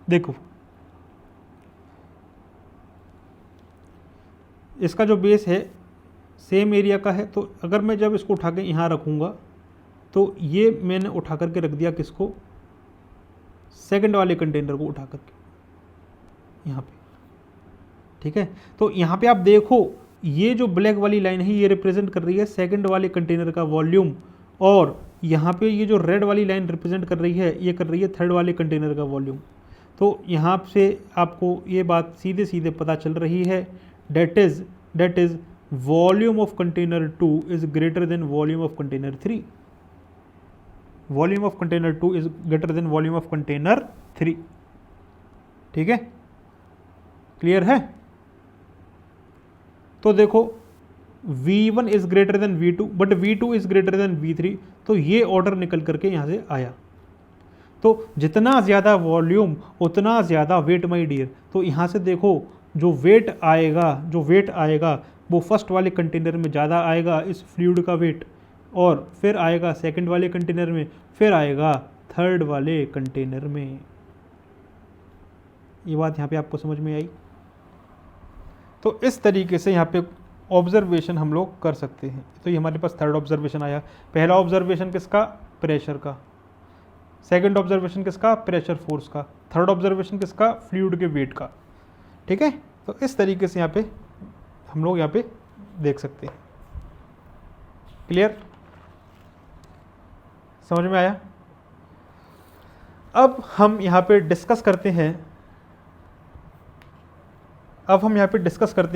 देखो इसका जो बेस है सेम एरिया का है, तो अगर मैं जब इसको उठा के यहाँ रखूँगा तो ये मैंने उठा करके रख दिया किसको, सेकंड वाले कंटेनर को उठा करके यहाँ पे। ठीक है, तो यहाँ पे आप देखो ये जो ब्लैक वाली लाइन है ये रिप्रेजेंट कर रही है सेकंड वाले कंटेनर का वॉल्यूम, और यहाँ पे ये जो रेड वाली लाइन रिप्रेजेंट कर रही है ये कर रही है थर्ड वाले कंटेनर का वॉल्यूम। तो यहाँ से आपको ये बात सीधे सीधे पता चल रही है, that is volume of container 2 is greater than volume of container 3। Volume of container 2 is greater than volume of container 3। ठीक है, क्लियर है। तो देखो V1 is greater than V2 but V2 is greater than V3, तो ये order निकल करके यहाँ से आया। तो जितना ज़्यादा वॉल्यूम उतना ज़्यादा वेट माय डियर। तो यहाँ से देखो जो वेट आएगा वो फर्स्ट वाले कंटेनर में ज़्यादा आएगा इस फ्लूइड का वेट, और फिर आएगा सेकंड वाले कंटेनर में, फिर आएगा थर्ड वाले कंटेनर में। ये बात यहाँ पे आपको समझ में आई। तो इस तरीके से यहाँ पे ऑब्जर्वेशन हम लोग कर सकते हैं। तो ये हमारे पास थर्ड ऑब्जर्वेशन आया। पहला ऑब्जर्वेशन किसका, प्रेशर का। सेकंड ऑब्जर्वेशन किसका, प्रेशर फोर्स का। थर्ड ऑब्जर्वेशन किसका, फ्लूइड के वेट का। ठीक है, तो इस तरीके से यहाँ पे हम लोग यहाँ पे देख सकते हैं। क्लियर, समझ में आया। अब हम यहाँ पे डिस्कस करते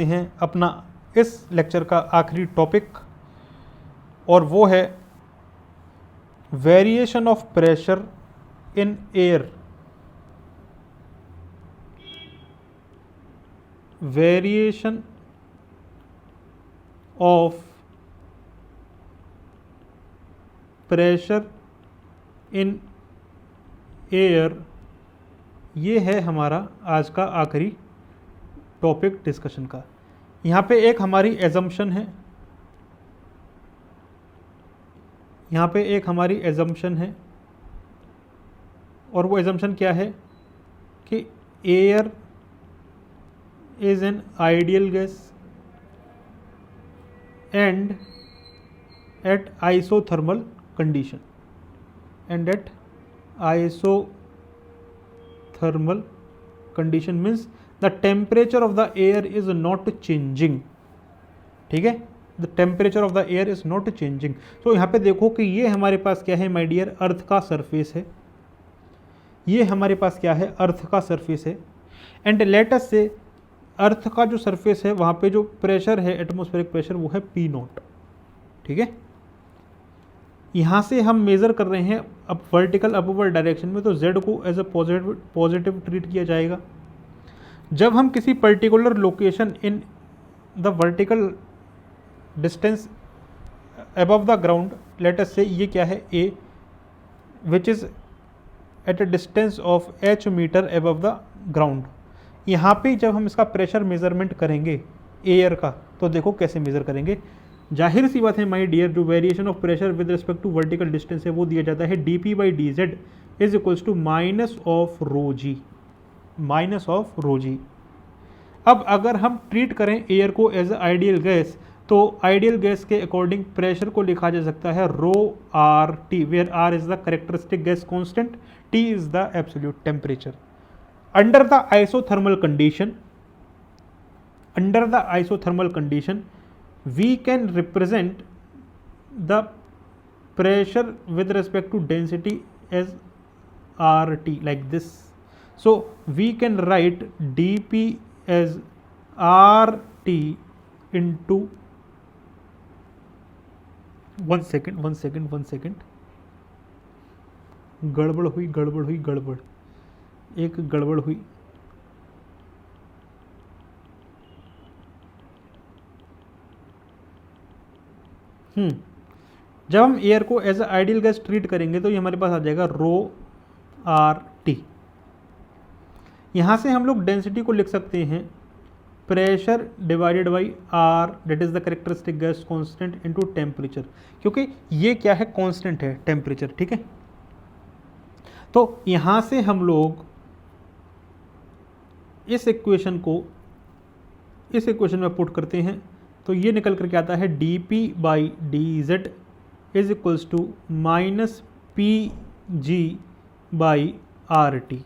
हैं अपना इस लेक्चर का आखिरी टॉपिक, और वो है variation of pressure in air. Variation of pressure in air, ये है हमारा आज का आखिरी टॉपिक डिस्कशन का। यहाँ पे एक हमारी एजम्पशन है, और वो एजम्पशन क्या है कि air is an ideal gas and at isothermal condition, means the temperature of the air is not changing. ठीक है, the temperature of the air is not changing. तो यहाँ पे देखो कि ये हमारे पास क्या है माय डियर, अर्थ का सरफेस है। ये हमारे पास क्या है, अर्थ का सरफेस है। एंड लेट अस से अर्थ का जो सरफेस है वहाँ पे जो प्रेशर है, एटमॉस्फेरिक प्रेशर, वो है P0। ठीक है, यहाँ से हम मेज़र कर रहे हैं अब वर्टिकल अपवर्ड डायरेक्शन में, तो Z को एज अ पॉजिटिव ट्रीट किया जाएगा। जब हम किसी particular location in the vertical distance above the ground, let us say ये क्या है A, which is at a distance of h metre above the ground. यहाँ पे जब हम इसका प्रेशर मेजरमेंट करेंगे एयर का, तो देखो कैसे मेज़र करेंगे। जाहिर सी बात है माय डियर, जो variation of pressure with respect to vertical distance है वो दिया जाता है dP/dz is equals to minus of rho G. अब अगर हम ट्रीट करें एयर को एज अ आइडियल गैस, तो आइडियल गैस के अकॉर्डिंग प्रेशर को लिखा जा सकता है rho R T, where R is the characteristic gas constant, T is the absolute temperature. Under the isothermal condition we can represent the pressure with respect to density as RT like this. So we can write dP as RT into one second गड़बड़ हुई जब हम air को as a ideal gas treat करेंगे तो ये हमारे पास आ जाएगा रो आर टी। यहाँ से हम लोग डेंसिटी को लिख सकते हैं pressure divided by R, that is the characteristic gas constant into temperature, क्योंकि ये क्या है, कांस्टेंट है टेम्परेचर, ठीक है। तो यहाँ से हम लोग इस इक्वेशन में पुट करते हैं, तो ये निकल करके आता है D p by d z is equals to minus p g by R T.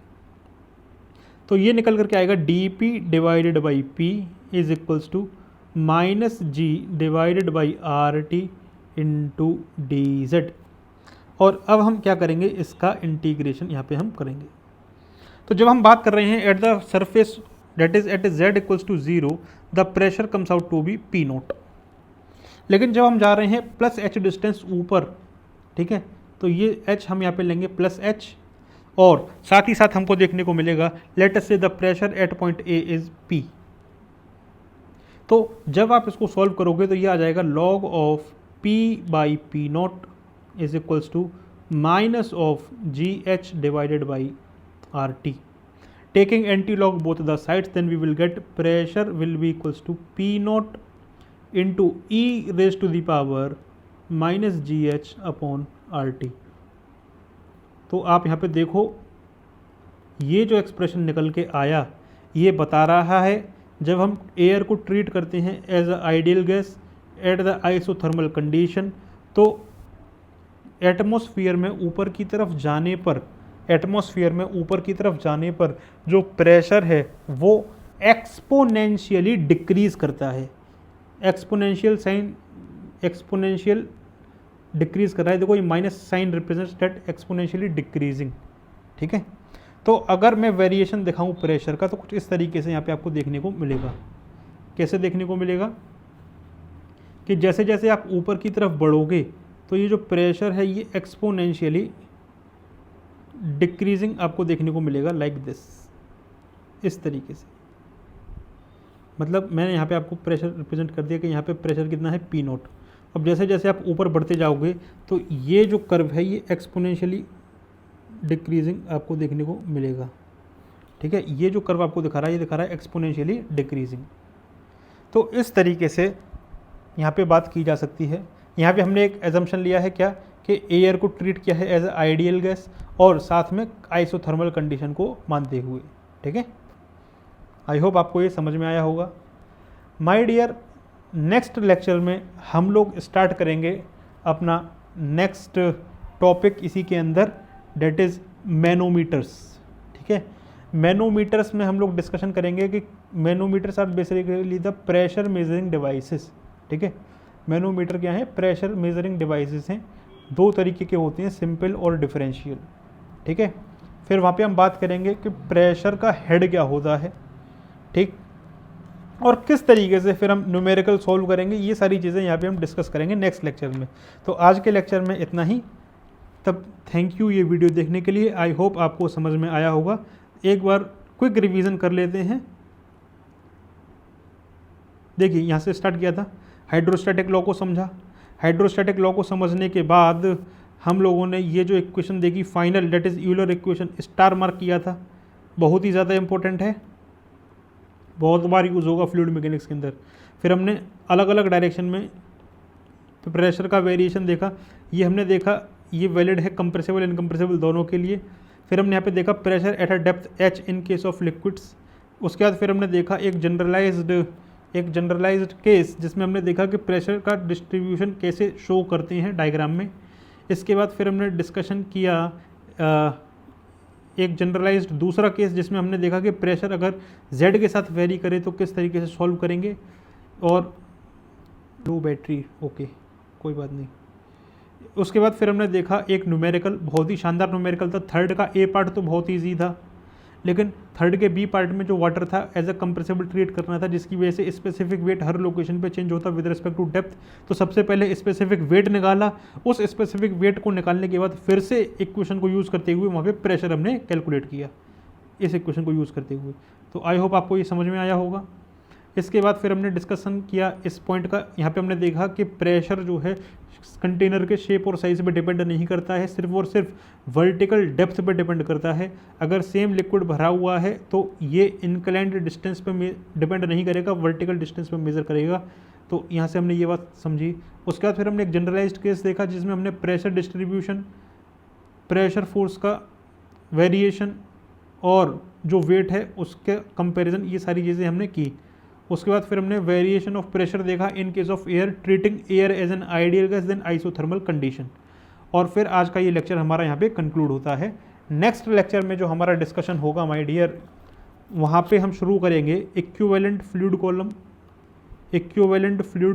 तो ये निकल करके आएगा d p divided by p is equals to minus g divided by R T into D z. और अब हम क्या करेंगे, इसका इंटीग्रेशन यहाँ पे हम करेंगे। तो जब हम बात कर रहे हैं at the surface that is at z equals to 0 the pressure comes out to be P note. लेकिन जब हम जा रहे हैं प्लस एच डिस्टेंस ऊपर, ठीक है, तो ये h हम यहाँ पे लेंगे प्लस एच, और साथ ही साथ हमको देखने को मिलेगा लेट अस से the pressure eight point A is P। तो जब आप इसको सॉल्व करोगे तो ये आ जाएगा log of P by P naught is equals to minus of g h divided by R T. Taking anti-log both the sides, then we will get pressure will be equals to P naught into E raised to the power minus GH upon RT। तो आप यहाँ पे देखो ये जो expression निकल के आया ये बता रहा है जब हम एयर को ट्रीट करते हैं as a ideal gas at the isothermal condition, तो एटमॉस्फेयर में ऊपर की तरफ जाने पर जो प्रेशर है वो एक्सपोनेंशियली डिक्रीज करता है। एक्सपोनेंशियल डिक्रीज कर रहा है। देखो ये minus sign represents that exponentially decreasing, ठीक है। तो अगर मैं वेरिएशन दिखाऊं प्रेशर का तो कुछ इस तरीके से यहाँ पे आपको देखने को मिलेगा। कैसे देखने को मिलेगा कि जैसे जैसे आप ऊपर की तरफ बढ़ोगे तो ये जो प्रेशर है ये एक्सपोनेंशियली डिक्रीजिंग आपको देखने को मिलेगा लाइक दिस, इस तरीके से। मतलब मैंने यहाँ पे आपको प्रेशर रिप्रेजेंट कर दिया कि यहाँ पे प्रेशर कितना है पी नोट। अब जैसे जैसे आप ऊपर बढ़ते जाओगे तो ये जो कर्व है ये एक्सपोनेंशियली डिक्रीजिंग आपको देखने को मिलेगा, ठीक है। ये जो कर्व आपको दिखा रहा है ये दिखा रहा है एक्सपोनेंशियली डिक्रीजिंग। तो इस तरीके से यहाँ पे बात की जा सकती है। यहाँ पे हमने एक एजम्पशन लिया है क्या कि एयर को ट्रीट किया है एज ए आइडियल गैस और साथ में आइसोथर्मल कंडीशन को मानते हुए, ठीक है। आई होप आपको ये समझ में आया होगा। माय डियर, नेक्स्ट लेक्चर में हम लोग स्टार्ट करेंगे अपना नेक्स्ट टॉपिक इसी के अंदर, डेट इज़ मैनोमीटर्स, ठीक है। मैनोमीटर्स में हम लोग डिस्कशन करेंगे कि manometers are basically the pressure measuring devices, ठीक है। मैनोमीटर क्या है, प्रेशर मेजरिंग डिवाइसेस हैं। दो तरीके के होते हैं, सिंपल और डिफरेंशियल, ठीक है। फिर वहाँ पे हम बात करेंगे कि प्रेशर का हेड क्या होता है, ठीक, और किस तरीके से फिर हम न्यूमेरिकल सॉल्व करेंगे। ये सारी चीज़ें यहाँ पे हम डिस्कस करेंगे नेक्स्ट लेक्चर में। तो आज के लेक्चर में इतना ही। तब थैंक यू ये वीडियो देखने के लिए। आई होप आपको समझ में आया होगा। एक बार क्विक रिवीजन कर लेते हैं। देखिए यहाँ से स्टार्ट किया था, हाइड्रोस्टैटिक लॉ को समझा। हाइड्रोस्टैटिक लॉ को समझने के बाद हम लोगों ने ये जो इक्वेशन देखी final, that is Euler equation, star mark किया था। बहुत ही ज़्यादा इंपॉर्टेंट है, बहुत बार यूज़ होगा फ्लूइड मैकेनिक्स के अंदर। फिर हमने अलग अलग डायरेक्शन में प्रेशर का वेरिएशन देखा। ये हमने देखा ये वैलिड है कंप्रेसिबल इनकम्प्रेसिबल दोनों के लिए। फिर हमने यहाँ पे देखा pressure at a depth h in case of liquids, उसके बाद फिर हमने देखा एक जनरलाइज्ड केस जिसमें हमने देखा कि प्रेशर का डिस्ट्रीब्यूशन कैसे शो करते हैं डायग्राम में। इसके बाद फिर हमने डिस्कशन किया एक जनरलाइज्ड दूसरा केस जिसमें हमने देखा कि प्रेशर अगर Z के साथ वेरी करे तो किस तरीके से सॉल्व करेंगे। और लो बैटरी, ओके कोई बात नहीं। उसके बाद फिर हमने देखा एक न्यूमेरिकल, बहुत ही शानदार न्यूमेरिकल था। थर्ड का ए पार्ट तो बहुत ईजी था, लेकिन थर्ड के बी पार्ट में जो वाटर था एज अ कंप्रेसिबल ट्रीट करना था, जिसकी वजह से स्पेसिफिक वेट हर लोकेशन पे चेंज होता विद रिस्पेक्ट टू डेप्थ। तो सबसे पहले स्पेसिफिक वेट निकाला, उस स्पेसिफिक वेट को निकालने के बाद फिर से इक्वेशन को यूज़ करते हुए वहाँ पे प्रेशर हमने कैलकुलेट किया इस इक्वेशन को यूज़ करते हुए। तो आई होप आपको ये समझ में आया होगा। इसके बाद फिर हमने डिस्कशन किया इस पॉइंट का। यहाँ पे हमने देखा कि प्रेशर जो है कंटेनर के शेप और साइज पे डिपेंड नहीं करता है, सिर्फ और सिर्फ वर्टिकल डेप्थ पे डिपेंड करता है। अगर सेम लिक्विड भरा हुआ है तो ये इंक्लाइंड डिस्टेंस पे डिपेंड नहीं करेगा, वर्टिकल डिस्टेंस पे मेज़र करेगा। तो यहाँ से हमने ये बात समझी। उसके बाद फिर हमने एक जनरलाइज्ड केस देखा जिसमें हमने प्रेशर डिस्ट्रीब्यूशन, प्रेशर फोर्स का वेरिएशन और जो वेट है उसके कंपैरिजन, ये सारी चीज़ें हमने की। उसके बाद फिर हमने वेरिएशन ऑफ प्रेशर देखा in case of air, treating air as an ideal gas then isothermal condition. और फिर आज का ये लेक्चर हमारा यहाँ पे कंक्लूड होता है। नेक्स्ट लेक्चर में जो हमारा डिस्कशन होगा माय डियर, वहाँ पे हम शुरू करेंगे इक्विवेलेंट फ्लूइड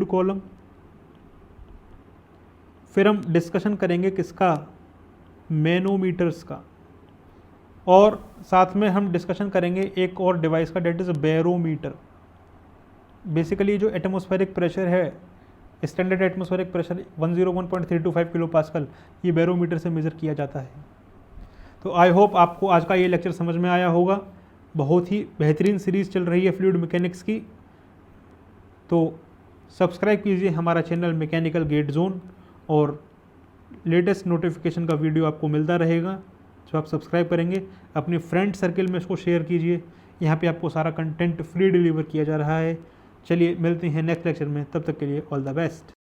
कॉलम। फिर हम डिस्कशन करेंगे किसका, मैनोमीटर्स का। और साथ में हम डिस्कशन करेंगे एक और डिवाइस का, डेट इज़ बैरोमीटर। बेसिकली जो एटमॉस्फेरिक प्रेशर है, standard atmospheric pressure 101.325 kilo pascal, ये बैरोमीटर से मेज़र किया जाता है। तो आई होप आपको आज का ये लेक्चर समझ में आया होगा। बहुत ही बेहतरीन सीरीज़ चल रही है फ्लूइड मैकेनिक्स की। तो सब्सक्राइब कीजिए हमारा चैनल मैकेनिकल गेट जोन, और लेटेस्ट नोटिफिकेशन का वीडियो आपको मिलता रहेगा जो आप सब्सक्राइब करेंगे। अपने फ्रेंड सर्कल में इसको शेयर कीजिए। यहाँ पे आपको सारा कंटेंट फ्री डिलीवर किया जा रहा है। चलिए मिलते हैं नेक्स्ट लेक्चर में, तब तक के लिए ऑल द बेस्ट।